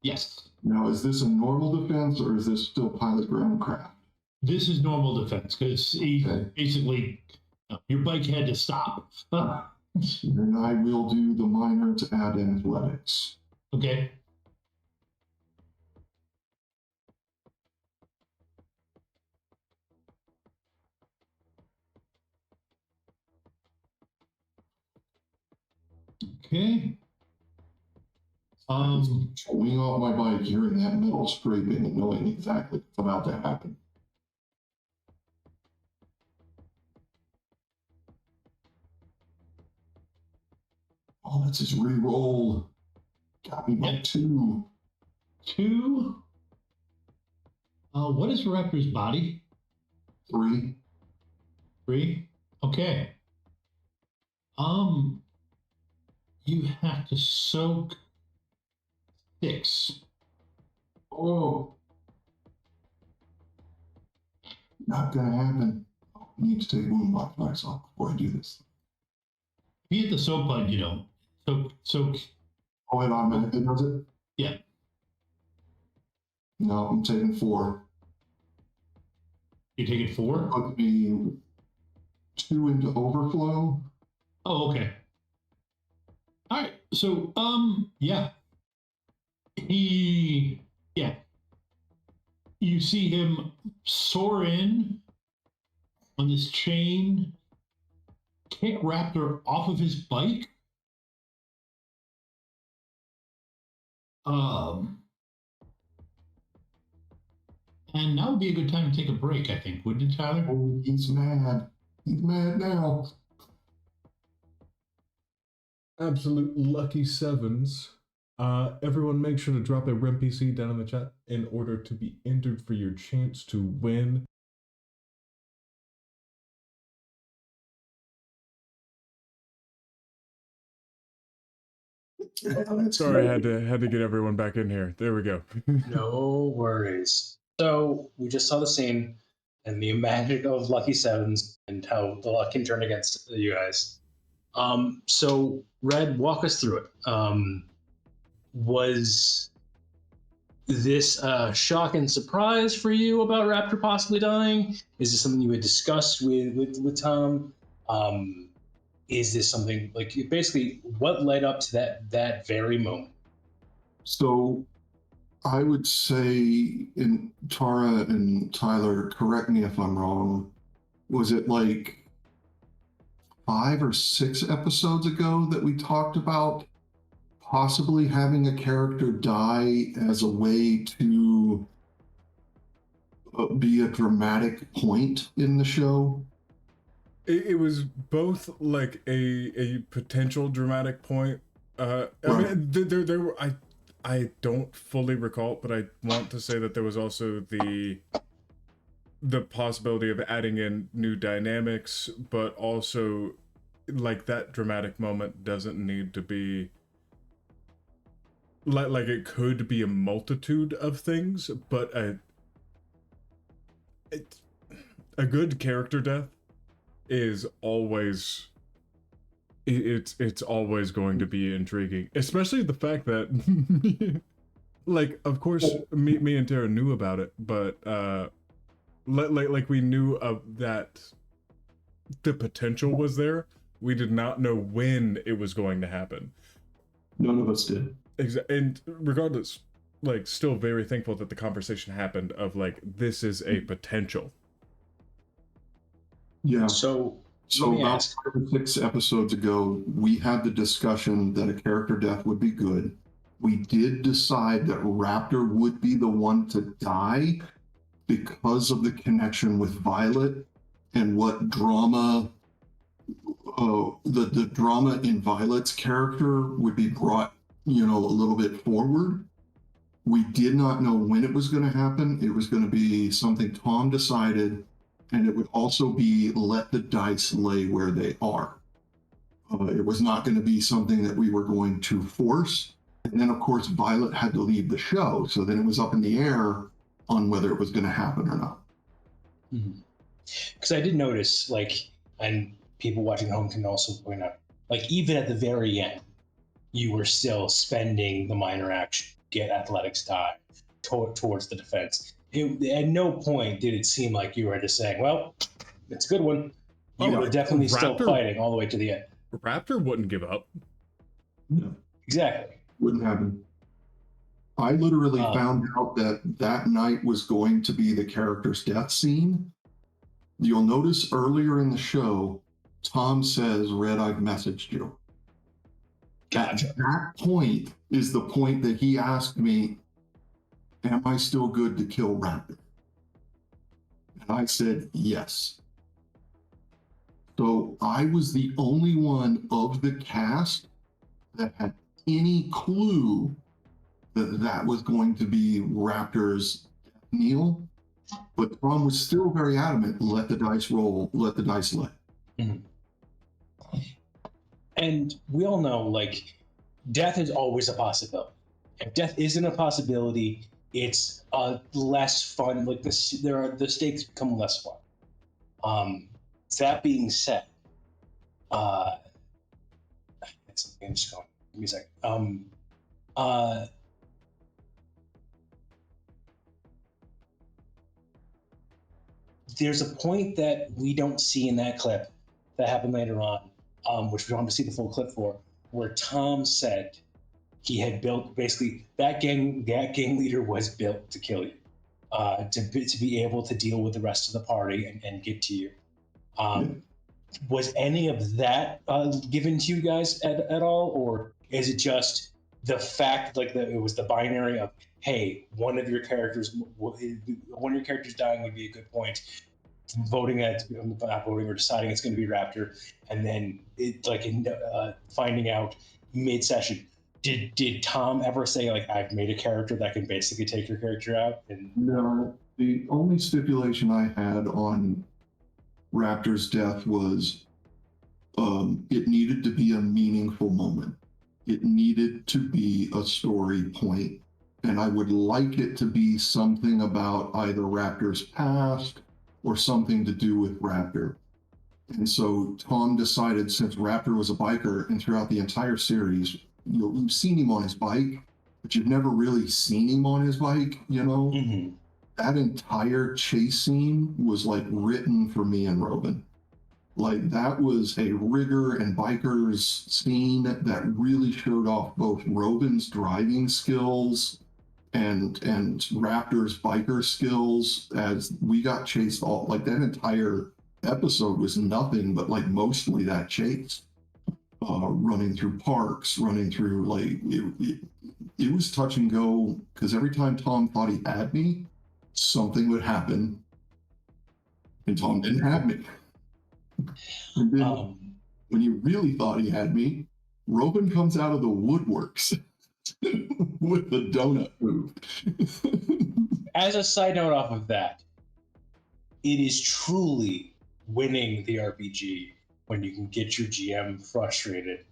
Yes. Now, is this a normal defense or is this still pilot ground craft? This is normal defense because he basically, your bike had to stop. Then I will do the minor to add athletics. Okay. Okay. Swing off my bike, hearing that metal scraping and knowing exactly what's about to happen. Oh, that's his re-roll. Got me by 2. 2. What is Raptor's body? 3. 3. Okay. You have to soak 6. Oh. Not gonna happen. I need to take wound modifiers off before I do this. If you hit the soak button, you don't. Soak. Oh, it automatically does it? Yeah. No, I'm taking 4. You're taking 4? Put me 2 into overflow. Oh, okay. All right. So, yeah. You see him soar in on this chain, kick Raptor off of his bike. And now would be a good time to take a break, I think, wouldn't it, Tyler? Oh, he's mad. He's mad now. Absolute lucky 7s. Everyone make sure to drop a REM PC down in the chat in order to be entered for your chance to win. Sorry, I had to get everyone back in here. There we go. No worries. So we just saw the scene and the magic of lucky 7s and how the luck can turn against you guys. So Red, walk us through it. Was this a shock and surprise for you about Raptor possibly dying? Is this something you had discussed with Tom? Is this something like basically what led up to that very moment? So I would say, in Tara and Tyler, correct me if I'm wrong, was it like 5 or 6 episodes ago that we talked about possibly having a character die as a way to be a dramatic point in the show? It was both like a potential dramatic point. I mean, there were I don't fully recall, but I want to say that there was also the possibility of adding in new dynamics, but also like that dramatic moment doesn't need to be like it could be a multitude of things, but a good character death is always it's always going to be intriguing, especially the fact that like of course me and Tara knew about it, but like we knew of that the potential was there. We did not know when it was going to happen. None of us did. And regardless, like still very thankful that the conversation happened of like this is a potential. Yeah. So So about 5 or 6 episodes ago, we had the discussion that a character death would be good. We did decide that Raptor would be the one to die because of the connection with Violet and what drama, the drama in Violet's character would be brought, a little bit forward. We did not know when it was going to happen. It was going to be something Tom decided, and it would also be let the dice lay where they are. It was not going to be something that we were going to force. And then, of course, Violet had to leave the show. So then it was up in the air on whether it was going to happen or not. Because I did notice, like, and people watching at home can also point out, like, even at the very end, you were still spending the minor action, get athletics die towards the defense. At no point did it seem like you were just saying, well, it's a good one. You were definitely still fighting all the way to the end. Raptor wouldn't give up. No. Exactly. Wouldn't happen. I literally found out that night was going to be the character's death scene. You'll notice earlier in the show, Tom says, Red, I've messaged you. Gotcha. At that point is the point that he asked me, am I still good to kill Raptor? And I said, yes. So I was the only one of the cast that had any clue that was going to be Raptor's kneel. But Tom was still very adamant, let the dice roll, let the dice lay. Mm-hmm. And we all know, like, death is always a possibility. If death isn't a possibility, it's less fun. Like, the stakes become less fun. That being said, I'm just going. Give me a second. There's a point that we don't see in that clip that happened later on, which we don't have to see the full clip for, where Tom said he had built, basically that gang leader was built to kill you, to be able to deal with the rest of the party and get to you. Was any of that given to you guys at all, or is it just the fact like that it was the binary of, hey, one of your characters dying would be a good point, not voting or deciding it's going to be Raptor, and then it like finding out mid-session, did Tom ever say, like, I've made a character that can basically take your character out? And no, the only stipulation I had on Raptor's death was it needed to be a meaningful moment. It needed to be a story point. And I would like it to be something about either Raptor's past or something to do with Raptor. And so Tom decided, since Raptor was a biker and throughout the entire series, you've seen him on his bike, but you've never really seen him on his bike, That entire chase scene was like written for me and Rovyn. Like that was a rigger and bikers scene that really showed off both Rovyn's driving skills and Raptor's biker skills as we got chased all like that entire episode was nothing but like mostly that chase. Running through parks, running through like it was touch and go because every time Tom thought he had me, something would happen, and Tom didn't have me. And then when he really thought he had me, Rovyn comes out of the woodworks with the donut move. As a side note off of that, it is truly winning the RPG when you can get your GM frustrated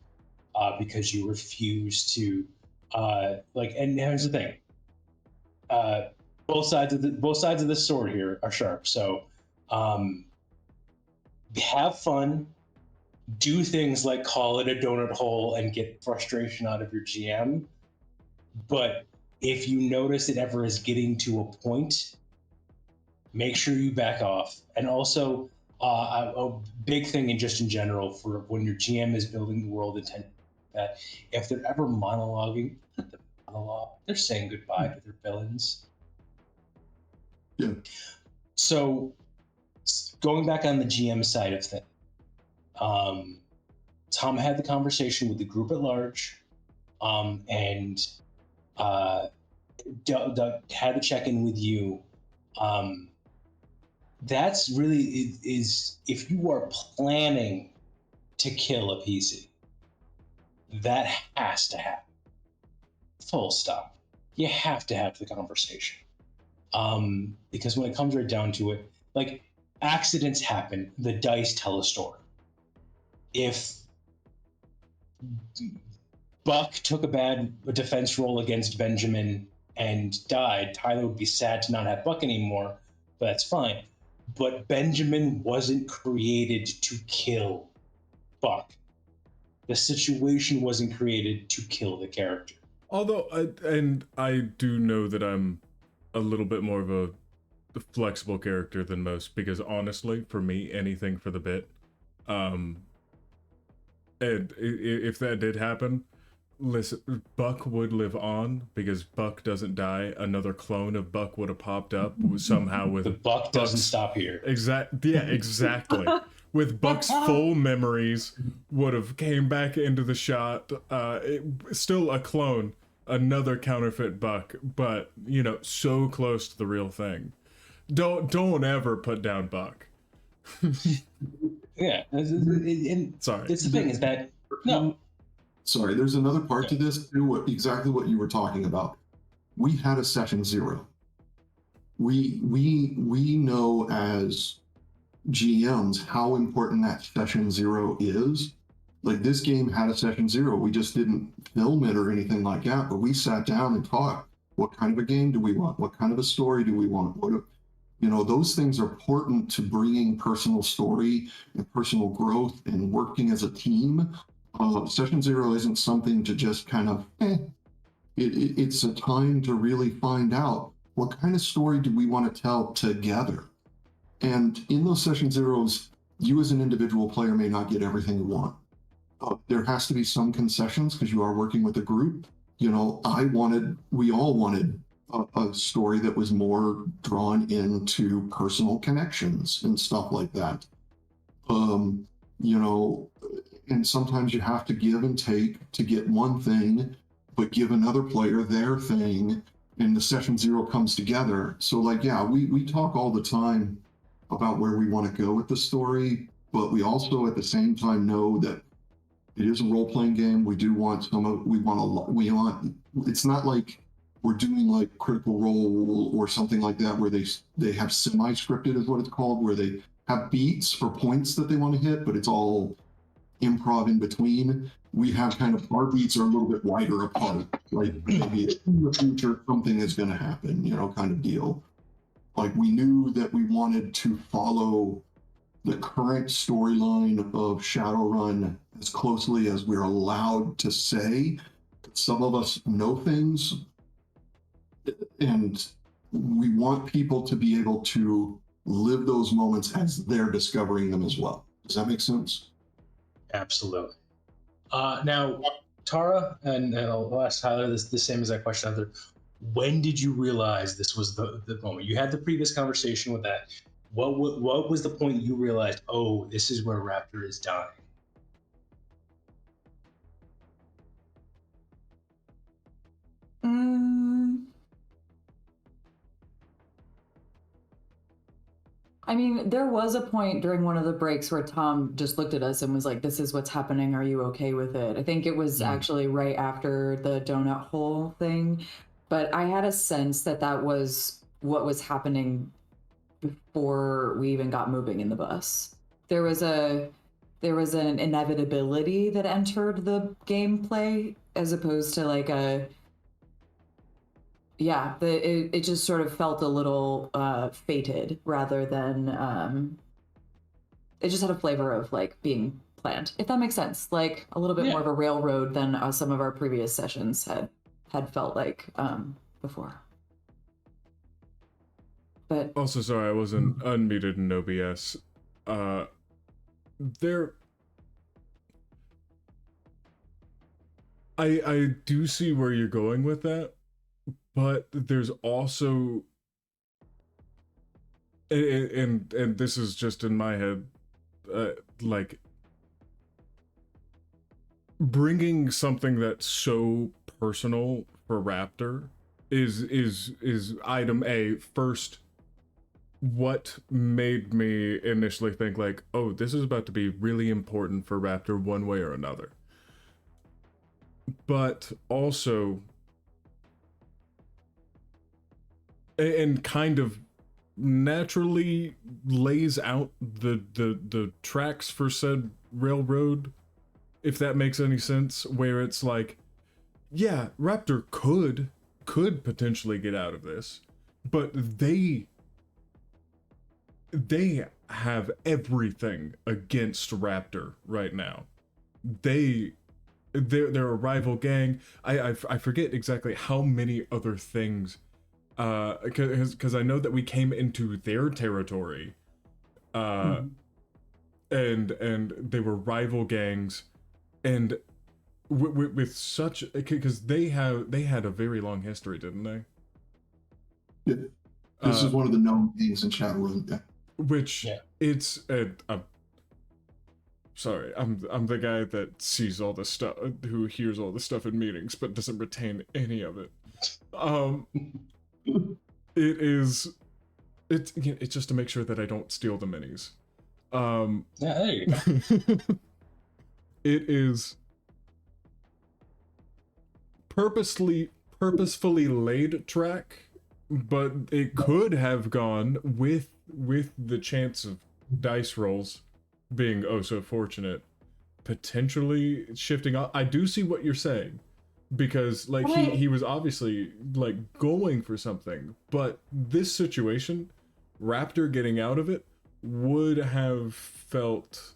because you refuse to and here's the thing. Both sides of the sword here are sharp. So have fun, do things like call it a donut hole and get frustration out of your GM. But if you notice it ever is getting to a point, make sure you back off. And also, a big thing, and just in general, for when your GM is building the world intent, that if they're ever monologuing, let them monologue. They're saying goodbye to their villains. Yeah. So, going back on the GM side of things, Tom had the conversation with the group at large, and Doug had to check in with you. That's really is if you are planning to kill a PC, that has to happen. Full stop. You have to have the conversation. Because when it comes right down to it, like accidents happen, the dice tell a story. If Buck took a defense roll against Benjamin and died, Tyler would be sad to not have Buck anymore, but that's fine. But Benjamin wasn't created to kill Buck. The situation wasn't created to kill the character. Although, I do know that I'm a little bit more of a flexible character than most, because honestly, for me, anything for the bit. And if that did happen, listen, Buck would live on because Buck doesn't die. Another clone of Buck would have popped up somehow with the Buck doesn't stop here. Exactly. With Buck's full memories would have came back into the shot. Still a clone, another counterfeit Buck, but so close to the real thing. Don't ever put down Buck. Yeah, Sorry. It's the thing is that no. Sorry, there's another part to this too. Exactly what you were talking about. We had a session 0. We know as GMs how important that session 0 is. Like this game had a session 0. We just didn't film it or anything like that, but we sat down and talked. What kind of a game do we want? What kind of a story do we want? Those things are important to bringing personal story and personal growth and working as a team. Session 0 isn't something to just kind of, it's a time to really find out what kind of story do we want to tell together. And in those session 0s, you as an individual player may not get everything you want. There has to be some concessions because you are working with a group. We all wanted a story that was more drawn into personal connections and stuff like that. And sometimes you have to give and take to get one thing, but give another player their thing, and the session 0 comes together. So we talk all the time about where we want to go with the story, but we also at the same time know that it is a role-playing game. We do want it's not like we're doing like Critical Role or something like that where they have semi-scripted is what it's called, where they have beats for points that they want to hit, but it's all improv in between. We have kind of our beats are a little bit wider apart, like maybe in the future something is going to happen, kind of deal. Like we knew that we wanted to follow the current storyline of Shadowrun as closely as we're allowed to say. Some of us know things, and we want people to be able to live those moments as they're discovering them as well. Does that make sense? Absolutely. Now, Tara, and I'll ask Tyler the same exact question. Either. When did you realize this was the moment? You had the previous conversation with that. What was the point you realized, oh, this is where Raptor is dying? I mean, there was a point during one of the breaks where Tom just looked at us and was like, "This is what's happening. Are you okay with it?" I think it was actually right after the donut hole thing, but I had a sense that that was what was happening before we even got moving in the bus. There was an inevitability that entered the gameplay as opposed to like a it just sort of felt a little fated rather than it just had a flavor of like being planned, if that makes sense, like a little bit more of a railroad than some of our previous sessions had felt like before. But also, sorry, I wasn't unmuted in OBS. I do see where you're going with that, but there's also, and this is just in my head, like bringing something that's so personal for Raptor is item A. First, what made me initially think like, oh, this is about to be really important for Raptor one way or another. But also, and kind of naturally lays out the tracks for said railroad, if that makes any sense, where it's like, yeah, Raptor could potentially get out of this, but they have everything against Raptor right now. They're a rival gang. I forget exactly how many other things, because I know that we came into their territory, and they were rival gangs, and with such, because they had a very long history, didn't they? Yeah. This is one of the known things in Shadowrun. Yeah. Which it's sorry, I'm the guy that sees all the stuff, who hears all the stuff in meetings, but doesn't retain any of it. It's just to make sure that I don't steal the minis. There you go. It is purposefully laid track, but it could have gone with the chance of dice rolls being oh so fortunate, potentially shifting off. I do see what you're saying, because like he was obviously like going for something, but this situation, Raptor getting out of it, would have felt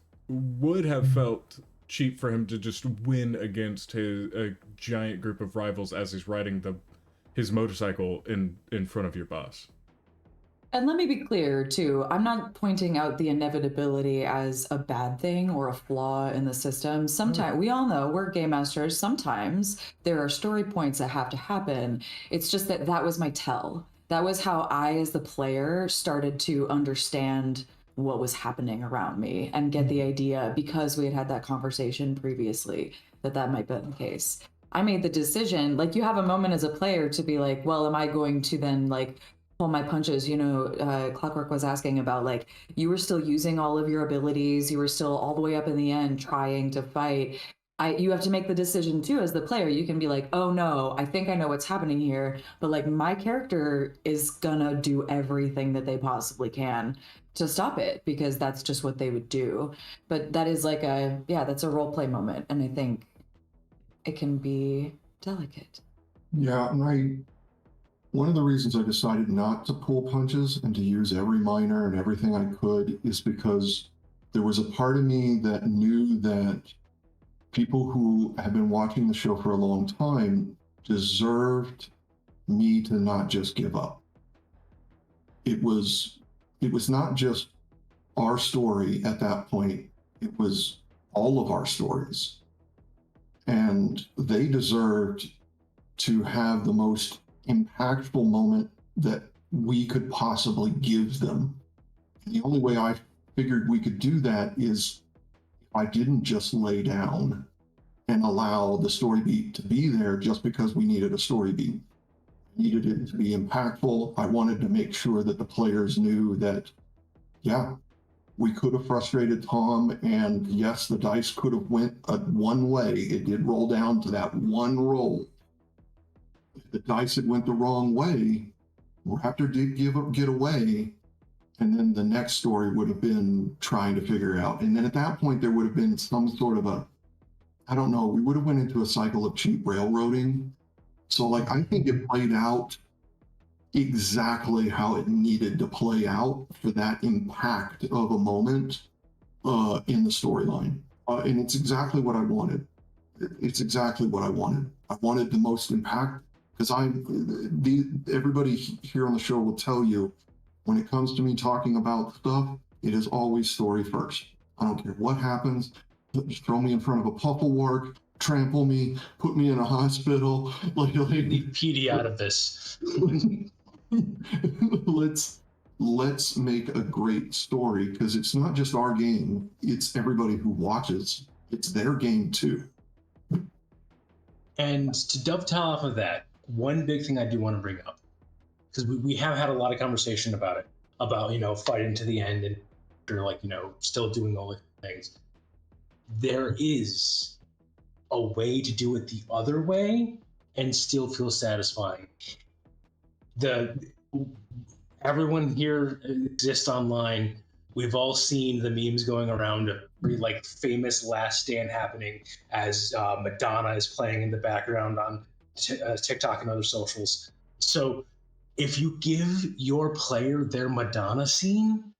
cheap for him to just win against a giant group of rivals as he's riding his motorcycle in front of your boss. And let me be clear, too. I'm not pointing out the inevitability as a bad thing or a flaw in the system. Sometimes, we all know, we're game masters. Sometimes there are story points that have to happen. It's just that was my tell. That was how I, as the player, started to understand what was happening around me and get the idea, because we had that conversation previously, that might be the case. I made the decision, like, you have a moment as a player to be like, well, am I going to then, like, pull my punches? Clockwork was asking about, like, you were still using all of your abilities, you were still all the way up in the end trying to fight. You have to make the decision too as the player. You can be like, oh no, I think I know what's happening here, but like my character is gonna do everything that they possibly can to stop it, because that's just what they would do. But that is like that's a role play moment, and I think it can be delicate. Yeah, and one of the reasons I decided not to pull punches and to use every minor and everything I could is because there was a part of me that knew that people who have been watching the show for a long time deserved me to not just give up. It was not just our story at that point. It was all of our stories. And they deserved to have the most impactful moment that we could possibly give them. And the only way I figured we could do that is if I didn't just lay down and allow the story beat to be there just because we needed a story beat. Needed it to be impactful. I wanted to make sure that the players knew that, yeah, we could have frustrated Tom, and yes, the dice could have went one way. It did roll down to that one roll. If the dice had went the wrong way, Raptor did get away, and then the next story would have been trying to figure out. And then at that point, there would have been some sort of I don't know, we would have went into a cycle of cheap railroading. So like, I think it played out exactly how it needed to play out for that impact of a moment in the storyline. And it's exactly what I wanted. It's exactly what I wanted. I wanted the most impact, because everybody here on the show will tell you, when it comes to me talking about stuff, it is always story first. I don't care what happens. Just throw me in front of a puffle wart, trample me, put me in a hospital. Leave PD out of this. let's make a great story, because it's not just our game, it's everybody who watches. It's their game too. And to dovetail off of that, one big thing I do want to bring up, because we have had a lot of conversation about it, about, you know, fighting to the end and like, you know, still doing all the things. There is a way to do it the other way and still feel satisfying. Everyone here exists online. We've all seen the memes going around of like famous last stand happening as Madonna is playing in the background on TikTok and other socials. So if you give your player their Madonna scene,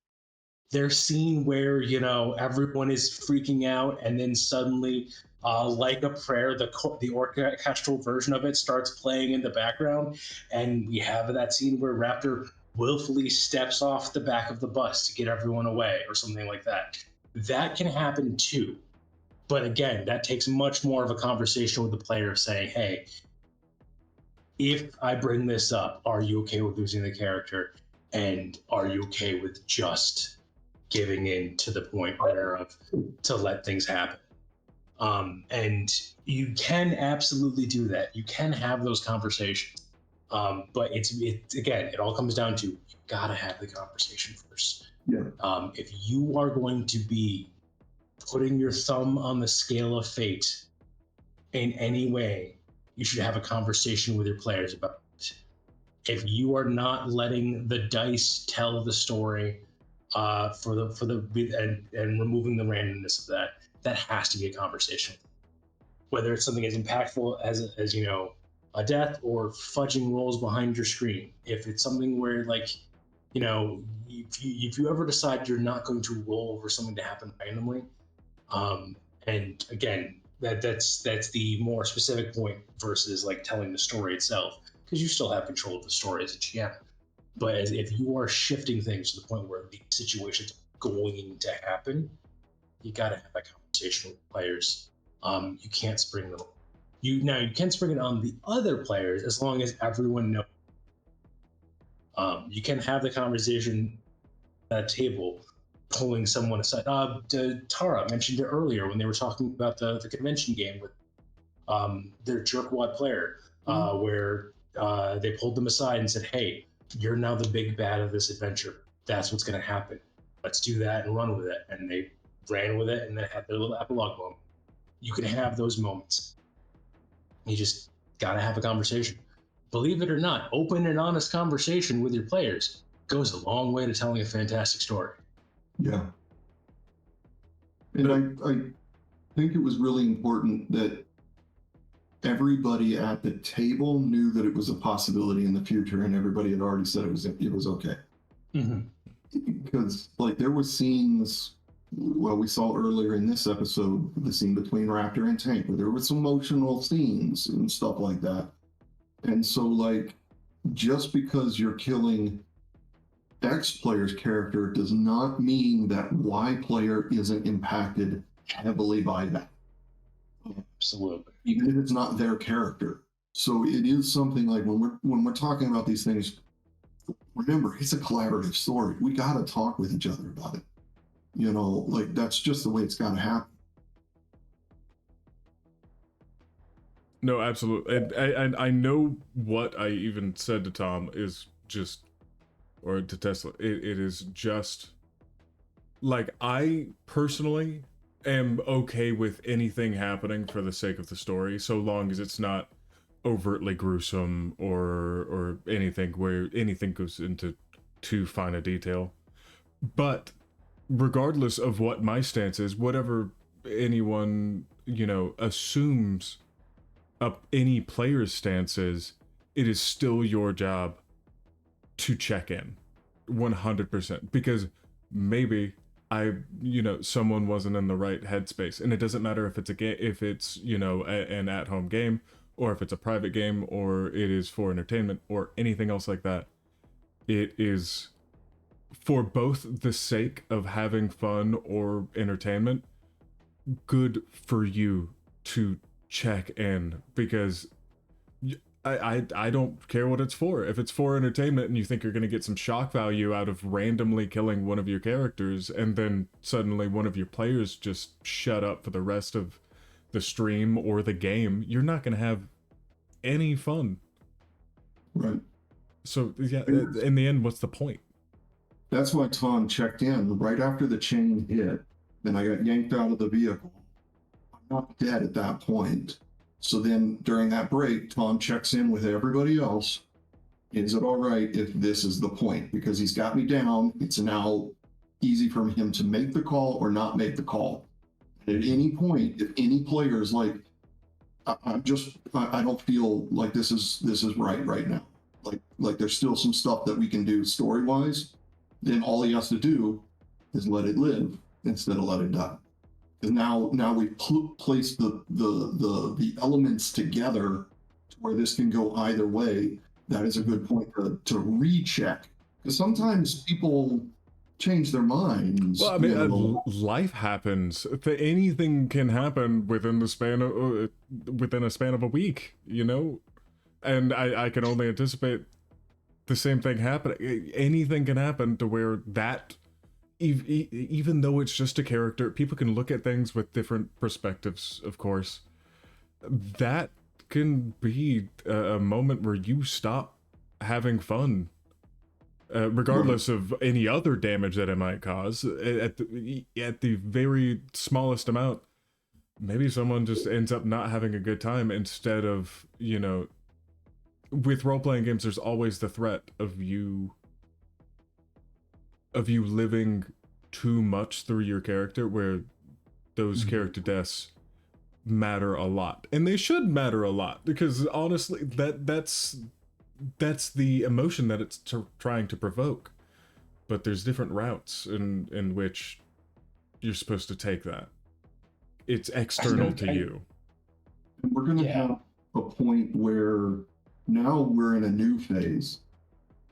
their scene where, you know, everyone is freaking out, and then suddenly like a prayer, the orchestral version of it starts playing in the background, and we have that scene where Raptor willfully steps off the back of the bus to get everyone away or something like that. That can happen too. But again, that takes much more of a conversation with the player saying, hey, if I bring this up, are you okay with losing the character? And are you okay with just giving in to the point whereof to let things happen? And you can absolutely do that. You can have those conversations. But it's again, it all comes down to, you gotta have the conversation first. Yeah. If you are going to be putting your thumb on the scale of fate in any way, you should have a conversation with your players about it. If you are not letting the dice tell the story and removing the randomness of that has to be a conversation. Whether it's something as impactful as you know, a death, or fudging rolls behind your screen. If it's something where, like, you know, if you ever decide you're not going to roll over something to happen randomly, and again, that's the more specific point versus like telling the story itself, because you still have control of the story as a GM. But if you are shifting things to the point where the situation's going to happen, you got to have that conversation with players. You can't spring them. You can spring it on the other players as long as everyone knows. You can have the conversation at a table, pulling someone aside. Tara mentioned it earlier when they were talking about the convention game with their jerkwad player, where they pulled them aside and said, hey, you're now the big bad of this adventure. That's what's going to happen. Let's do that and run with it. And they ran with it and then had their little epilogue moment. You can have those moments. You just got to have a conversation. Believe it or not, open and honest conversation with your players goes a long way to telling a fantastic story. Yeah. And I think it was really important that everybody at the table knew that it was a possibility in the future, and everybody had already said it was okay. Mm-hmm. Because like there were scenes, well, we saw earlier in this episode, the scene between Raptor and Tank, where there were some emotional scenes and stuff like that. And so like, just because you're killing X player's character does not mean that Y player isn't impacted heavily by that, Absolutely. even if it's not their character. So it is something like when we're talking about these things, remember, it's a collaborative story. We got to talk with each other about it. You know, like that's just the way it's got to happen. No, absolutely. And I know what I even said to Tom is just, or to Tesla, it is just like, I personally am okay with anything happening for the sake of the story, so long as it's not overtly gruesome or anything where anything goes into too fine a detail. But regardless of what my stance is, whatever anyone, you know, assumes up any player's stance is, it is still your job to check in 100%, because maybe someone wasn't in the right headspace, and it doesn't matter if it's a game, if it's, you know, an at-home game, or if it's a private game, or it is for entertainment or anything else like that. It is for both the sake of having fun or entertainment, good for you to check in, because I don't care what it's for. If it's for entertainment and you think you're going to get some shock value out of randomly killing one of your characters, and then suddenly one of your players just shut up for the rest of the stream or the game, you're not going to have any fun. Right. So yeah, in the end, what's the point? That's why Tom checked in right after the chain hit, and I got yanked out of the vehicle. I'm not dead at that point. So then during that break, Tom checks in with everybody else. Is it all right if this is the point? Because he's got me down. It's now easy for him to make the call or not make the call. And at any point, if any player is like, I don't feel like this is right now. Like there's still some stuff that we can do story-wise, then all he has to do is let it live instead of let it die. Because now we've placed the elements together to where this can go either way. That is a good point to recheck. Because sometimes people change their minds. Well, I mean, life happens. Anything can happen within the span of within a span of a week, you know, and I can only anticipate the same thing happening. Anything can happen to where that, even though it's just a character, people can look at things with different perspectives. Of course, that can be a moment where you stop having fun. Regardless of any other damage that it might cause, at the very smallest amount, maybe someone just ends up not having a good time instead of, you know, with role-playing games, there's always the threat of you living too much through your character, where those character deaths matter a lot, and they should matter a lot, because honestly, that's the emotion that it's trying to provoke. But there's different routes in which you're supposed to take that. It's external to you. We're going to have a point where now we're in a new phase.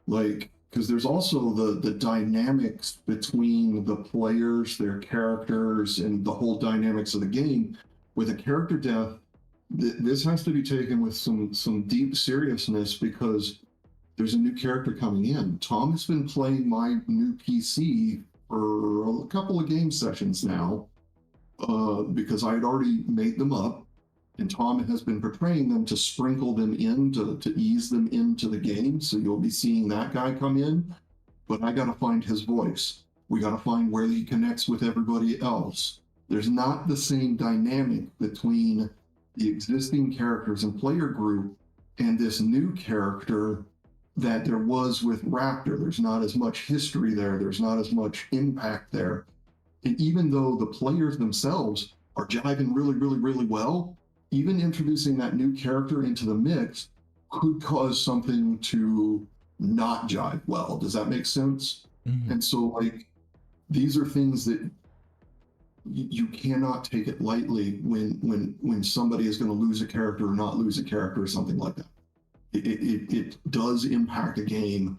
Like, because there's also the dynamics between the players, their characters, and the whole dynamics of the game. With a character death, this has to be taken with some deep seriousness, because there's a new character coming in. Tom has been playing my new PC for a couple of game sessions now, because I had already made them up, and Tom has been portraying them to sprinkle them in, to ease them into the game. So you'll be seeing that guy come in, but I got to find his voice. We got to find where he connects with everybody else. There's not the same dynamic between the existing characters and player group and this new character that there was with Raptor. There's not as much history there. There's not as much impact there. And even though the players themselves are jiving really, really, really well, even introducing that new character into the mix could cause something to not jive well. Does that make sense? Mm-hmm. And so, like, these are things that you cannot take it lightly when somebody is going to lose a character or not lose a character or something like that. It does impact a game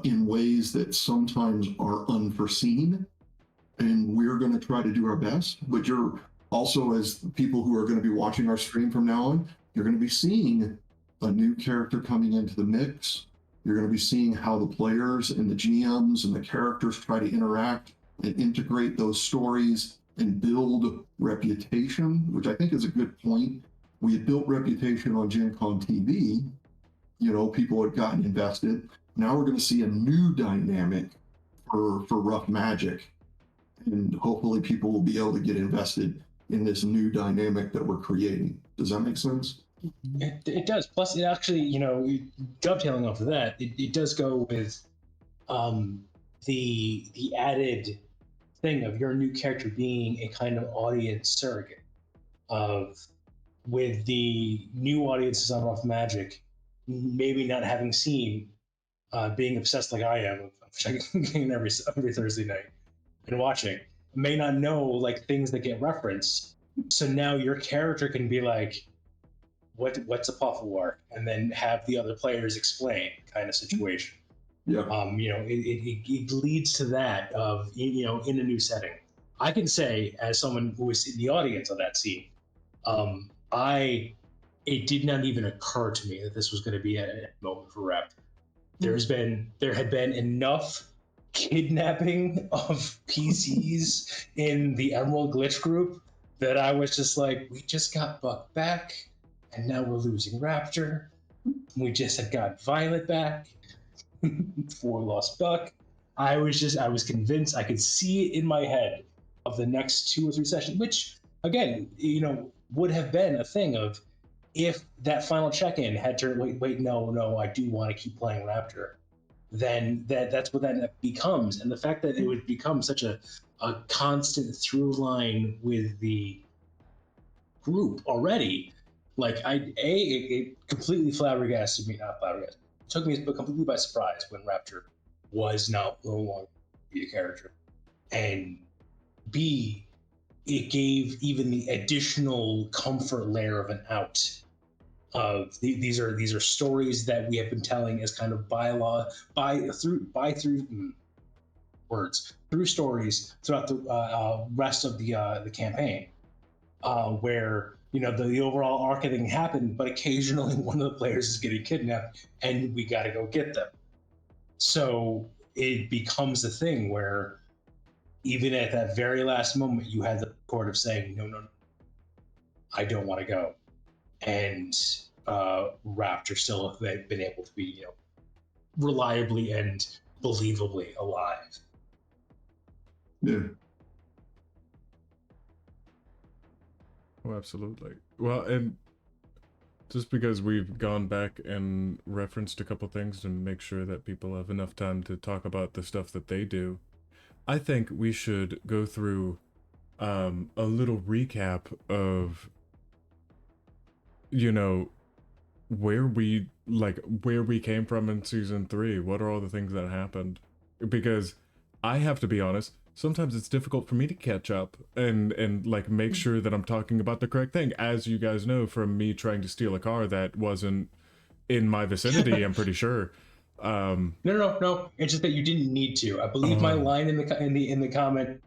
in ways that sometimes are unforeseen. And we're going to try to do our best. But you're also, as people who are going to be watching our stream from now on, you're going to be seeing a new character coming into the mix. You're going to be seeing how the players and the GMs and the characters try to interact and integrate those stories and build reputation, which I think is a good point. We had built reputation on Gen Con TV. You know, people had gotten invested. Now we're going to see a new dynamic for Rough Magic. And hopefully people will be able to get invested in this new dynamic that we're creating. Does that make sense? It does. Plus, it actually, you know, dovetailing off of that, it does go with the added thing of your new character being a kind of audience surrogate of with the new audiences on Rough Magic maybe not having seen being obsessed like I am of checking every Thursday night and watching, may not know like things that get referenced. So now your character can be like, what's a puffle work, and then have the other players explain kind of situation. Yeah. You know, it leads to that of, you know, in a new setting. I can say, as someone who was in the audience of that scene, it did not even occur to me that this was going to be a moment for Raptor. There had been enough kidnapping of PCs in the Emerald Glitch group that I was just like, we just got Buck back, and now we're losing Raptor. We just had got Violet back. For lost Buck. I was convinced, I could see it in my head of the next 2 or 3 sessions, which again, you know, would have been a thing of if that final check-in had turned, wait, no, I do want to keep playing Raptor, then that's what that becomes. And the fact that it would become such a constant through line with the group already, like it completely flabbergasted me, not flabbergasted. It took me completely by surprise when Raptor was no longer be a character, and B, it gave even the additional comfort layer of an out of these are stories that we have been telling as kind of through stories throughout the rest of the campaign, where, you know, the overall arc of thing happened, but occasionally one of the players is getting kidnapped and we got to go get them. So it becomes a thing where even at that very last moment, you had the court of saying, no, I don't want to go. And Raptor still have been able to be, you know, reliably and believably alive. Yeah. Oh, absolutely. Well, and just because we've gone back and referenced a couple things to make sure that people have enough time to talk about the stuff that they do, I think we should go through a little recap of, you know, where we came from in season 3. What are all the things that happened? Because I have to be honest, sometimes it's difficult for me to catch up and like make sure that I'm talking about the correct thing. As you guys know from me trying to steal a car that wasn't in my vicinity, I'm pretty sure. No. It's just that you didn't need to. I believe my line in the comment,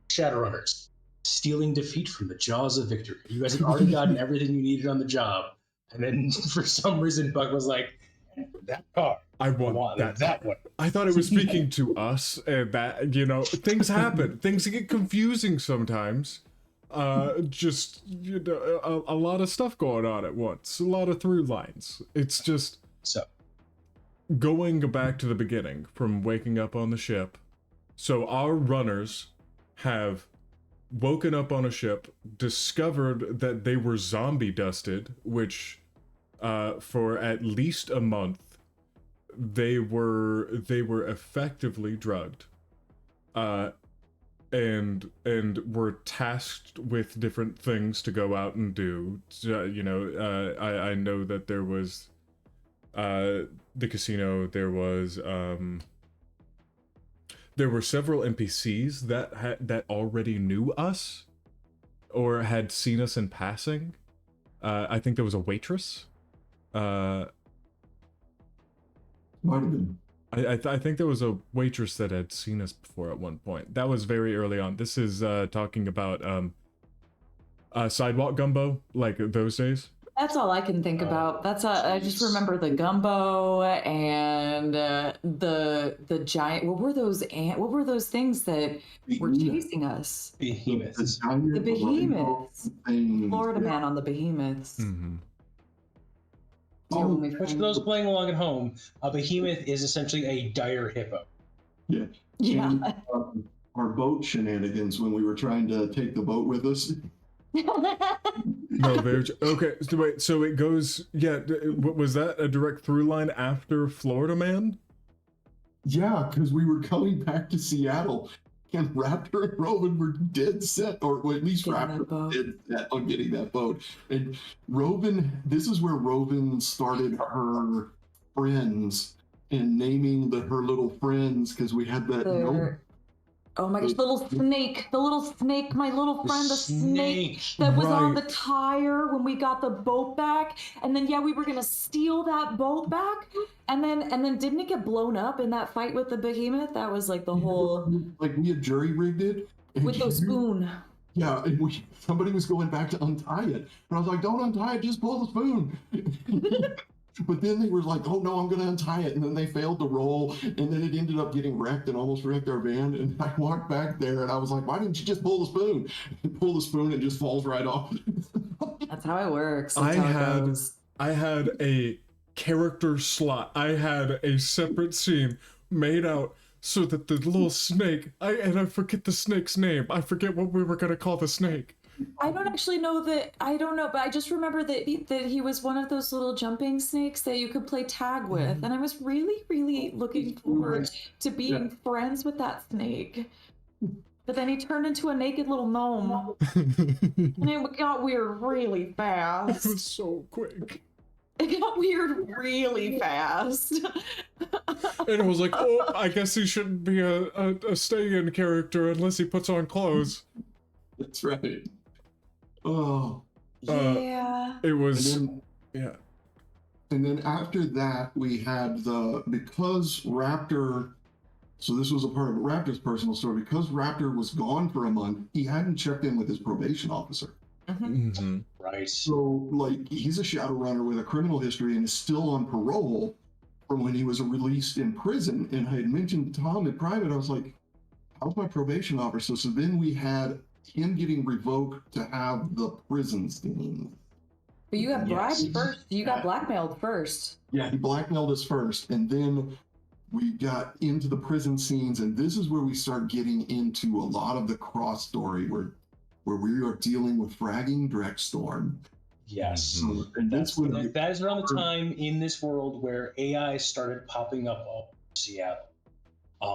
Shadowrunners, stealing defeat from the jaws of victory. You guys had already gotten everything you needed on the job, and then for some reason Buck was like, that car. I want that one. I thought it was speaking to us, and that, you know, things happen. Things get confusing sometimes. Just, you know, a lot of stuff going on at once. A lot of through lines. It's just... So, going back to the beginning, from waking up on the ship. So our runners have woken up on a ship, discovered that they were zombie dusted, which for at least a month they were effectively drugged, and were tasked with different things to go out and do. You know, I know that there was the casino, there were several NPCs that already knew us or had seen us in passing. I think there was a waitress. Might have been. I think there was a waitress that had seen us before at one point. That was very early on. This is talking about sidewalk gumbo, like those days. That's all I can think about. That's I just remember the gumbo and the giant. What were those What were those things that were chasing us? Behemoths. The behemoths. Thing. Florida man on the behemoths. Mm-hmm. Yeah, when we Which, for found- those playing along at home, a behemoth is essentially a dire hippo. Yeah. Yeah. And, our boat shenanigans when we were trying to take the boat with us. No, very okay. So wait, so it goes. Yeah, was that a direct through line after Florida Man? Yeah, because we were coming back to Seattle, and Raptor and Rovyn were dead set, or at least Getting that Raptor boat. was dead set on getting that boat. And Rovyn, this is where Rovyn started her friends and naming her little friends because we had that. They're- Oh my gosh, the little snake, my little friend, the snake that was on the Right. tire when we got the boat back. And then yeah, we were gonna steal that boat back. And then didn't it get blown up in that fight with the behemoth? That was like the whole Like we had jury rigged it. And with the spoon. Yeah, and somebody was going back to untie it. And I was like, don't untie it, just pull the spoon. But then they were like, oh no, I'm going to untie it. And then they failed to roll. And then it ended up getting wrecked and almost wrecked our van. And I walked back there and I was like, why didn't you just pull the spoon? Pull the spoon and it just falls right off. That's how it works. I That's how it had- goes. I had a character slot. I had a separate scene made out so that the little snake. I forget the snake's name. I forget what we were gonna call the snake. I don't actually know that. I don't know, but I just remember that he was one of those little jumping snakes that you could play tag with, and I was really, really looking forward to being friends with that snake. But then he turned into a naked little gnome, and it got weird really It fast. was so quick. It got weird really fast. And it was like, oh, I guess he shouldn't be a stay-in character unless he puts on clothes. That's right. Oh. Yeah. It was, And yeah. then after that, we had because Raptor, so this was a part of Raptor's personal story, because Raptor was gone for a month, he hadn't checked in with his probation officer. Mm-hmm. Right. So, like, he's a Shadowrunner with a criminal history and is still on parole from when he was released in prison. And I had mentioned to Tom in private, I was like, how's my probation officer? So then we had him getting revoked to have the prison scene. But you got bribed Yes. first. You got blackmailed first. Yeah, he blackmailed us first. And then we got into the prison scenes. And this is where we start getting into a lot of the cross story where we are dealing with fragging Drextorm. Yes. Mhm. And that's when That is around the time in this world where AI started popping up all over Seattle.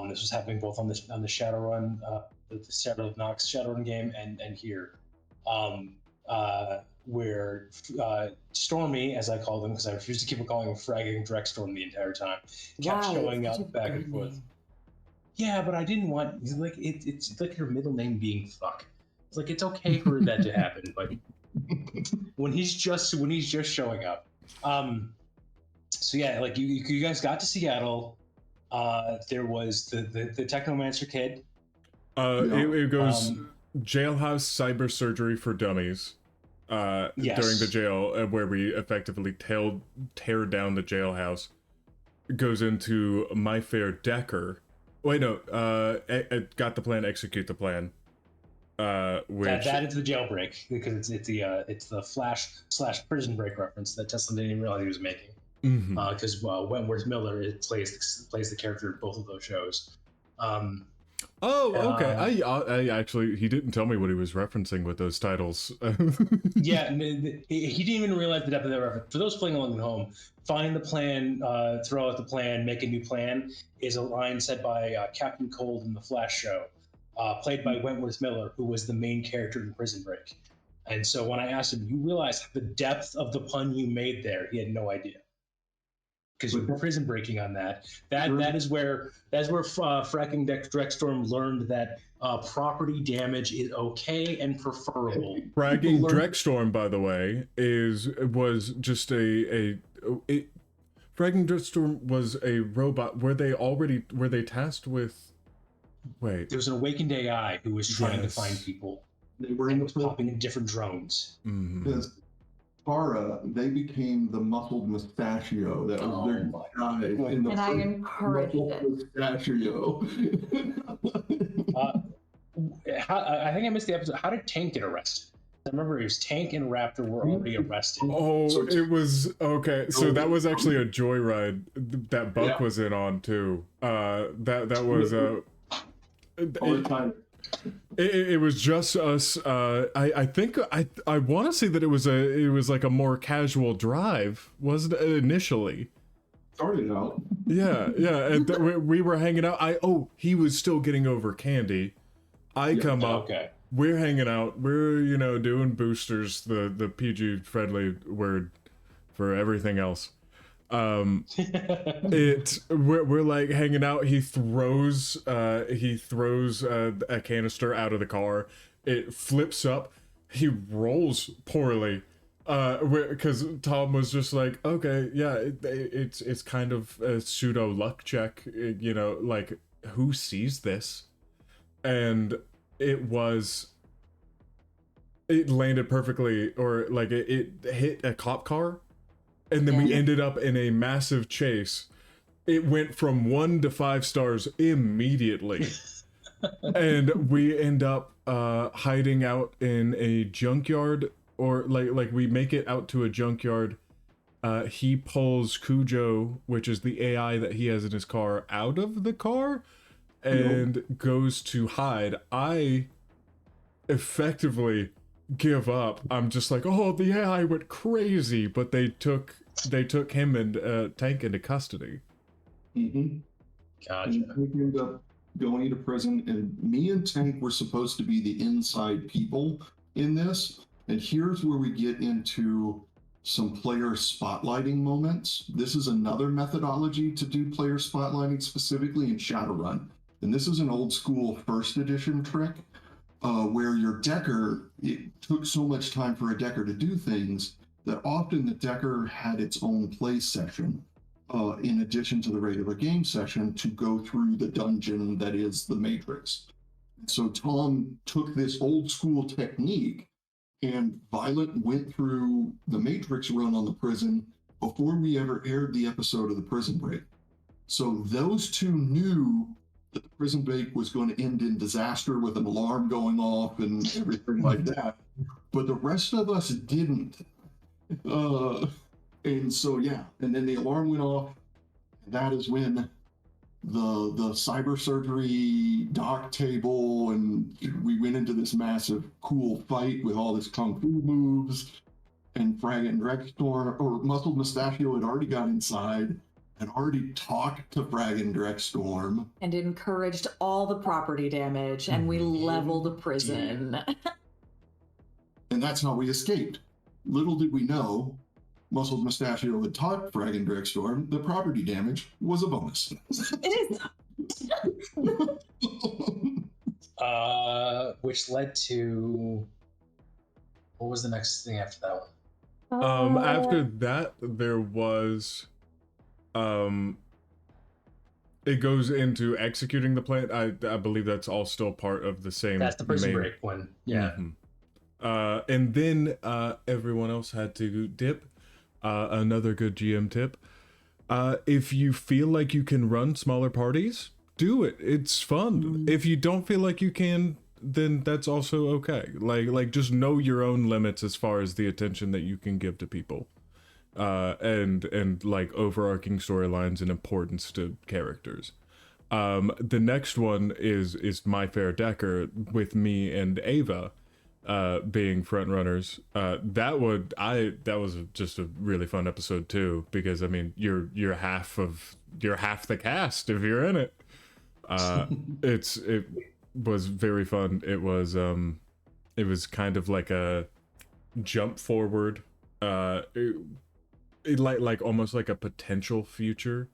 This was happening both on the Shadowrun, the Shadow of Nox Shadowrun game, and here, where Stormy, as I call them, because I refuse to keep calling him fragging Drextorm the entire time, kept Wow, showing it's such up a back good and forth. name. Yeah, but I didn't want it's like your middle name being fuck. It's like it's okay for that to happen, but when he's just showing up. So yeah, like you guys got to Seattle. There was the Technomancer kid. It goes jailhouse cyber surgery for dummies. Yes. During the jail, where we effectively tear down the jailhouse. It goes into My Fair Decker. Wait, no. Got the plan, execute the plan. Which That is the jailbreak because it's the Flash /Prison Break reference that Tesla didn't even realize he was making. Mhm. Because Wentworth Miller plays the character in both of those shows. Oh, okay. I actually, he didn't tell me what he was referencing with those titles. Yeah, he didn't even realize the depth of that reference. For those playing along at home, find the plan, throw out the plan, make a new plan is a line said by Captain Cold in the Flash show, played by Wentworth Miller, who was the main character in Prison Break. And so when I asked him, you realize the depth of the pun you made there? He had no idea. Because you were prison breaking on that. That is where fracking Drextorm learned that property damage is okay and preferable. Fragging Drextorm, by the way, was just Fragment Driftstorm was a robot. Were they tasked with? Wait. There was an awakened AI who was trying to Yes. find people. They were And in it was popping in different drones. Mhm. Because Tara, they became the muscled mustachio. That was their guy in the And I first encouraged muscled it. mustachio. I think I missed the episode. How did Tank get arrested? I remember it was Tank and Raptor were already arrested. Oh, So- it was okay. So that was actually a joyride that Buck Yeah. was in on too. That was All the time. it was just us. I think I want to say that it was like a more casual drive, wasn't it, initially? Started out. Yeah, and we were hanging out. He was still getting over candy. I Yeah, come up. Okay. We're hanging out. We're doing boosters, the PG friendly word for everything else. We're like hanging out. He throws a canister out of the car. It flips up. He rolls poorly. Because Tom was just like, okay, yeah, it's kind of a pseudo luck check, like who sees this, and it landed perfectly, or like it hit a cop car, and then we Yeah. ended up in a massive chase. It went from 1 to 5 stars immediately. And we end up hiding out in a junkyard, or like we make it out to a junkyard. He pulls Cujo, which is the AI that he has in his car, out of the car and goes to hide. I effectively give up. I'm just like, oh, the AI went crazy, but they took him and Tank into custody. Mm-hmm. Gotcha. And we ended up going to prison, and me and Tank were supposed to be the inside people in this. And here's where we get into some player spotlighting moments. This is another methodology to do player spotlighting, specifically in Shadowrun. And this is an old school first edition trick, where your decker, it took so much time for a decker to do things that often the decker had its own play session, in addition to the regular game session, to go through the dungeon that is the Matrix. So Tom took this old school technique, and Violet went through the Matrix run on the prison before we ever aired the episode of the Prison Break. So those two knew that the Prison Break was going to end in disaster with an alarm going off and everything like that. But the rest of us didn't. And so, yeah, and then the alarm went off. That is when the cyber surgery dock table, and we went into this massive cool fight with all this kung fu moves, and Frag and Drexstorm, or Muscled Mustachio, had already got inside and already talked to Frag and Drexstorm. And encouraged all the property damage, and we leveled the prison. And that's how we escaped. Little did we know, Muscled Mustachio had taught Frag and Drexstorm the property damage was a bonus. It is. Which led to, what was the next thing after that one? After that, there was, it goes into executing the plan. I believe that's all still part of the same. That's the Prison main- Break one. Yeah. Mhm. And then everyone else had to dip. Another good GM tip. If you feel like you can run smaller parties, do it. It's fun. If you don't feel like you can, then that's also okay. Like just know your own limits as far as the attention that you can give to people. And like overarching storylines and importance to characters. The next one is My Fair Decker with me and Ava being front runners. That was just a really fun episode too, because I mean you're half the cast if you're in it. It was very fun. It was kind of like a jump forward, like almost like a potential future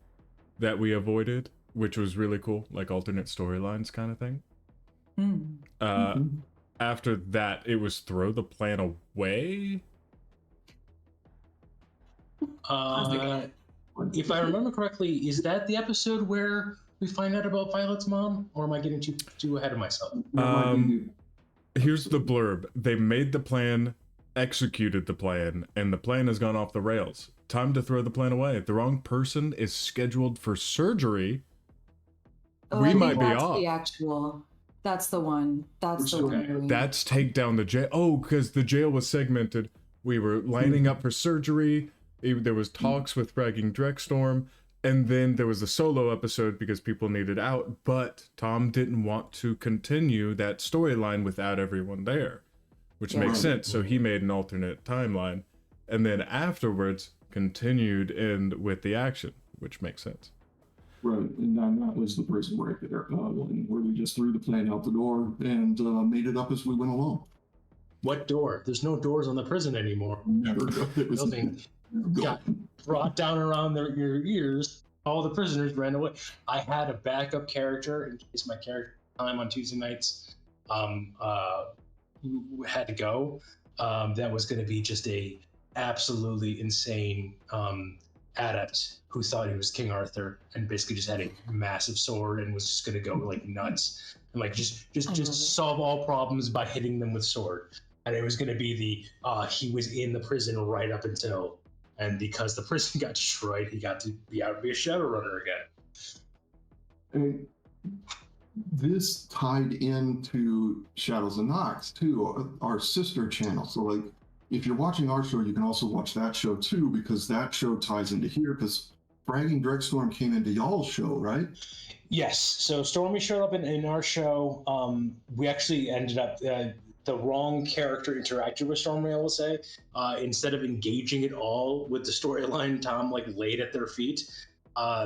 that we avoided, which was really cool, like alternate storylines kind of thing. After that, it was throw the plan away. If I remember correctly, is that the episode where we find out about Violet's mom, or am I getting too ahead of myself? That might be Here's the blurb. They made the plan, executed the plan, and the plan has gone off the rails. Time to throw the plan away. The wrong person is scheduled for surgery. Oh, We I think might be that's off. the actual. That's the one. That's the Okay. one. That's take down the jail. Oh, because the jail was segmented. We were lining up for surgery. There was talks with Bragging Drexstorm. And then there was a solo episode because people needed out. But Tom didn't want to continue that storyline without everyone there. Which Yeah. makes sense. So he made an alternate timeline. And then afterwards continued in with the action. Which makes sense. right, and then that was the prison break there, where we just threw the plane out the door and made it up as we went along. What door? There's no doors on the prison anymore. Never it was Building got brought down around your ears. All the prisoners ran away. I had a backup character in case my character time on Tuesday nights had to go. That was going to be just a absolutely insane adept who thought he was King Arthur and basically just had a massive sword and was just going to go like nuts and like just solve all problems by hitting them with sword. And it was going to be he was in the prison right up until, and because the prison got destroyed, he got to be out and be a Shadowrunner again. And this tied into Shadows and Nox too, our sister channel. So like, if you're watching our show, you can also watch that show too, because that show ties into here. Because Bragging Drexstorm came into y'all's show, right? Yes. So Stormy showed up in our show. We actually ended up the wrong character interacted with Stormy, I will say. Instead of engaging at all with the storyline, Tom like laid at their feet.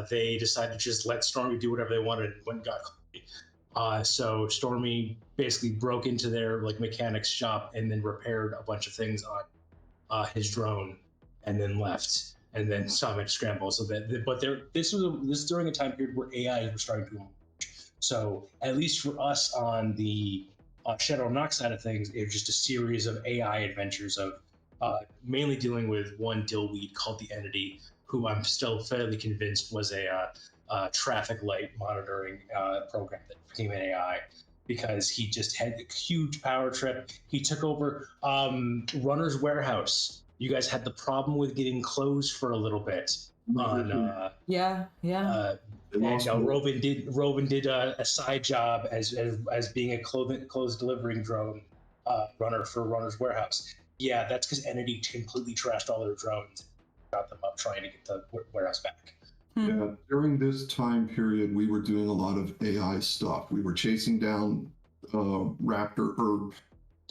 They decided to just let Stormy do whatever they wanted when it got cloudy. So Stormy basically broke into their like mechanics shop and then repaired a bunch of things on his drone, and then left. And then Tom had to scramble. So this was during a time period where AI was starting to emerge. So at least for us on the Shadow Nox side of things, it was just a series of AI adventures of mainly dealing with one dillweed called the Entity, who I'm still fairly convinced was a traffic light monitoring program that became an AI, because he just had a huge power trip. He took over Runner's Warehouse. You guys had the problem with getting closed for a little bit on Yeah. and Rovyn did a side job as being a clothes delivering drone runner for Runner's Warehouse. Yeah, that's because Entity completely trashed all their drones, got them up trying to get the warehouse back. Yeah, during this time period, we were doing a lot of AI stuff. We were chasing down Raptor or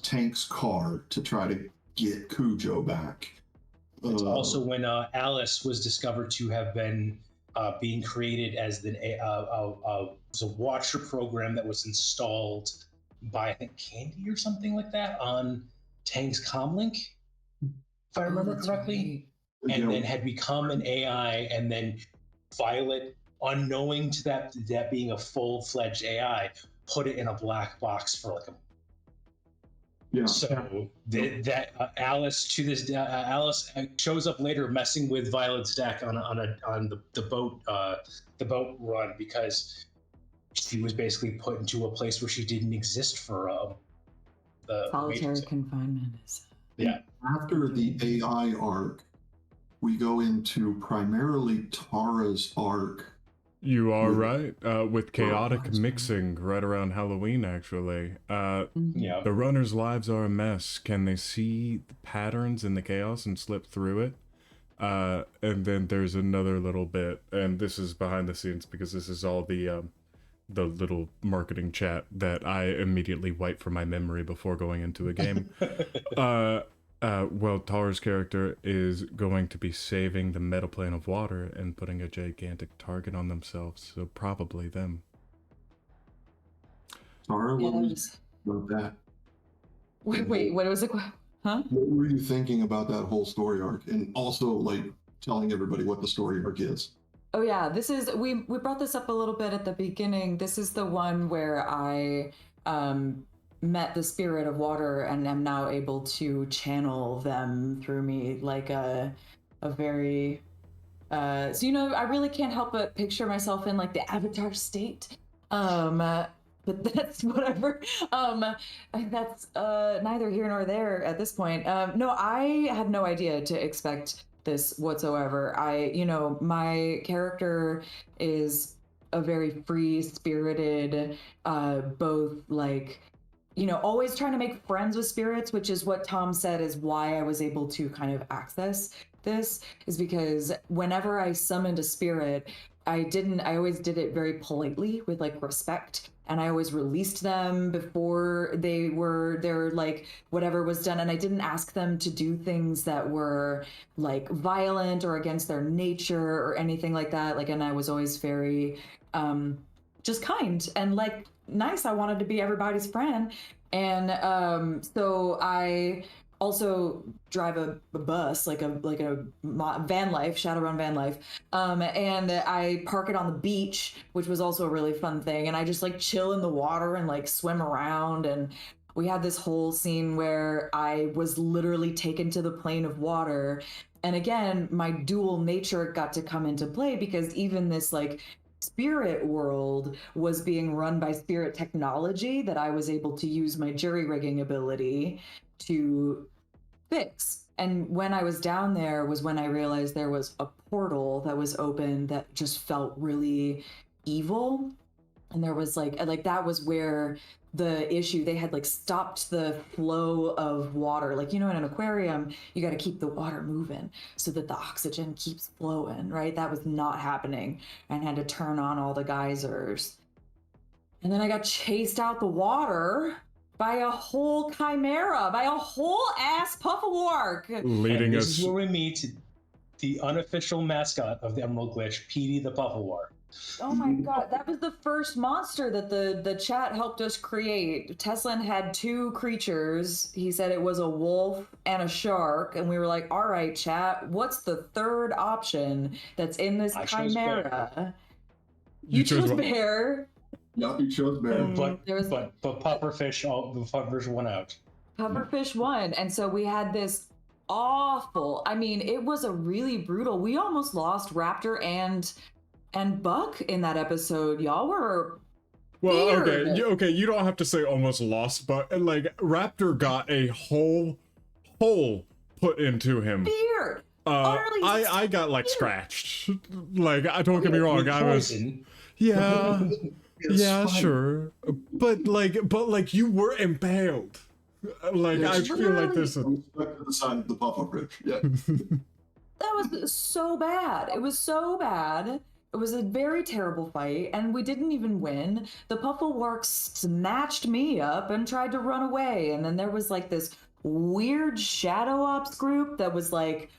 Tank's car to try to get Cujo back. It's also when Alice was discovered to have been being created as a watcher program that was installed by, I think, Candy or something like that on Tank's comlink, if I remember correctly. Right. And then had become an AI, and then Violet, unknowing to that being a full-fledged AI, put it in a black box for like a. Yeah. So Alice to this Alice shows up later messing with Violet's deck on the boat run, because she was basically put into a place where she didn't exist for the Solitary Matrix. confinement is. Yeah. After the AI arc, we go into primarily Tara's arc. You are With- right. With chaotic mixing right around Halloween, actually. Yeah. The runners' lives are a mess. Can they see the patterns in the chaos and slip through it? And then there's another little bit, and this is behind the scenes because this is all the little marketing chat that I immediately wipe from my memory before going into a game. Well, Tara's character is going to be saving the meta plane of water and putting a gigantic target on themselves, so probably them. Tara, Yeah, what that were you was. about that? Wait, what was it? Huh? What were you thinking about that whole story arc, and also like telling everybody what the story arc is? Oh yeah, this is we brought this up a little bit at the beginning. This is the one where I met the spirit of water and am now able to channel them through me like a very So I really can't help but picture myself in like the avatar state. But that's whatever. That's neither here nor there at this point. No, I had no idea to expect this whatsoever. My character is a very free-spirited, both like, always trying to make friends with spirits, which is what Tom said is why I was able to kind of access this, is because whenever I summoned a spirit, I always did it very politely with like respect, and I always released them before their like whatever was done, and I didn't ask them to do things that were like violent or against their nature or anything like that. Like, and I was always very just kind and like nice. I wanted to be everybody's friend, and so I also drive a bus, like a van life, Shadowrun van life, and I park it on the beach, which was also a really fun thing. And I just like chill in the water and like swim around. And we had this whole scene where I was literally taken to the plane of water. And again, my dual nature got to come into play, because even this like spirit world was being run by spirit technology that I was able to use my jury rigging ability to fix. And when I was down there was when I realized there was a portal that was open that just felt really evil. And there was like that was where the issue, they had like stopped the flow of water. Like, in an aquarium, you got to keep the water moving so that the oxygen keeps flowing, right? That was not happening, and had to turn on all the geysers. And then I got chased out the water by a whole chimera, by a whole ass Puffawark. Leading this us. is where we meet the unofficial mascot of the Emerald Glitch, Petey the Puffawark. Oh my god, that was the first monster that the chat helped us create. Teslan had two creatures. He said it was a wolf and a shark, and we were like, all right, chat, what's the third option that's in this chimera? You chose bear. Yeah, you chose bear. But pufferfish, the pufferfish won out. Pufferfish won, and so we had this awful. I mean, it was a really brutal. We almost lost Raptor and Buck in that episode. Y'all were Well, weird. okay, you don't have to say almost lost, but like Raptor got a hole put into him. Weird. I got like scratched. Like, I don't get me wrong, I was yeah, yeah, sure, but like you were impaled. Like, I feel like this is Respect to the side of the pufferfish. Yeah. That was so bad. It was so bad. It was a very terrible fight, and we didn't even win. The Puffawark snatched me up and tried to run away, and then there was like this weird shadow ops group that was like,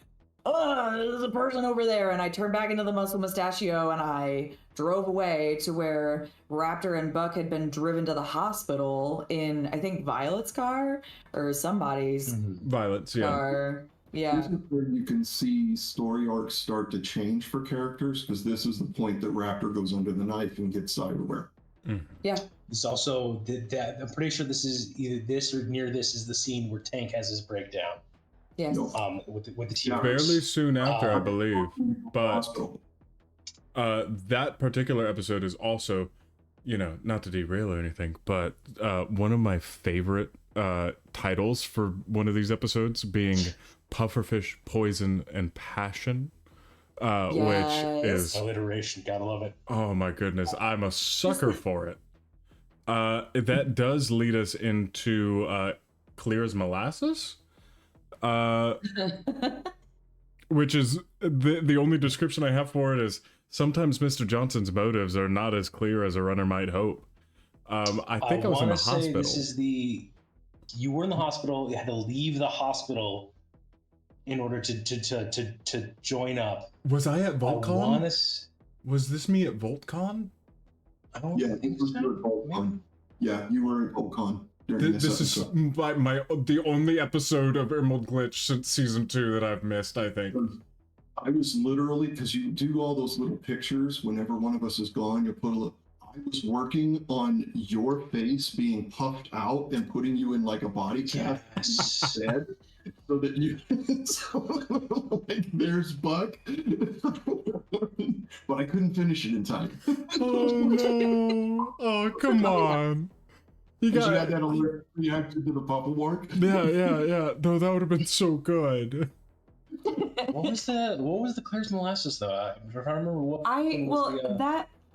oh, there's a person over there, and I turned back into the muscle mustachio, and I drove away to where Raptor and Buck had been driven to the hospital in, I think, Violet's car or somebody's Violet's, yeah. car. Yeah. This is where you can see story arcs start to change for characters, because this is the point that Raptor goes under the knife and gets cyberware. Yeah. It's also that I'm pretty sure this is either this or near this is the scene where Tank has his breakdown. Yes. With the team. Fairly soon after, I believe. But Hospital. that particular episode is also, not to derail or anything, but one of my favorite titles for one of these episodes being Pufferfish, Poison, and Passion, which is alliteration. Gotta love it. Oh my goodness, I'm a sucker for it. That does lead us into Clear as Molasses, which is the only description I have for it is sometimes Mr. Johnson's motives are not as clear as a runner might hope. I think I was in the hospital. This is you were in the hospital. You had to leave the hospital in order to join up. Was I at VoltCon? Was this me at VoltCon? I don't think you were at VoltCon. Yeah, you were at VoltCon. This is the only episode of Emerald Glitch since season 2 that I've missed, I think. I was literally, because you do all those little pictures whenever one of us is gone, you put a little. I was working on your face being puffed out and putting you in like a body cast. Yes. so that you, so, like, there's Buck, but I couldn't finish it in time. Oh no! Oh come on! You Did you got have that alert reaction to the puppet work? yeah. No, that would have been so good. What was the Claire's molasses though? I remember what.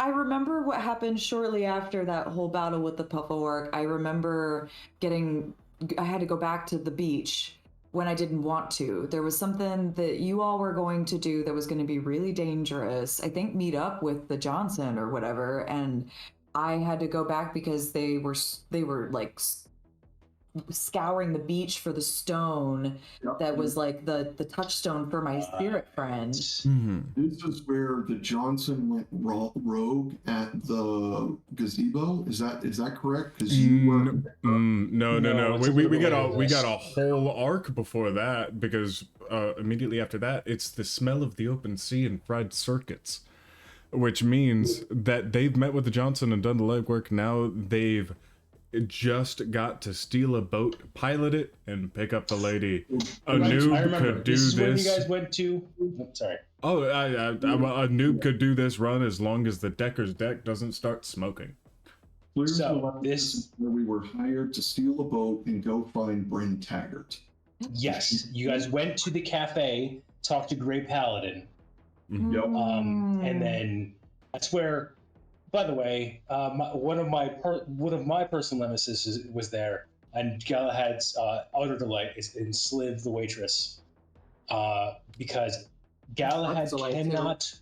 I remember what happened shortly after that whole battle with the Pufflework. I remember I had to go back to the beach when I didn't want to. There was something that you all were going to do that was going to be really dangerous. I think meet up with the Johnson or whatever, and I had to go back because they were like scouring the beach for the stone that was like the touchstone for my spirit friend. Mm-hmm. This is where the Johnson went rogue at the gazebo. Is that correct? Because you were No. it's a We little got later. a whole arc before that, because immediately after that, it's the smell of the open sea and fried circuits, which means that they've met with the Johnson and done the legwork. Now they've just got to steal a boat, pilot it, and pick up the lady. A noob could do this. Is where you this. guys went to. Sorry. Oh, a noob could do this run as long as the Decker's deck doesn't start smoking. So this is where we were hired to steal a boat and go find Bryn Taggart. Yes, you guys went to the cafe, talked to Grey Paladin. Yep. And then that's where, by the way, one of my personal nemesis was there, and Galahad's utter delight is in Sliv the waitress, because Galahad cannot.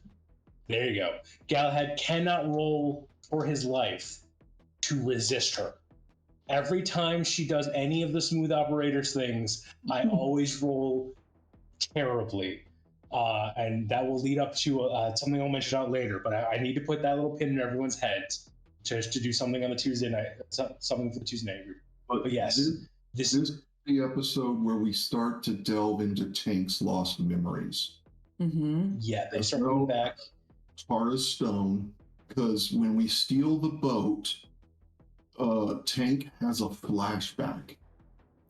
There you go. Galahad cannot roll for his life to resist her. Every time she does any of the smooth operators things, I always roll terribly. And that will lead up to something I'll mention out later, but I need to put that little pin in everyone's heads to do something on the Tuesday night, something for the Tuesday night group. But yes, this is the episode where we start to delve into Tank's lost memories. Mm-hmm. Yeah, they start going back. Tara's stone, because when we steal the boat, Tank has a flashback.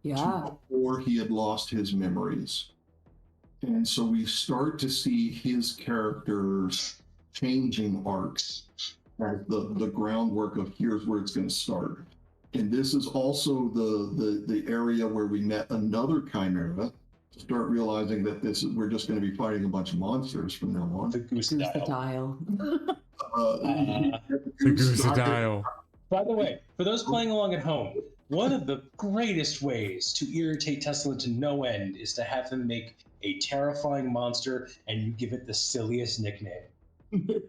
Yeah. To before he had lost his memories. And so we start to see his character's changing arcs as the groundwork of here's where it's going to start. And this is also the area where we met another Chimera to start realizing that we're just going to be fighting a bunch of monsters from now on. The Goose Dial. The Goose Dial. By the way, for those playing along at home, one of the greatest ways to irritate Teslan to no end is to have them make a terrifying monster and you give it the silliest nickname. This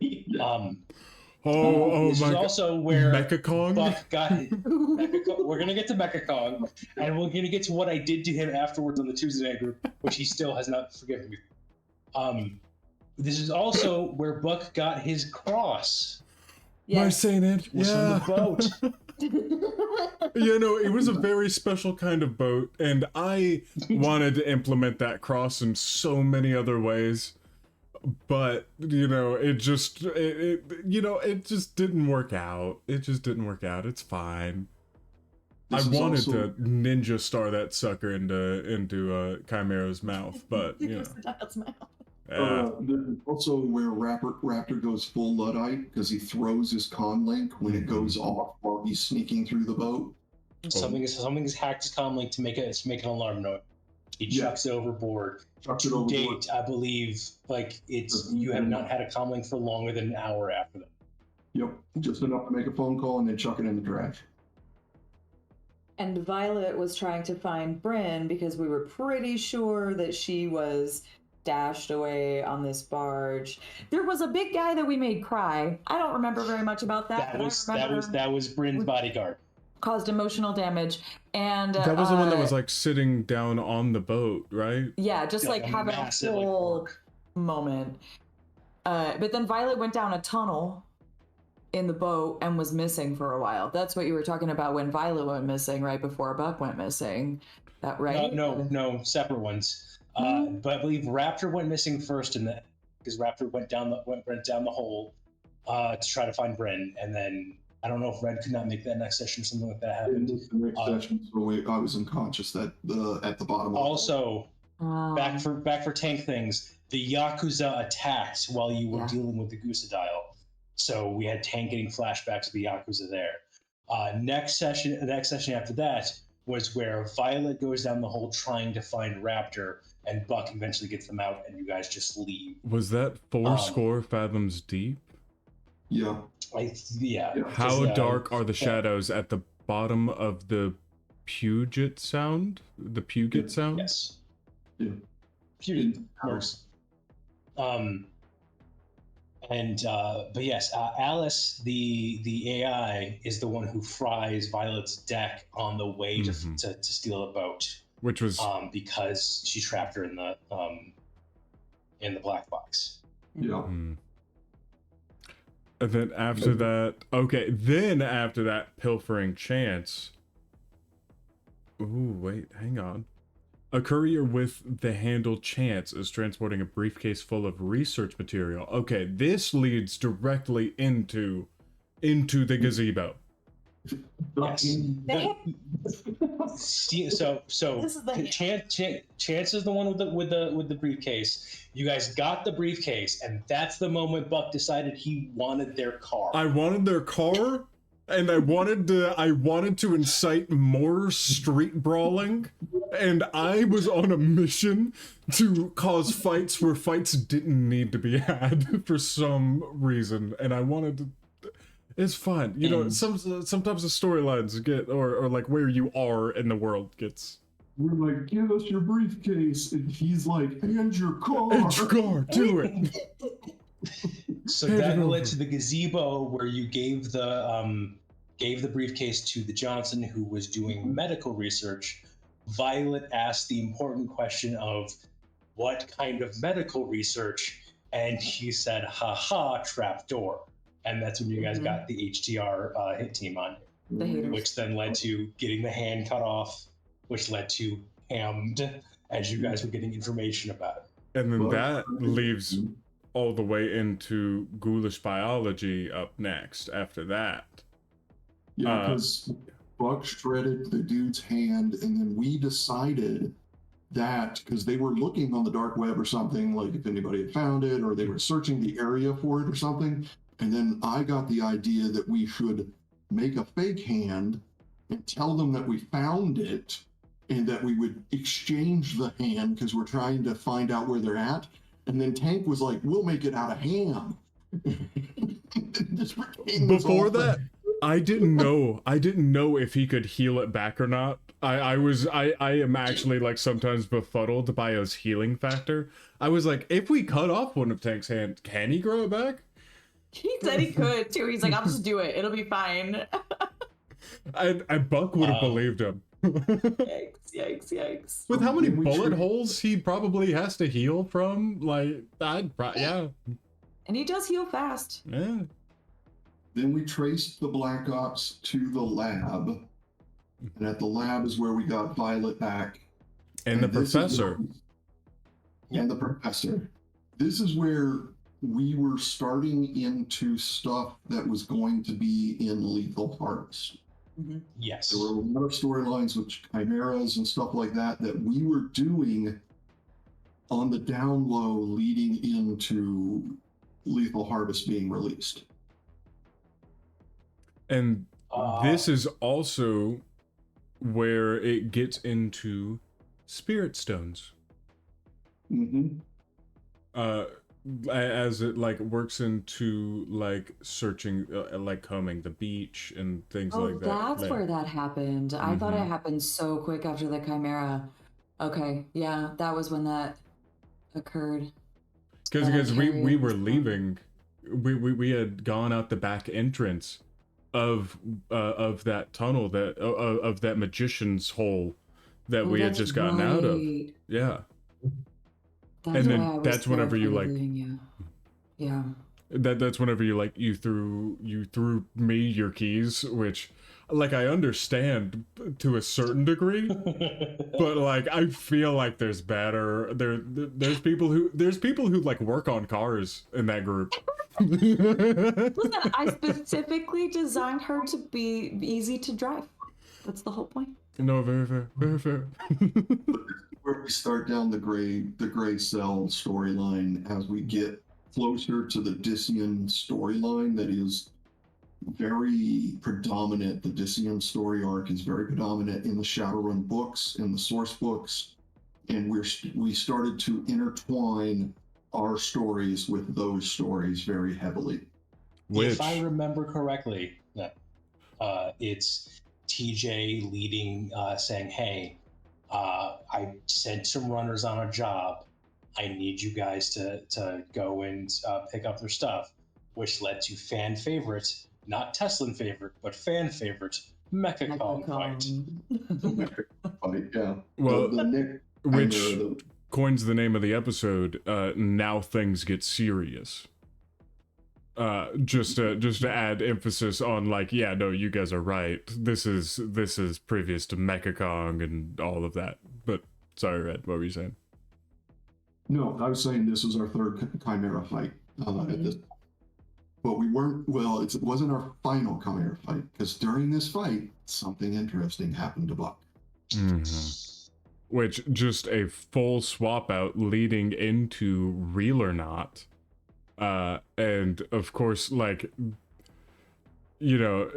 is also where Mechakong? Buck got Mechakong. We're gonna get to Mechakong, and we're gonna get to what I did to him afterwards on the Tuesday night group, which he still has not forgiven me. This is also where Buck got his cross. Yes. Marsanid, was from the boat. It was a very special kind of boat, and I wanted to implement that cross in so many other ways, but it just didn't work out. It just didn't work out. It's fine. I wanted to ninja star that sucker into Chimera's mouth, but This is also where Raptor goes full Luddite because he throws his con link when it goes off while he's sneaking through the boat. Something's hacked his con link to make an alarm note. He chucks it overboard. To date, I believe you have not had a com link for longer than an hour after that. Yep, just enough to make a phone call and then chuck it in the trash. And Violet was trying to find Bryn because we were pretty sure that she was dashed away on this barge. There was a big guy that we made cry. I don't remember very much about that. That was Bryn's bodyguard. Caused emotional damage, and that was the one that was sitting down on the boat, right? Yeah, just having a whole moment. But then Violet went down a tunnel in the boat and was missing for a while. That's what you were talking about when Violet went missing, right before Buck went missing. That right? No, separate ones. But I believe Raptor went missing first because Raptor went down the hole to try to find Bryn, and then I don't know if Red could not make that next session or something like that I happened. missed the next session, so I was unconscious at the bottom. Also, back for tank things, the Yakuza attacked while you were dealing with the Gusadile. So we had tank getting flashbacks of the Yakuza there. Next session after that was where Violet goes down the hole trying to find Raptor, and Buck eventually gets them out, and you guys just leave. Was that 4 fathoms deep? Yeah. How dark are the shadows at the bottom of the Puget Sound? The Puget Sound? Yes. Yeah. Puget works. But yes, Alice, the AI, is the one who fries Violet's deck on the way to steal a boat. Which was because she trapped her in the black box. Yeah. And then after that, pilfering Chance. Ooh, wait, hang on. A courier with the handle Chance is transporting a briefcase full of research material. Okay, this leads directly into the gazebo. Yes. So Chance is the one with the briefcase. You guys got the briefcase, and that's the moment Buck decided he wanted their car. I wanted their car, and I wanted to incite more street brawling, and I was on a mission to cause fights where fights didn't need to be had for some reason, and I wanted to. It's fine, you know. Sometimes the storylines get, or like where you are in the world gets. We're like, give us your briefcase, and he's like, and your car. And your car, do it. So that led to the gazebo, where you gave the briefcase to the Johnson, who was doing medical research. Violet asked the important question of what kind of medical research, and he said, "Ha, trapdoor." And that's when you guys got the HTR hit team on you, which then led to getting the hand cut off, which led to Hammed as you guys were getting information about it. And then that leaves all the way into ghoulish biology up next after that. Yeah, because Buck shredded the dude's hand, and then we decided that, because they were looking on the dark web or something, like if anybody had found it, or they were searching the area for it or something, and then I got the idea that we should make a fake hand and tell them that we found it, and that we would exchange the hand because we're trying to find out where they're at. And then Tank was like, "We'll make it out of ham." Before that, I didn't know if he could heal it back or not. I am actually like sometimes befuddled by his healing factor. I was like, if we cut off one of Tank's hand, can he grow it back? He said he could too. He's like, I'll just do it. It'll be fine. And Buck would have believed him. Yikes. With how many bullet holes he probably has to heal from, like, yeah. And he does heal fast. Yeah. Then we traced the Black Ops to the lab. And at the lab is where we got Violet back. And the professor. And the professor. This is where we were starting into stuff that was going to be in Lethal Harvest. Yes. There were a lot of storylines with chimeras and stuff like that that we were doing on the down low leading into Lethal Harvest being released. And this is also where it gets into Spirit Stones. As it like works into like searching, like combing the beach and things like that. Oh, that's where that happened. I thought it happened so quick after the Chimera. Okay, yeah, that was when that occurred. Because we were leaving, we had gone out the back entrance of that tunnel, that of that magician's hole that we had just gotten out of. Yeah. That's and then that's whenever you like, yeah. That's whenever you threw me your keys, which, like, I understand to a certain degree, but like I feel like there's people who like work on cars in that group. Listen, I specifically designed her to be easy to drive. That's the whole point. No, very fair, very fair. Where we start down the gray cell storyline as we get closer to the Dissian storyline that is very predominant. The Dissian story arc is very predominant in the Shadowrun books, in the source books, and we started to intertwine our stories with those stories very heavily. If I remember correctly, it's TJ leading, saying, "Hey, I sent some runners on a job. I need you guys to go and pick up their stuff," which led to fan favorite, not Teslan favorite, but fan favorite, Mechacon fight. Fight, yeah. Well, which the coins the name of the episode. Now things get serious. Just to add emphasis on, like, yeah, no, you guys are right. This is previous to Mechacon and all of that. But sorry, Red, what were you saying? No, I was saying this was our third Chimera fight at this. But we weren't. Well, it wasn't our final Chimera fight because during this fight, something interesting happened to Buck. Mm-hmm. Which just a full swap out leading into Real or Not. And of course, like, you know,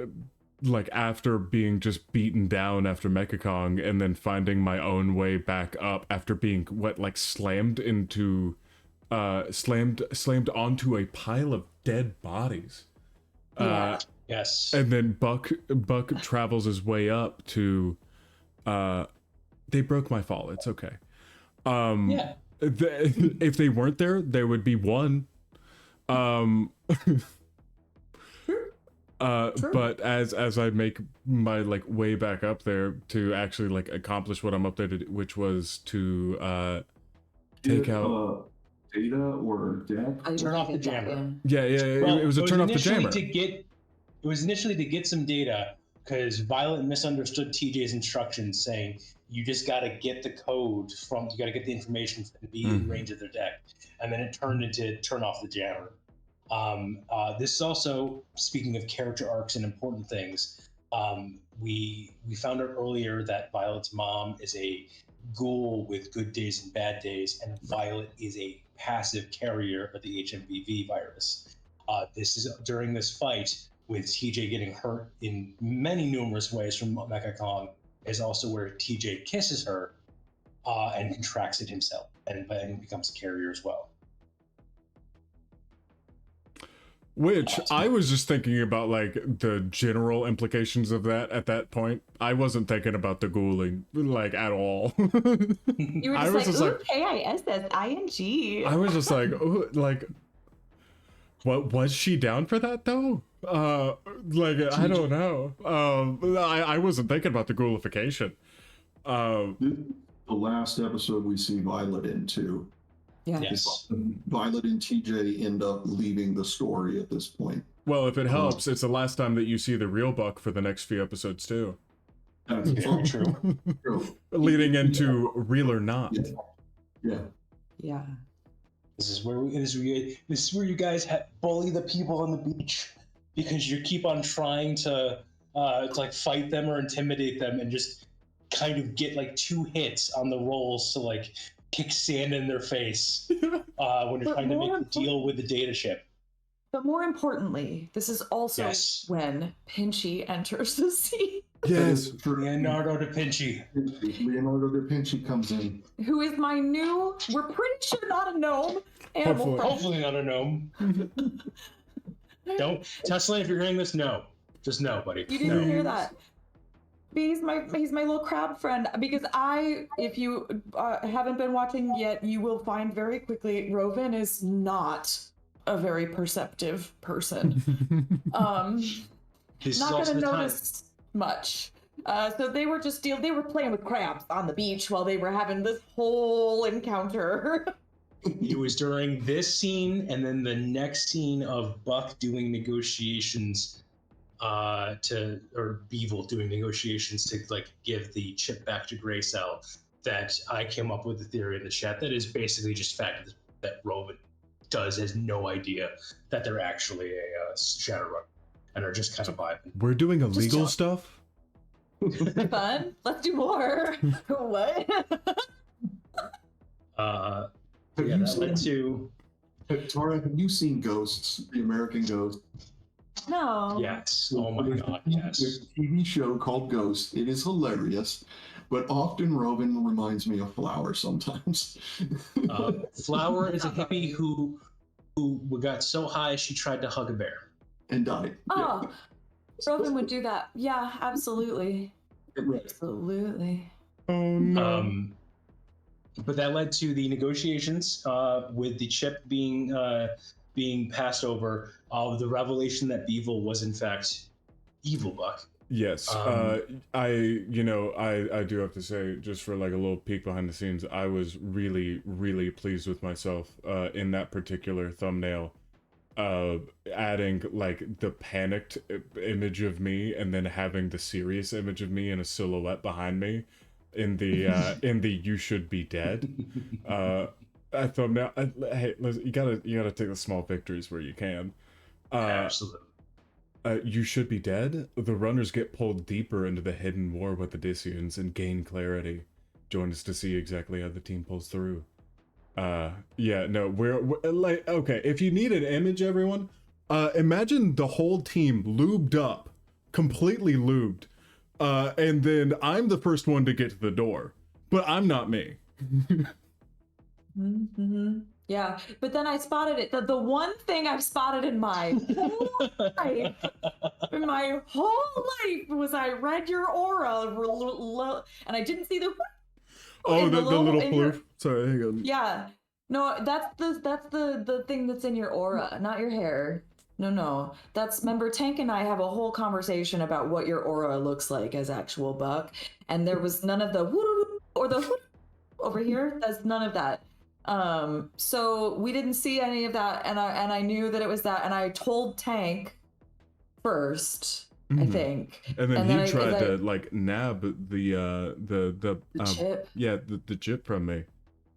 like after being just beaten down after Mechacon and then finding my own way back up after being slammed into slammed onto a pile of dead bodies. Yes. And then Buck travels his way up to they broke my fall. It's okay. Yeah. If they weren't there, there would be one. But as I make my way back up there to actually accomplish what I'm up there to do, which was to take out Data or Death. Turn off the jammer. Yeah. Well, it was a turn off the initially jammer. It was initially to get some data because Violet misunderstood TJ's instructions, saying you just got to get the code you got to get the information and be in range of their deck, and then it turned into turn off the jammer. This is also, speaking of character arcs and important things, we found out earlier that Violet's mom is a ghoul with good days and bad days, and Violet is a passive carrier of the HMVV virus. This is during this fight with TJ getting hurt in many numerous ways from Mechacon, is also where TJ kisses her and contracts it himself and becomes a carrier as well. Which I was just thinking about the general implications of that at that point. I wasn't thinking about the ghouling at all. You were just ooh, K-I-S-S-I-N-G. I was just ooh, what was she down for that though? I don't know. I wasn't thinking about the ghoulification. The last episode we see Violet in too. Yeah. Yes. Violet and TJ end up leaving the story at this point. Well, if it helps, it's the last time that you see the real Buck for the next few episodes too. That's Very true. Leading into Real or Not. Yeah. This is where you guys bully the people on the beach because you keep on trying to fight them or intimidate them and just kind of get 2 hits on the rolls to kick sand in their face when you're trying to make a deal with the data ship. But more importantly, this is also when Pinchy enters the scene. Yes, Leonardo da Vinci. Leonardo da Vinci comes in. Who is my new, we're pretty sure not a gnome. Hopefully not a gnome. Don't, Tesla, if you're hearing this, no. Just no, buddy. You didn't hear that. He's my little crab friend, because if you haven't been watching yet, you will find very quickly Rovyn is not a very perceptive person. Not gonna notice much. So they were they were playing with crabs on the beach while they were having this whole encounter. It was during this scene and then the next scene of Buck doing negotiations or Beevil doing negotiations to give the chip back to Graycell, that I came up with the theory in the chat that is basically just fact that Rovyn has no idea that they're actually a Shadowrun and are just kind of vibing. We're doing illegal Just stuff? Fun. Let's do more. What? Have Yeah, you that led seen, to Tara, have you seen Ghosts, the American Ghost? No. yes. Oh my god, yes. There's a TV show called Ghost. It is hilarious, but often Rovyn reminds me of Flower sometimes. Flower is a hippie who got so high she tried to hug a bear. And died. Oh, Rovyn would do that. Yeah, absolutely. Yeah. Right. Absolutely. Oh no. But that led to the negotiations with the chip being passed over. The revelation that Beevil was in fact Evil Buck. Yes. I do have to say, just for like a little peek behind the scenes, I was really, really pleased with myself in that particular thumbnail. Adding like the panicked image of me and then having the serious image of me in a silhouette behind me in the you should be dead thumbnail. Hey, listen, you gotta take the small victories where you can. Absolutely. You should be dead. The runners get pulled deeper into the hidden war with the Odysseans and gain clarity. Join us to see exactly how the team pulls through. Yeah, no, we're like, okay, if you need an image, everyone, imagine the whole team lubed up, completely lubed, and then I'm the first one to get to the door, but I'm not me. Mm-hmm. Yeah, but then I spotted it. The one thing I've spotted in my whole life was I read your aura, and I didn't see the. Oh, the little your, floof. Sorry, hang on. Yeah, no, that's the thing that's in your aura, not your hair. No, that's, remember, Tank and I have a whole conversation about what your aura looks like as actual Buck, and there was none of the or the over here. There's none of that. So we didn't see any of that, and I knew that it was that, and I told Tank first, I think, and then he tried to like nab the chip. Yeah, the chip from me,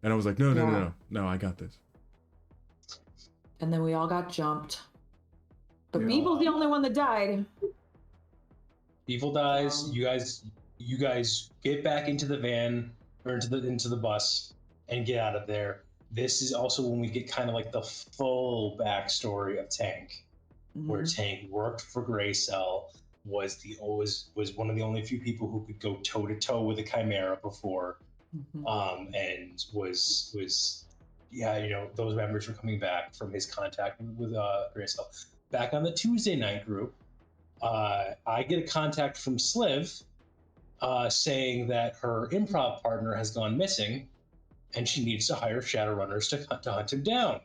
and I was like, no, I got this. And then we all got jumped, but Yeah. Beeble's the only one that died. Evil dies. You guys get back into the van or into the bus and get out of there. This is also when we get kind of like the full backstory of Tank, where Tank worked for Graycell, was one of the only few people who could go toe to toe with a Chimera before, and was those members were coming back from his contact with Graycell. Back on the Tuesday night group, I get a contact from Sliv saying that her improv partner has gone missing, and she needs to hire Shadowrunners to hunt him down.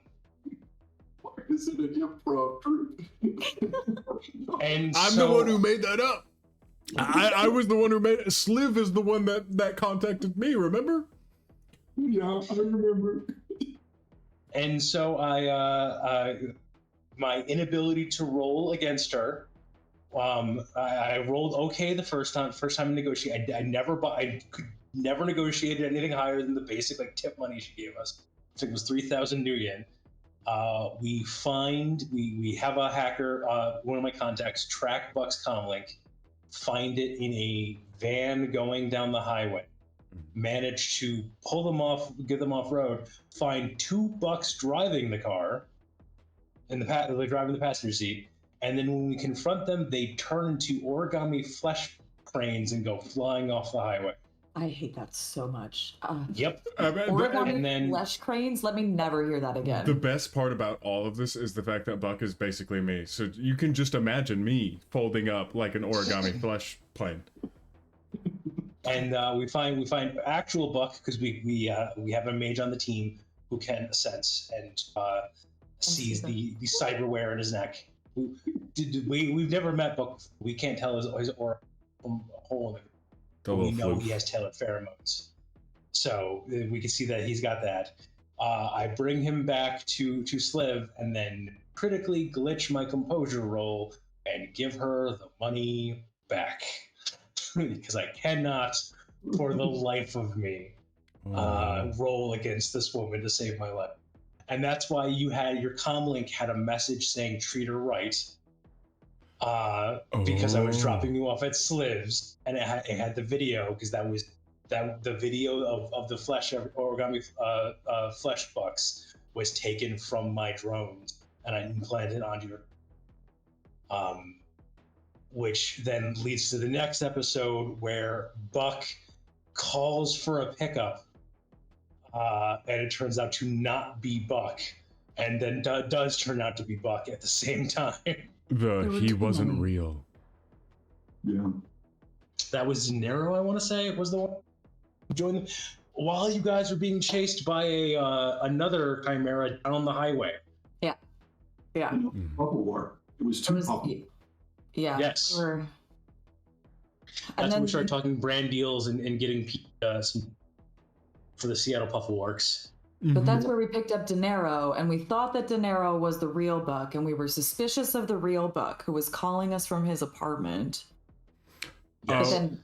Why is it an improv group? And I'm the one who made that up. I was the one who made it. Sliv is the one that contacted me, remember? Yeah, I remember. And so my inability to roll against her, I rolled okay the first time to negotiate. I never negotiated anything higher than the basic like tip money she gave us. I think it was 3,000 new yen. We have a hacker, one of my contacts, track Buck's comlink, find it in a van going down the highway, manage to pull them off, get them off road, find 2 Bucks driving the car, they're driving the passenger seat, and then when we confront them, they turn into origami flesh cranes and go flying off the highway. I hate that so much. Yep. Origami and then flesh cranes. Let me never hear that again. The best part about all of this is the fact that Buck is basically me. So you can just imagine me folding up like an origami flesh plane. And we find actual Buck because we have a mage on the team who can sense and sees the cyberware in his neck. We've never met Buck. We can't tell his aura from a hole in it. We know he has tailored pheromones, so we can see that he's got that. I bring him back to Sliv, and then critically glitch my composure roll and give her the money back because I cannot, for the life of me, roll against this woman to save my life. and that's why your comlink had a message saying "treat her right," because I was dropping you off at Slivs, and it had the video because the video of the flesh origami flesh bucks was taken from my drones, and I implanted it onto your. Which then leads to the next episode where Buck calls for a pickup, and it turns out to not be Buck, and then does turn out to be Buck at the same time. He wasn't real. Yeah. That was De Niro, I want to say, was the one who joined them while you guys were being chased by another chimera down the highway. Yeah. Bubble war. It was too bubble. Yeah. Yes. And That's then when we started talking brand deals and getting some for the Seattle Puffleworks. But that's where we picked up De Niro, and we thought that De Niro was the real Buck, and we were suspicious of the real Buck who was calling us from his apartment. Yes. But then,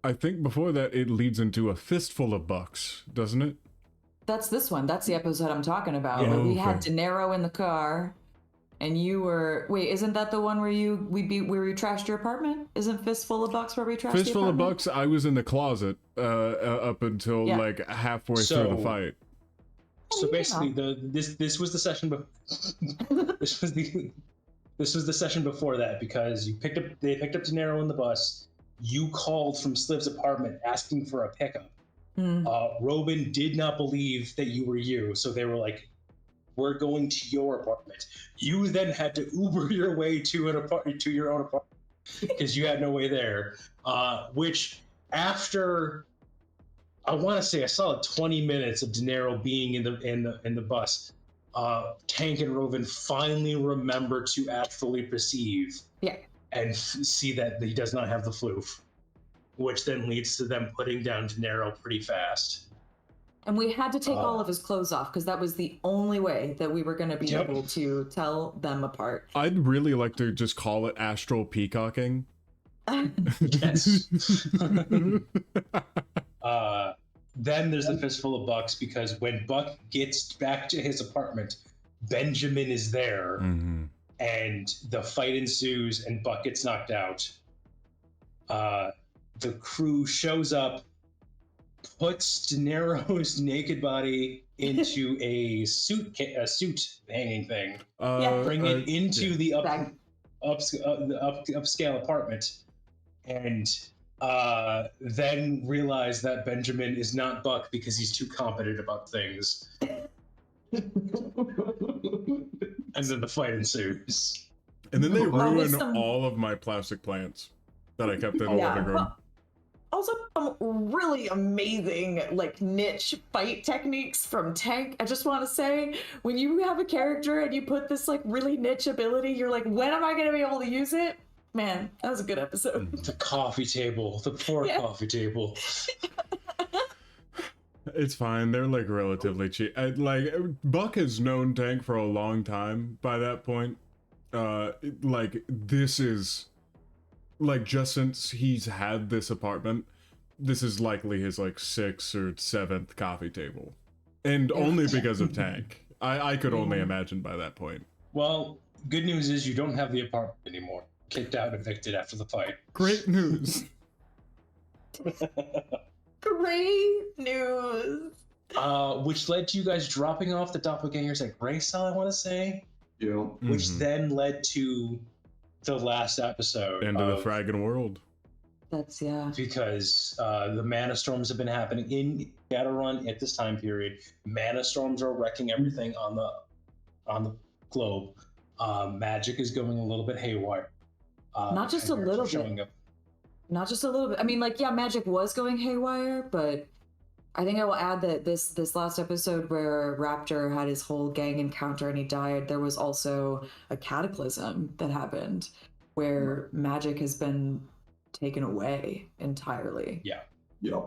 I think before that it leads into a fistful of bucks, doesn't it? that's this one. That's the episode I'm talking about. Yeah. Where we Okay. had De Niro in the car, and you were isn't that the one where we trashed your apartment? Isn't Fistful of Bucks where we trashed Fistful the of apartment? bucks. I was in the closet up until Yeah. like halfway through the So- fight. So basically, this was the session. This was the session before that because they picked up De Niro in the bus. You called from Sliv's apartment asking for a pickup. Rovyn did not believe that you were you, so they were like, "We're going to your apartment." You then had to Uber your way to your own apartment because you had no way there. Which after. I want to say I saw 20 minutes of De Niro being in the bus. Tank and Rovyn finally remember to actually perceive and see that he does not have the floof, which then leads to them putting down De Niro pretty fast. And we had to take all of his clothes off because that was the only way that we were going to be able to tell them apart. I'd really like to just call it astral peacocking. Yes. Then there's the Fistful of Bucks because when Buck gets back to his apartment, Benjamin is there, and the fight ensues, and Buck gets knocked out. The crew shows up, puts De Niro's naked body into a suit hanging thing, bring it into the upscale apartment, and then realize that Benjamin is not Buck because he's too competent about things. And then the fight ensues. And then they ruin some- all of my plastic plants that I kept in the living room. Also, some really amazing, niche fight techniques from Tank. I just want to say, when you have a character and you put this, really niche ability, you're like, when am I going to be able to use it? Man, that was a good episode. The coffee table, the poor coffee table. It's fine. They're relatively cheap. Buck has known Tank for a long time by that point. This is just since he's had this apartment, this is likely his 6th or 7th coffee table. And only because of Tank. I could only imagine by that point. Well, good news is you don't have the apartment anymore. Kicked out, evicted after the fight. Great news. Great news. Which led to you guys dropping off the doppelgangers at Graysell, I want to say. Yeah. Which then led to the last episode. End of the Fraggin' World. That's, Because the mana storms have been happening in Shadowrun at this time period. Mana storms are wrecking everything on the globe. Magic is going a little bit haywire. Not just a little bit. Not just a little bit. I mean, magic was going haywire, but I think I will add that this last episode where Raptor had his whole gang encounter and he died, there was also a cataclysm that happened where magic has been taken away entirely. Yeah. Yep.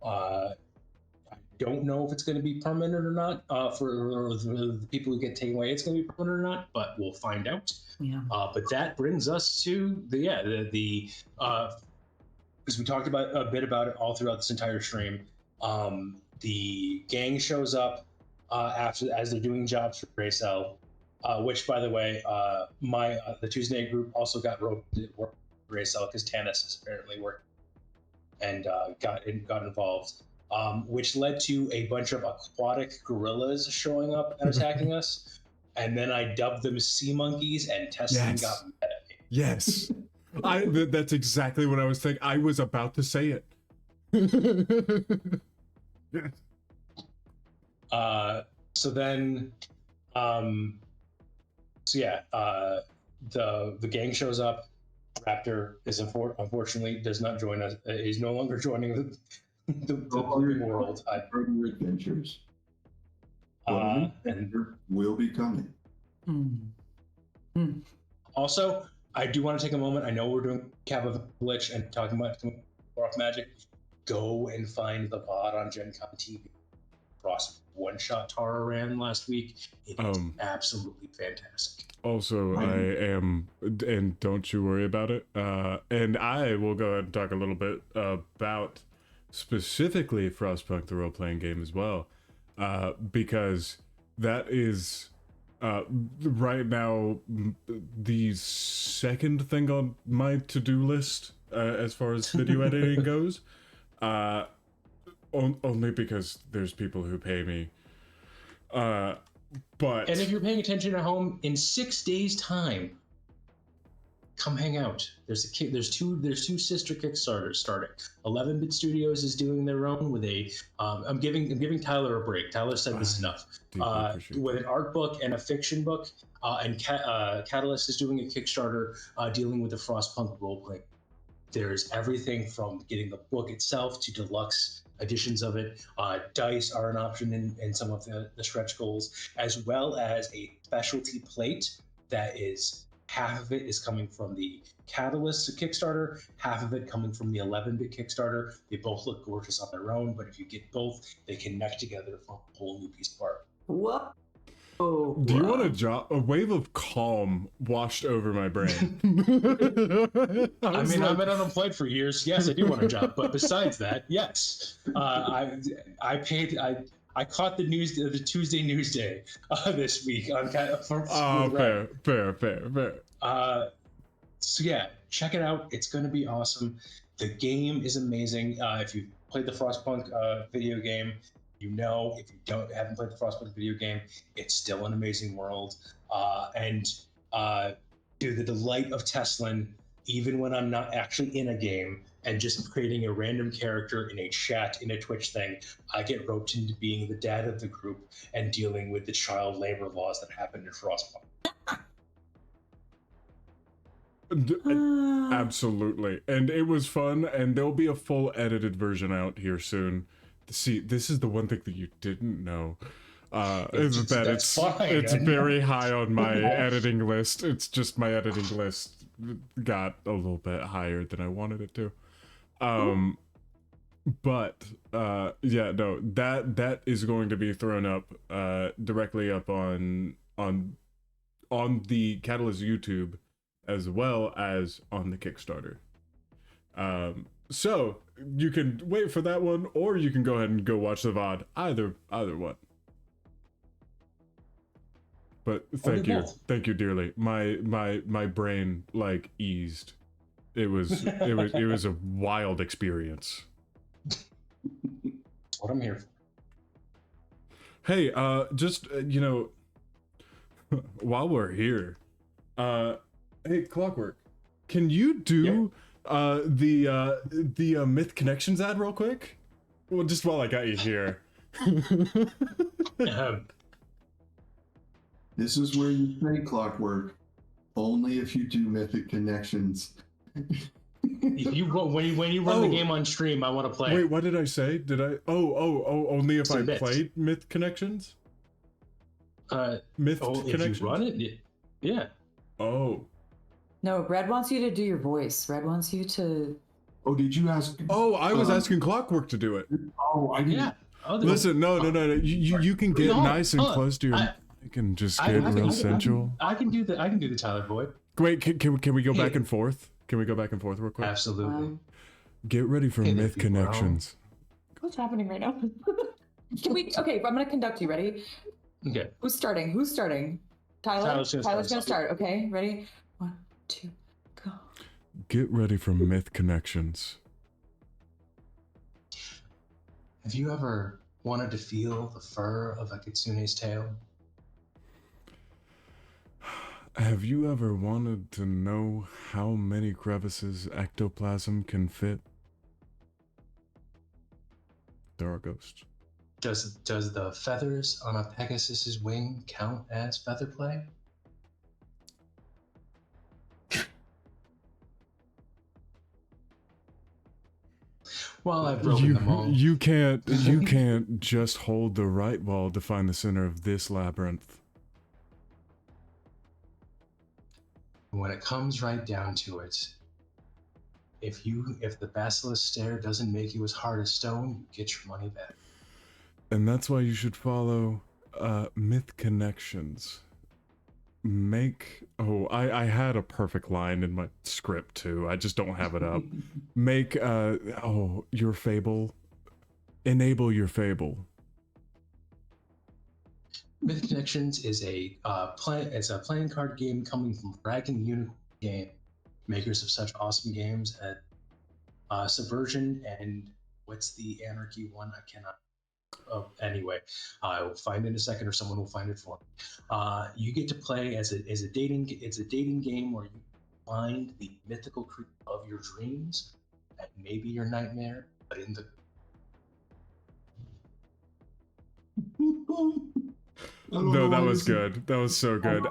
I don't know if it's going to be permanent or not. For the people who get taken away, it's going to be permanent or not, but we'll find out. Yeah. But that brings us to because we talked about a bit about it all throughout this entire stream. the gang shows up as they're doing jobs for Graycell, which, by the way, the Tuesday night group also got roped to work for Graycell because Tanis is apparently working and got involved, which led to a bunch of aquatic gorillas showing up and attacking us. And then I dubbed them sea monkeys, and Teslan got mad at me. Yes. That's exactly what I was thinking. I was about to say it. Yes. So then, the gang shows up. Raptor is unfortunately does not join us. He's no longer joining the world. Further adventures. And will be coming. Also, I do want to take a moment. I know we're doing Cap of Glitch and talking about Rock Magic. Go and find the VOD on Gen Con TV. Frost one-shot Tara ran last week. It is absolutely fantastic. Also, I am, and don't you worry about it. And I will go ahead and talk a little bit about specifically Frostpunk, the role-playing game as well, because that is right now the second thing on my to-do list as far as video editing goes. Only because there's people who pay me. But and if you're paying attention at home, in 6 days' time, come hang out. There's two sister Kickstarters starting. 11-Bit Studios is doing their own with a. I'm giving Tyler a break. Tyler said this is enough. With an art book and a fiction book, and Catalyst is doing a Kickstarter dealing with the Frostpunk roleplay. There's everything from getting the book itself to deluxe editions of it. Dice are an option in some of the stretch goals, as well as a specialty plate that is half of it is coming from the Catalyst Kickstarter, half of it coming from the 11-Bit Kickstarter. They both look gorgeous on their own, but if you get both, they connect together for a whole new piece of art. What? Do you want to drop? A wave of calm washed over my brain. I've been unemployed for years. Yes, I do want a job, but besides that, yes, I caught the news, the Tuesday Newsday this week on fair. So yeah, check it out. It's going to be awesome. The game is amazing. If you've played the Frostpunk video game, you know. If you haven't played the Frostpunk video game, it's still an amazing world. To the delight of Teslan, even when I'm not actually in a game and just creating a random character in a chat in a Twitch thing, I get roped into being the dad of the group and dealing with the child labor laws that happened in Frostpunk. Absolutely. And it was fun, and there'll be a full edited version out here soon. See, this is the one thing that you didn't know. Is that it's very high on my editing list. It's just my editing list got a little bit higher than I wanted it to. That is going to be thrown up directly up on the Catalyst YouTube as well as on the Kickstarter. So you can wait for that one, or you can go ahead and go watch the VOD. Either one. But thank you dearly. My brain like eased. It was a wild experience. That's what I'm here for. Hey, while we're here, hey, Clockwork, can you do the Myth Connections ad real quick? Well, just while I got you here. This is where you say Clockwork. Only if you do Mythic Connections. If you when you run the game on stream, I want to play. Wait, what did I say? Did I? Oh! Only if I played Myth Connections. Myth Connections. If you run it, yeah. Oh. No, Red wants you to do your voice. Red wants you to. Oh, did you ask? Oh, I was asking Clockwork to do it. Oh, I didn't. Yeah. Listen, no. You can get nice and close to your. You can just get real sensual. I can do the Tyler Boyd. Wait, can we go back and forth? Can we go back and forth real quick? Absolutely. Get ready for Myth Connections. What's happening right now? Can we? Okay, I'm gonna conduct you. Ready? Okay. Who's starting? Tyler. Tyler's Gonna start. Okay, ready? 1, 2, go. Get ready for Myth Connections. Have you ever wanted to feel the fur of a kitsune's tail? Have you ever wanted to know how many crevices ectoplasm can fit? There are ghosts. Does the feathers on a Pegasus's wing count as feather play? Well, I've broken them all. You can't just hold the right wall to find the center of this labyrinth. When it comes right down to it, if the basilisk stare doesn't make you as hard as stone, you get your money back. And that's why you should follow Myth Connections. I had a perfect line in my script too. I just don't have it up. Make your fable. Enable your fable. Myth Connections is a playing card game coming from Dragon Unicorn Game, makers of such awesome games as Subversion and what's the Anarchy one? I cannot. Oh, anyway, I will find it in a second, or someone will find it for me. You get to play as a dating. It's a dating game where you find the mythical creature of your dreams, and maybe your nightmare, but in the. No, that was good. That was so good.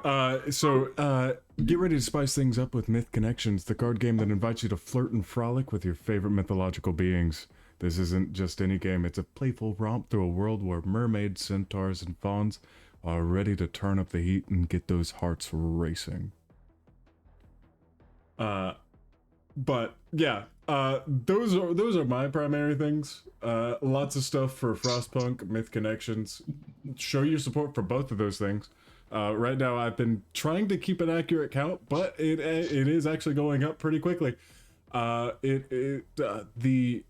Get ready to spice things up with Myth Connections, the card game that invites you to flirt and frolic with your favorite mythological beings. This isn't just any game, it's a playful romp through a world where mermaids, centaurs, and fauns are ready to turn up the heat and get those hearts racing. But yeah, those are my primary things. Lots of stuff for Frostpunk, Myth Connections. Show your support for both of those things. Right now, I've been trying to keep an accurate count, but it is actually going up pretty quickly. The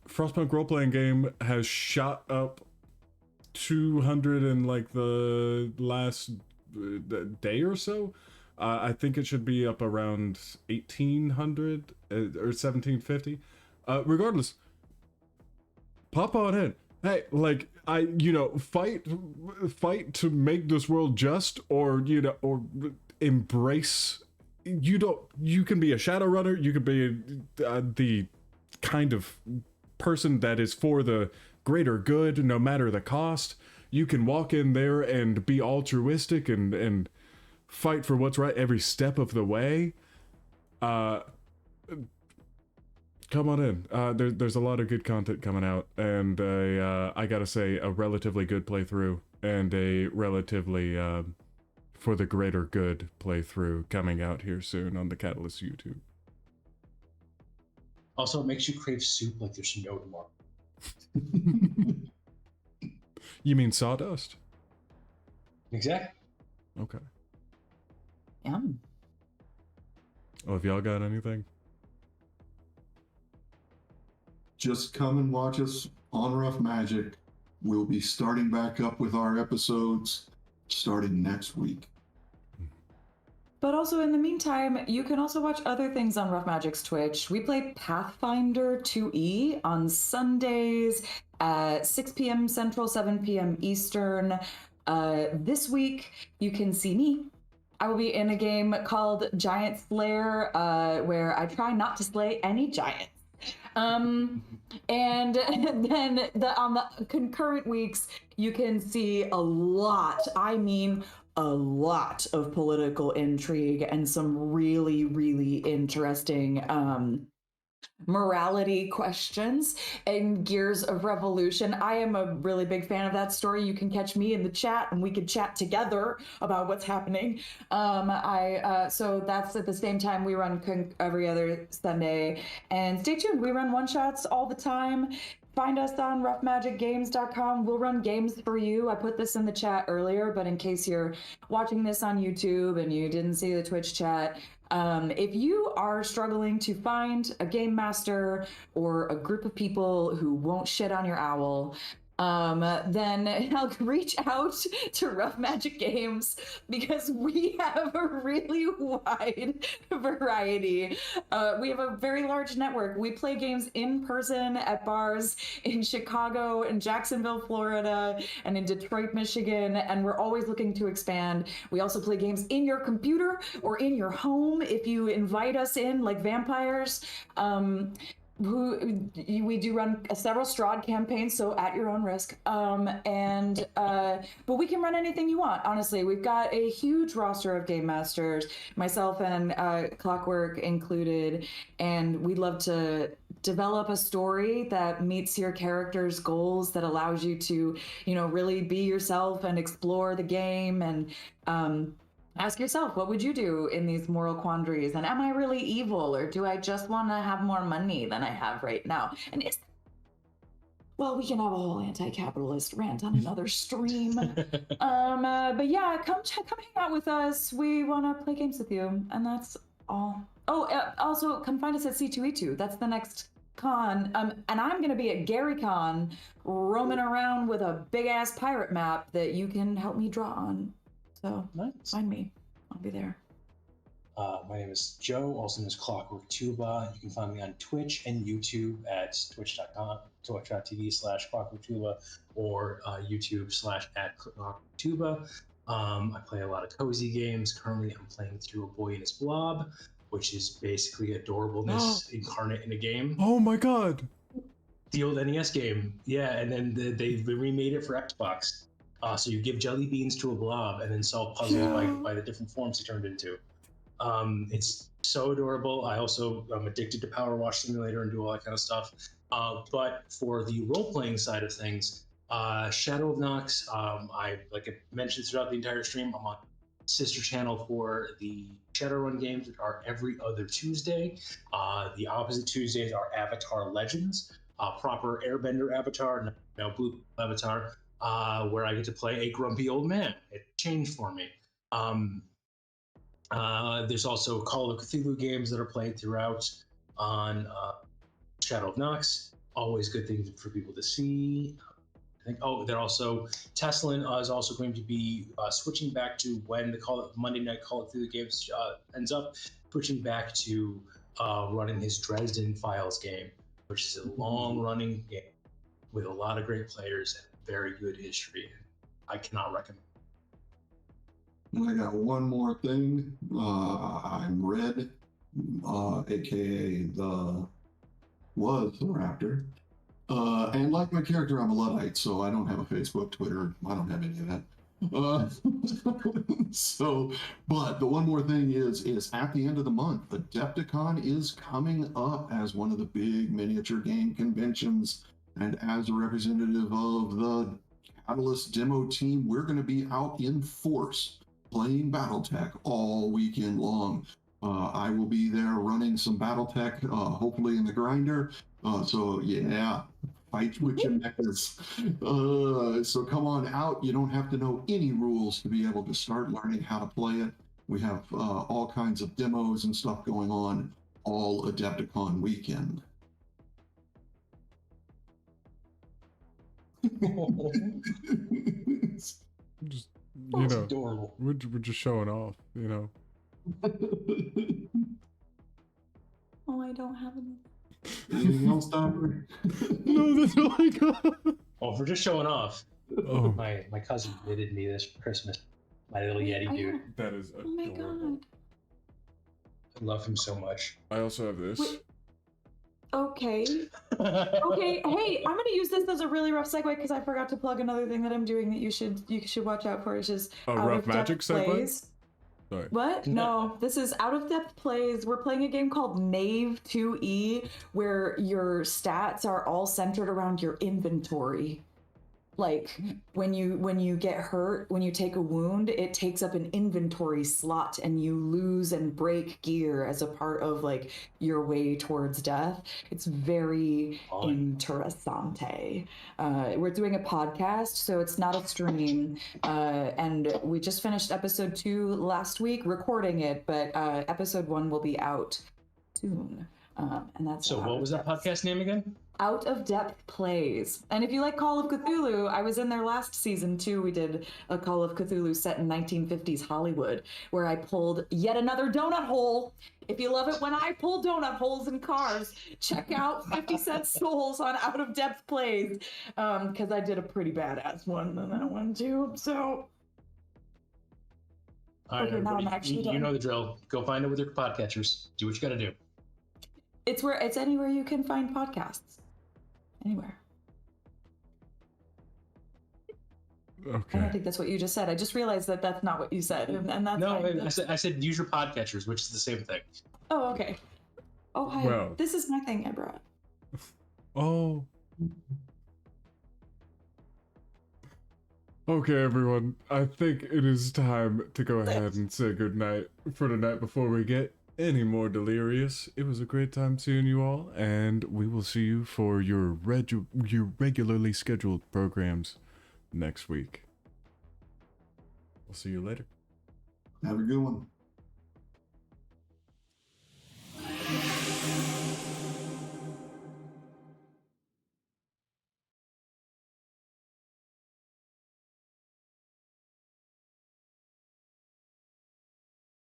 Frostpunk role-playing game has shot up 200 in like the last day or so. I think it should be up around 1800 or 1750. Regardless, pop on in. Hey, like fight to make this world just, or or embrace. You can be a shadow runner. You can be the kind of person that is for the greater good, no matter the cost. You can walk in there and be altruistic and fight for what's right every step of the way. Come on in. There's a lot of good content coming out, and I gotta say, a relatively good playthrough and a relatively for the greater good playthrough coming out here soon on the Catalyst YouTube. Also, it makes you crave soup like there's no tomorrow. You mean sawdust? Exactly. Okay. Yum. Oh, have y'all got anything? Just come and watch us on Rough Magic. We'll be starting back up with our episodes starting next week. But also in the meantime, you can also watch other things on Rough Magic's Twitch. We play Pathfinder 2E on Sundays at 6 p.m. Central, 7 p.m. Eastern. This week, you can see me. I will be in a game called Giant Slayer, where I try not to slay any giants. And then on the concurrent weeks, you can see a lot of political intrigue and some really, really interesting morality questions and Gears of Revolution. I am a really big fan of that story. You can catch me in the chat and we can chat together about what's happening. So that's at the same time we run every other Sunday. And stay tuned, we run one-shots all the time. Find us on roughmagicgames.com. We'll run games for you. I put this in the chat earlier, but in case you're watching this on YouTube and you didn't see the Twitch chat, if you are struggling to find a game master or a group of people who won't shit on your owl, then I'll reach out to Rough Magic Games because we have a really wide variety. We have a very large network. We play games in person at bars in Chicago, in Jacksonville, Florida, and in Detroit, Michigan, and we're always looking to expand. We also play games in your computer or in your home if you invite us in, like vampires. We do run several Strahd campaigns, so at your own risk. But we can run anything you want. Honestly, we've got a huge roster of game masters, myself and Clockwork included, and we'd love to develop a story that meets your character's goals, that allows you to, really be yourself and explore the game and. Ask yourself, what would you do in these moral quandaries? And am I really evil, or do I just want to have more money than I have right now? And well, we can have a whole anti-capitalist rant on another stream. But yeah, come hang out with us. We want to play games with you, and that's all. Oh, also come find us at C2E2. That's the next con. And I'm gonna be at GaryCon, roaming around with a big ass pirate map that you can help me draw on. So Nice. find me. I'll be there. My name is Joe, also known as Clockwork Tuba. You can find me on Twitch and YouTube at twitch.tv/clockworktuba or YouTube/@clockworktuba. I play a lot of cozy games. Currently, I'm playing through A Boy and His Blob, which is basically adorableness incarnate in a game. Oh my god! The old NES game, yeah, and then they remade it for Xbox. So you give jelly beans to a blob and then solve puzzles by the different forms he turned into. It's so adorable. I'm addicted to Power Wash Simulator and do all that kind of stuff. But for the role-playing side of things, Shadow of Nox, I mentioned throughout the entire stream, I'm on sister channel for the Shadowrun games, which are every other Tuesday. The opposite Tuesdays are Avatar Legends, proper Airbender Avatar, no Blue Avatar. Where I get to play a grumpy old man. It changed for me. There's also Call of Cthulhu games that are played throughout on Shadow of Nox. Always good things for people to see. I think. They're also Teslan is also going to be switching back to when the Monday Night Call of Cthulhu games ends up, switching back to running his Dresden Files game, which is a long-running game with a lot of great players and very good history. I cannot recommend. And I got one more thing. I'm Red, aka the Raptor. And like my character, I'm a Luddite, so I don't have a Facebook, Twitter. I don't have any of that. But the one more thing is at the end of the month, Adepticon is coming up as one of the big miniature game conventions. And as a representative of the Catalyst demo team, we're going to be out in force playing Battletech all weekend long. I will be there running some Battletech, hopefully in the grinder. So yeah, fight with your mechas. So come on out. You don't have to know any rules to be able to start learning how to play it. We have all kinds of demos and stuff going on all Adepticon weekend. Just, That's adorable. we're just showing off, Oh, I don't have any. Anything else, Doctor? No, that's all I got. Well, if we're just showing off, Oh, my cousin knitted me this Christmas, my little Yeti dude. that is Oh my adorable. god. I love him so much. I also have this. Wait. Okay. Okay. Hey, I'm gonna use this as a really rough segue because I forgot to plug another thing that I'm doing that you should watch out for. It's just Oh, Out rough of Depth magic segue? Plays. Sorry. What? No, this is Out of Depth Plays. We're playing a game called Knave 2E where your stats are all centered around your inventory. Like when you get hurt, when you take a wound, it takes up an inventory slot and you lose and break gear as a part of like your way towards death. It's very interessante. We're doing a podcast, so it's not a stream. And we just finished episode 2 last week, recording it, but episode 1 will be out soon. And that's So what was that podcast name again? Out of Depth Plays. And if you like Call of Cthulhu, I was in there last season too. We did a Call of Cthulhu set in 1950s Hollywood where I pulled yet another donut hole. If you love it when I pull donut holes in cars, check out 50 Cent Souls on Out of Depth Plays, because I did a pretty badass one on that one too. So All right, Okay, now I'm everybody, actually you done. know the drill. Go find it with your podcatchers. Do what you got to do. it's anywhere you can find podcasts. Anywhere. I don't Okay. think that's what you just said. I just realized that that's not what you said, and that's No, fine. I said use your podcatchers, which is the same thing. Oh, okay. Oh, hi. Well. This is my thing I brought. Oh. Okay, everyone. I think it is time to go ahead and say goodnight for tonight before we get any more delirious. It was a great time seeing you all, and we will see you for your regularly scheduled programs next week. We'll see you later. Have a good one.